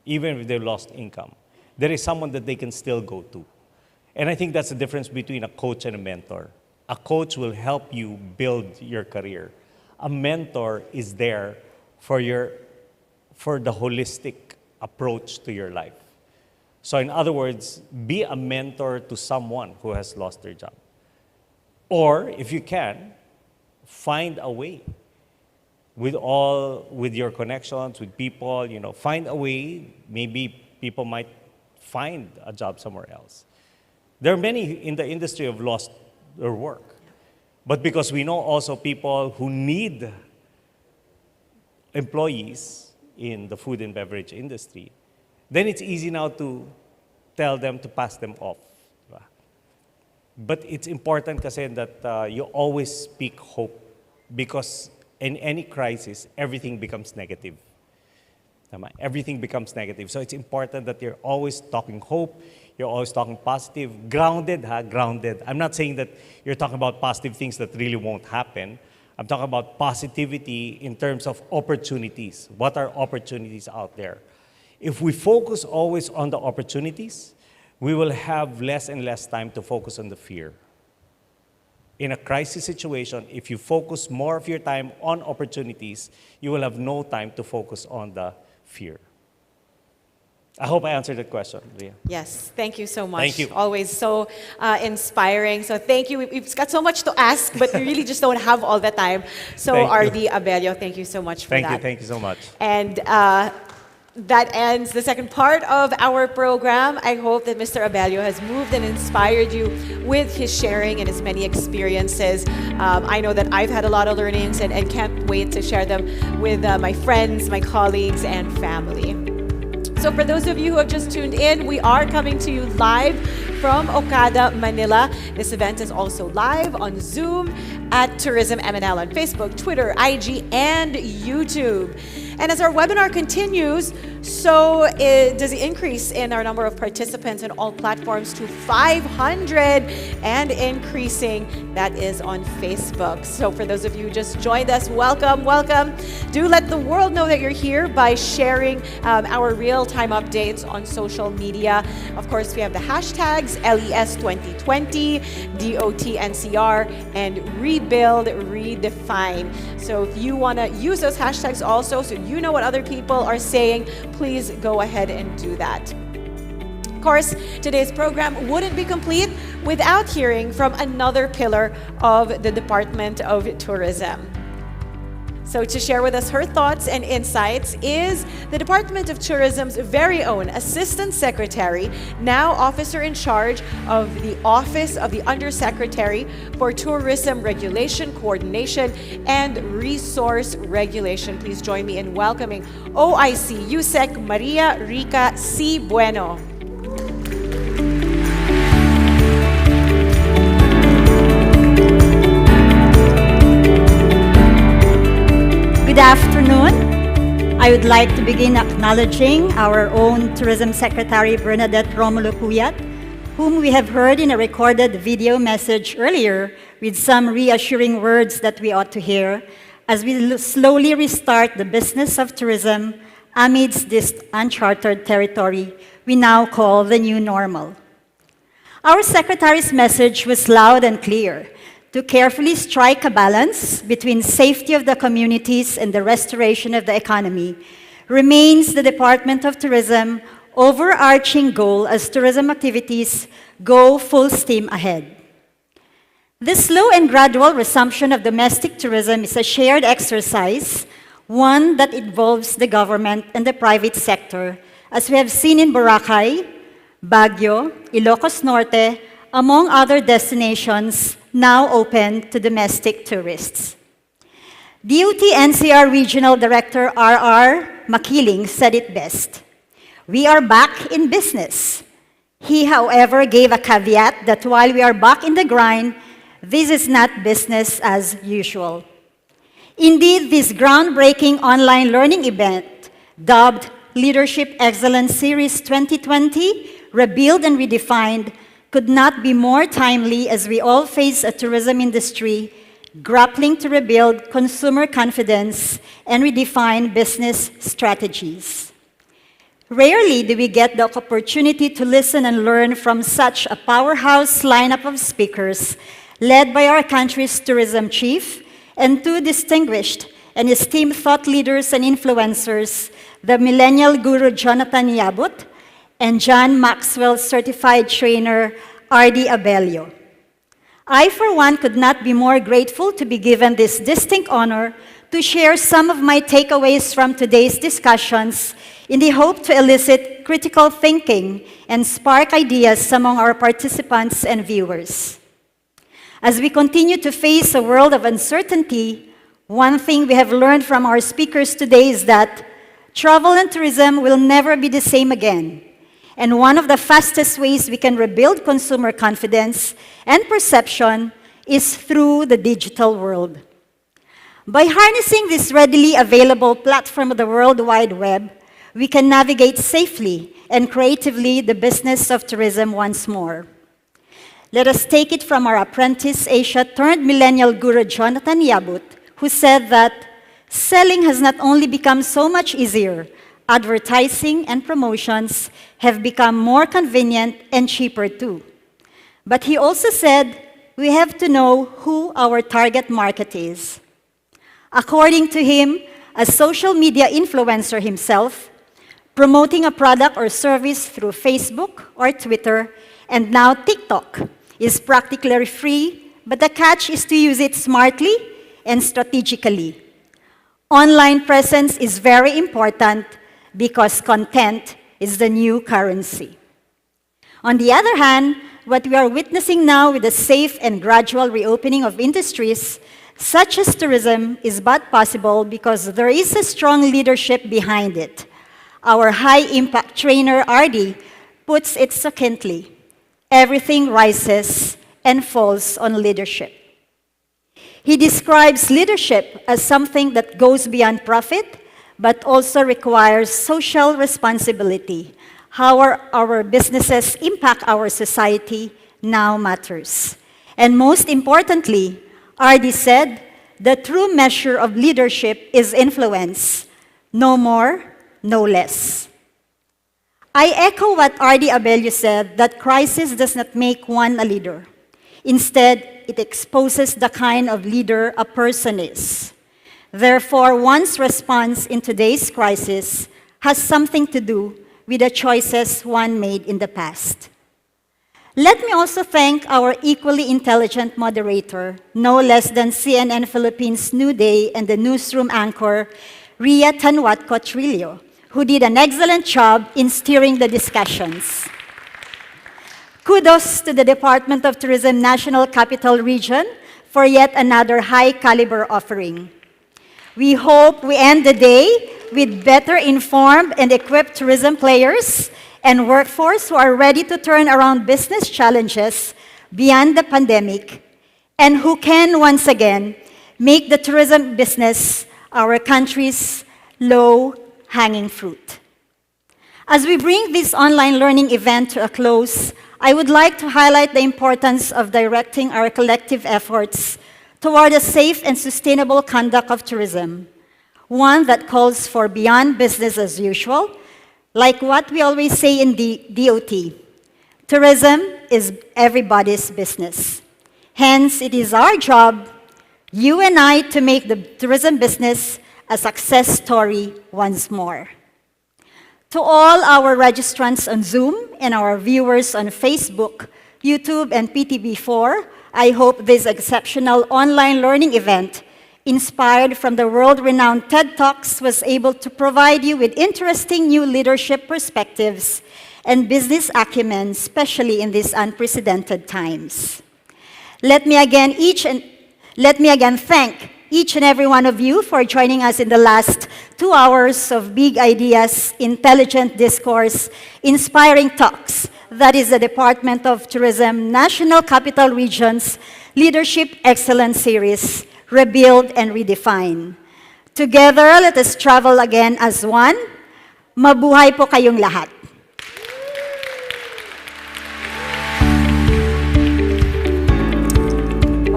even if they've lost income, there is someone that they can still go to. And I think that's the difference between a coach and a mentor. A coach will help you build your career. A mentor is there for the holistic approach to your life. So in other words, be a mentor to someone who has lost their job. Or if you can, find a way with your connections, with people, find a way. Maybe people might find a job somewhere else. There are many in the industry who have lost their work. But because we know also people who need employees in the food and beverage industry, then it's easy now to tell them to pass them off. But it's important kasi that you always speak hope, because in any crisis, everything becomes negative. Everything becomes negative. So it's important that you're always talking hope, you're always talking positive, grounded. Grounded. I'm not saying that you're talking about positive things that really won't happen. I'm talking about positivity in terms of opportunities. What are opportunities out there? If we focus always on the opportunities, we will have less and less time to focus on the fear. In a crisis situation, if you focus more of your time on opportunities, you will have no time to focus on the fear. I hope I answered that question, Ria. Yes, thank you so much. Thank you. Always so inspiring. So thank you. We've got so much to ask, but we really just don't have all the time. So R.D. Abello, thank you so much for that. Thank you so much. And that ends the second part of our program. I hope that Mr. Abello has moved and inspired you with his sharing and his many experiences. I know that I've had a lot of learnings and can't wait to share them with my friends, my colleagues, and family. So for those of you who have just tuned in, we are coming to you live from Okada, Manila. This event is also live on Zoom at Tourism MNL on Facebook, Twitter, IG, and YouTube. And as our webinar continues, so does the increase in our number of participants in all platforms to 500 and increasing. That is on Facebook. So for those of you who just joined us, welcome, welcome. Do let the world know that you're here by sharing our real-time updates on social media. Of course, we have the hashtags LES2020, DOT-NCR, and Rebuild, Redefine. So if you want to use those hashtags also so you know what other people are saying, please go ahead and do that. Of course, today's program wouldn't be complete without hearing from another pillar of the Department of Tourism. So to share with us her thoughts and insights is the Department of Tourism's very own Assistant Secretary, now Officer in charge of the Office of the Undersecretary for Tourism Regulation, Coordination, and Resource Regulation. Please join me in welcoming OIC USEC Maria Rica C. Bueno. Good afternoon. I would like to begin acknowledging our own Tourism Secretary, Bernadette Romulo Puyat, whom we have heard in a recorded video message earlier with some reassuring words that we ought to hear as we slowly restart the business of tourism amidst this uncharted territory we now call the new normal. Our Secretary's message was loud and clear: to carefully strike a balance between safety of the communities and the restoration of the economy remains the Department of Tourism overarching goal as tourism activities go full steam ahead. This slow and gradual resumption of domestic tourism is a shared exercise, one that involves the government and the private sector, as we have seen in Boracay, Baguio, Ilocos Norte, among other destinations now open to domestic tourists. DOT-NCR Regional Director R.R. Makiling said it best: "We are back in business." He, however, gave a caveat that while we are back in the grind, this is not business as usual. Indeed, this groundbreaking online learning event, dubbed Leadership Excellence Series 2020, Rebuild and Redefined, could not be more timely as we all face a tourism industry grappling to rebuild consumer confidence and redefine business strategies. Rarely do we get the opportunity to listen and learn from such a powerhouse lineup of speakers led by our country's tourism chief and two distinguished and esteemed thought leaders and influencers, the millennial guru Jonathan Yabut and John Maxwell certified trainer R.D. Abelio. I, for one, could not be more grateful to be given this distinct honor to share some of my takeaways from today's discussions in the hope to elicit critical thinking and spark ideas among our participants and viewers. As we continue to face a world of uncertainty, one thing we have learned from our speakers today is that travel and tourism will never be the same again. And one of the fastest ways we can rebuild consumer confidence and perception is through the digital world. By harnessing this readily available platform of the World Wide Web, we can navigate safely and creatively the business of tourism once more. Let us take it from our apprentice Asia turned millennial guru Jonathan Yabut, who said that selling has not only become so much easier, advertising and promotions have become more convenient and cheaper too. But he also said we have to know who our target market is. According to him, a social media influencer himself, promoting a product or service through Facebook or Twitter, and now TikTok, is practically free, but the catch is to use it smartly and strategically. Online presence is very important because content is the new currency. On the other hand, what we are witnessing now with the safe and gradual reopening of industries, such as tourism, is but possible because there is a strong leadership behind it. Our high-impact trainer, RD, puts it succinctly: everything rises and falls on leadership. He describes leadership as something that goes beyond profit, but also requires social responsibility. How our businesses impact our society now matters. And most importantly, RD said, the true measure of leadership is influence. No more, no less. I echo what RD Abello said, that crisis does not make one a leader. Instead, it exposes the kind of leader a person is. Therefore, one's response in today's crisis has something to do with the choices one made in the past. Let me also thank our equally intelligent moderator, no less than CNN Philippines New Day and the newsroom anchor, Ria Tanwatco Trillo, who did an excellent job in steering the discussions. Kudos to the Department of Tourism National Capital Region for yet another high-caliber offering. We hope we end the day with better informed and equipped tourism players and workforce who are ready to turn around business challenges beyond the pandemic and who can once again make the tourism business our country's low-hanging fruit. As we bring this online learning event to a close, I would like to highlight the importance of directing our collective efforts toward a safe and sustainable conduct of tourism, one that calls for beyond business as usual, like what we always say in the DOT. Tourism is everybody's business. Hence, it is our job, you and I, to make the tourism business a success story once more. To all our registrants on Zoom and our viewers on Facebook, YouTube, and PTV4, I hope this exceptional online learning event, inspired from the world-renowned TED Talks, was able to provide you with interesting new leadership perspectives and business acumen, especially in these unprecedented times. Let me again thank each and every one of you for joining us in the last 2 hours of big ideas, intelligent discourse, inspiring talks. That is the Department of Tourism National Capital Region's Leadership Excellence Series, Rebuild and Redefine. Together, let us travel again as one. Mabuhay po kayong lahat.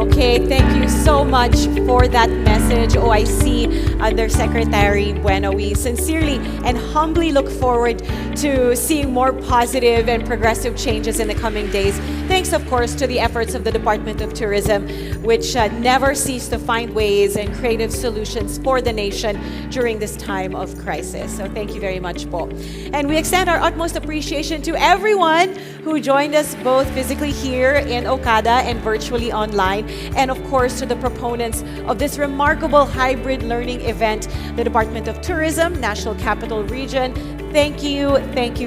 Okay, thank you so much for that message, OIC Undersecretary Bueno. We sincerely and humbly look forward to seeing more positive and progressive changes in the coming days. Thanks, of course, to the efforts of the Department of Tourism, which never cease to find ways and creative solutions for the nation during this time of crisis. So thank you very much, po. And we extend our utmost appreciation to everyone who joined us both physically here in Okada and virtually online, and of course to the proponents of this remarkable hybrid learning event, the Department of Tourism, National Capital Region. Thank you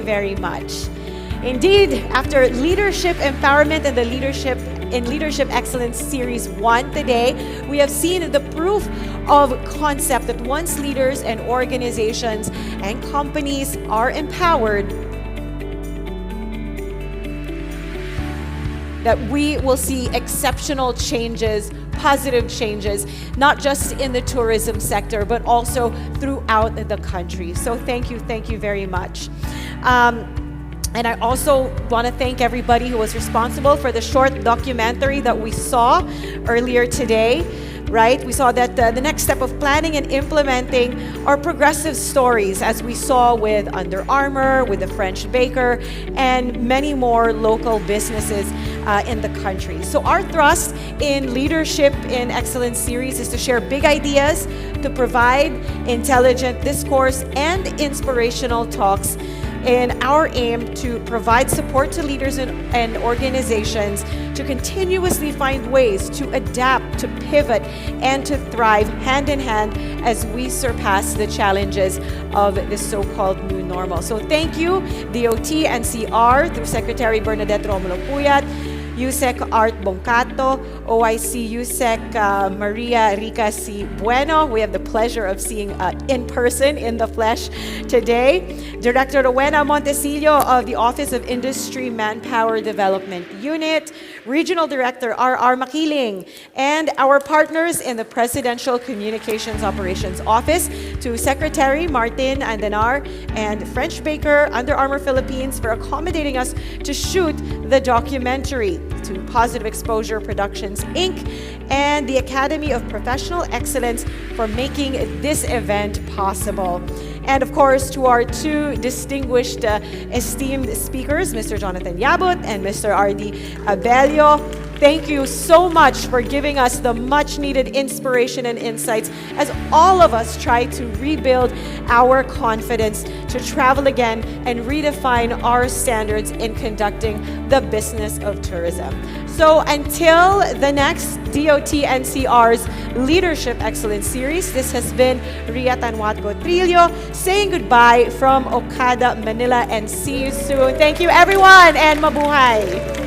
very much. Indeed, after Leadership Empowerment and the Leadership Excellence Series 1 today, we have seen the proof of concept that once leaders and organizations and companies are empowered, that we will see exceptional changes, positive changes, not just in the tourism sector, but also throughout the country. So thank you very much. And I also want to thank everybody who was responsible for the short documentary that we saw earlier today. Right? We saw that the next step of planning and implementing are progressive stories, as we saw with Under Armour, with the French Baker, and many more local businesses in the country. So our thrust in Leadership in Excellence series is to share big ideas, to provide intelligent discourse and inspirational talks in our aim to provide support to leaders and organizations to continuously find ways to adapt, to pivot, and to thrive hand in hand as we surpass the challenges of this so-called new normal. So thank you, DOT-NCR, through Secretary Bernadette Romulo Puyat, USEC Art Bongcato, OIC USEC Maria Rica C. Bueno. We have the pleasure of seeing in person, in the flesh today. Director Rowena Montesillo of the Office of Industry Manpower Development Unit, Regional Director R.R. Makiling, and our partners in the Presidential Communications Operations Office, to Secretary Martin Andanar and French Baker, Under Armour Philippines, for accommodating us to shoot the documentary, to Positive Exposure Productions, Inc., and the Academy of Professional Excellence for making this event possible. And of course, to our two distinguished, esteemed speakers, Mr. Jonathan Yabut and Mr. R.D. Abelio, thank you so much for giving us the much needed inspiration and insights as all of us try to rebuild our confidence to travel again and redefine our standards in conducting the business of tourism. So until the next DOT-NCR's Leadership Excellence Series, this has been Ria Tanwatco Trillo saying goodbye from Okada, Manila, and see you soon. Thank you everyone, and mabuhay!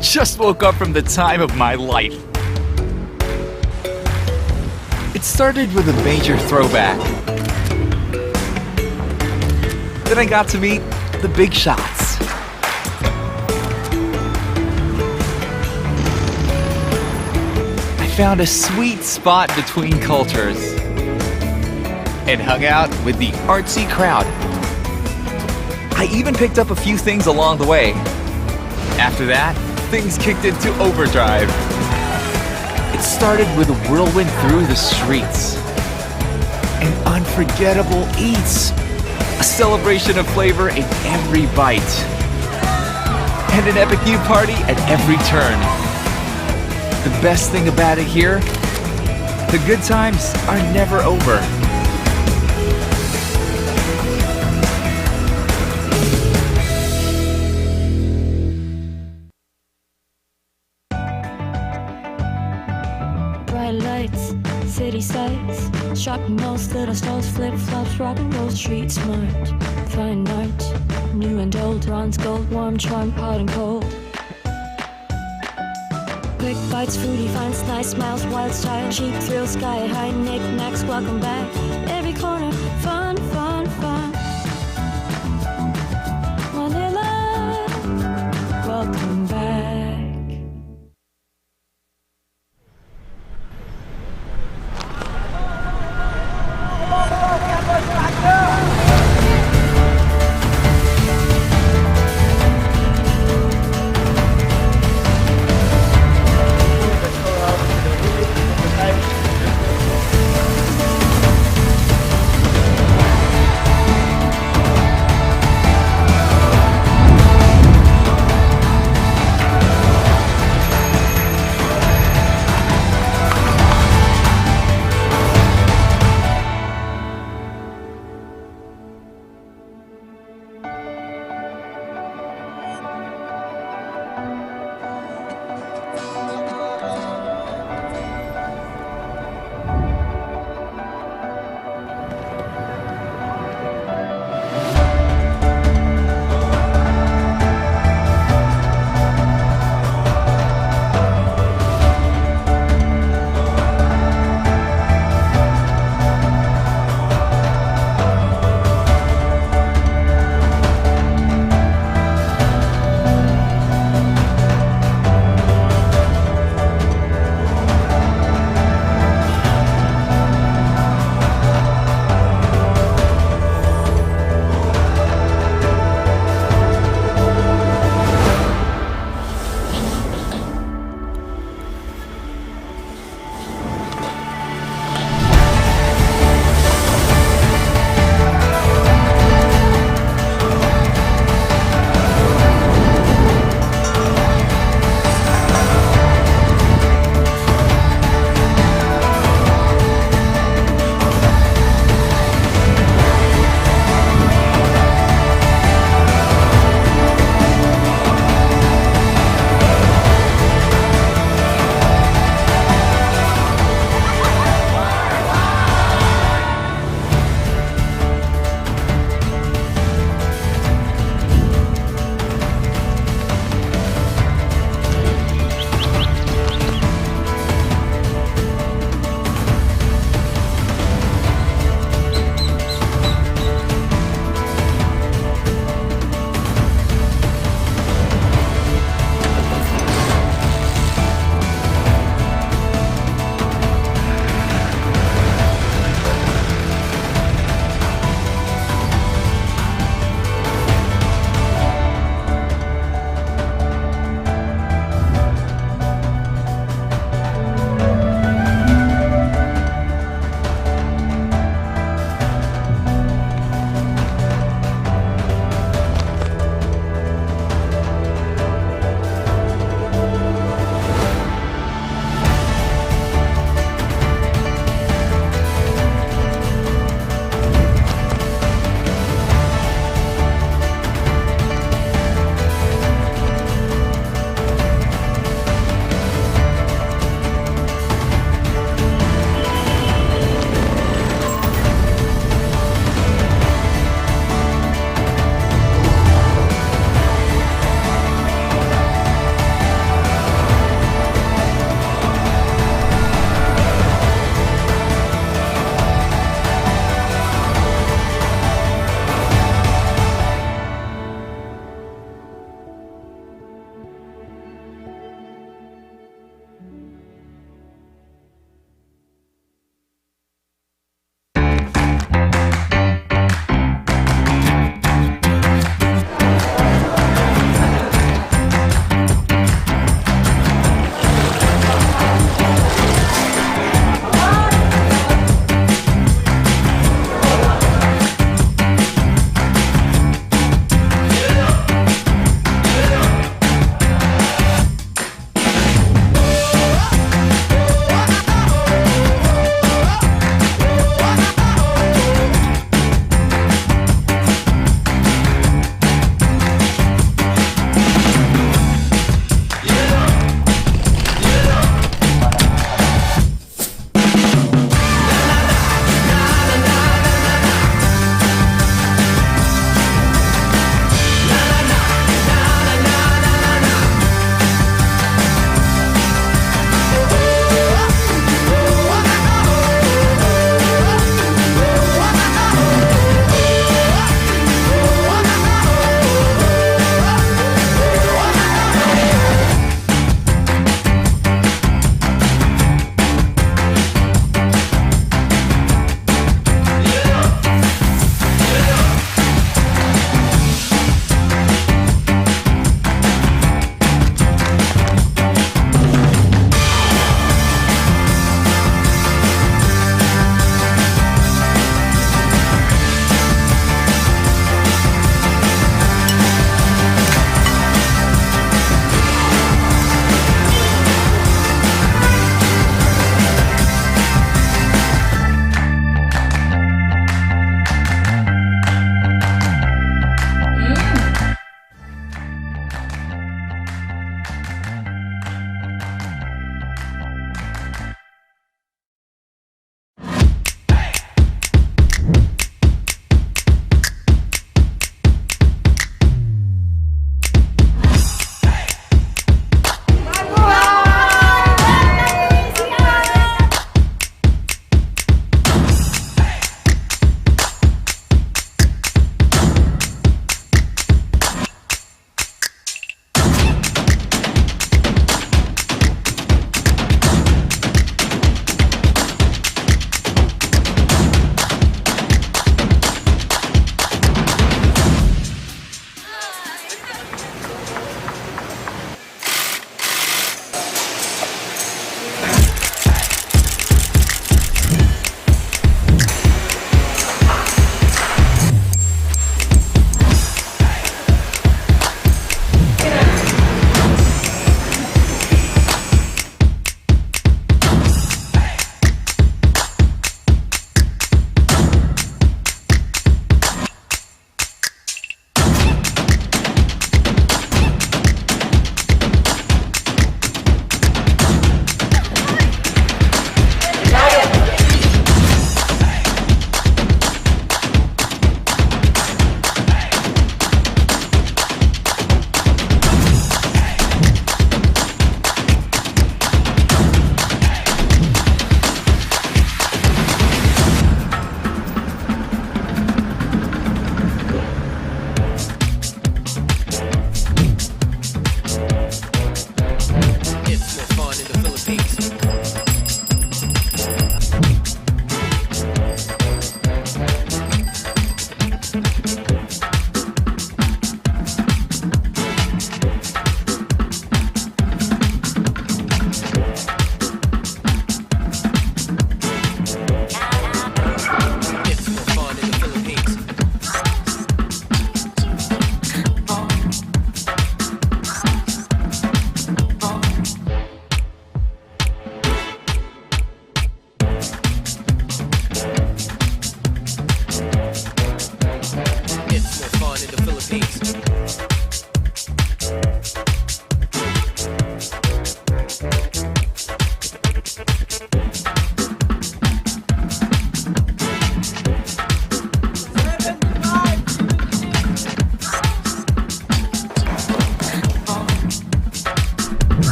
Just woke up from the time of my life. It started with a major throwback. Then I got to meet the big shots. I found a sweet spot between cultures and hung out with the artsy crowd. I even picked up a few things along the way. After that, things kicked into overdrive. It started with a whirlwind through the streets, an unforgettable eats, a celebration of flavor in every bite, and an epic new party at every turn. The best thing about it here, the good times are never over. Lights, city sights, shopping malls, little stalls, flip-flops, rock and roll, street smart, fine art, new and old, bronze, gold, warm, charm, hot and cold. Quick bites, foodie finds, nice smiles, wild style, cheap thrills, sky high, knick-knacks, welcome back.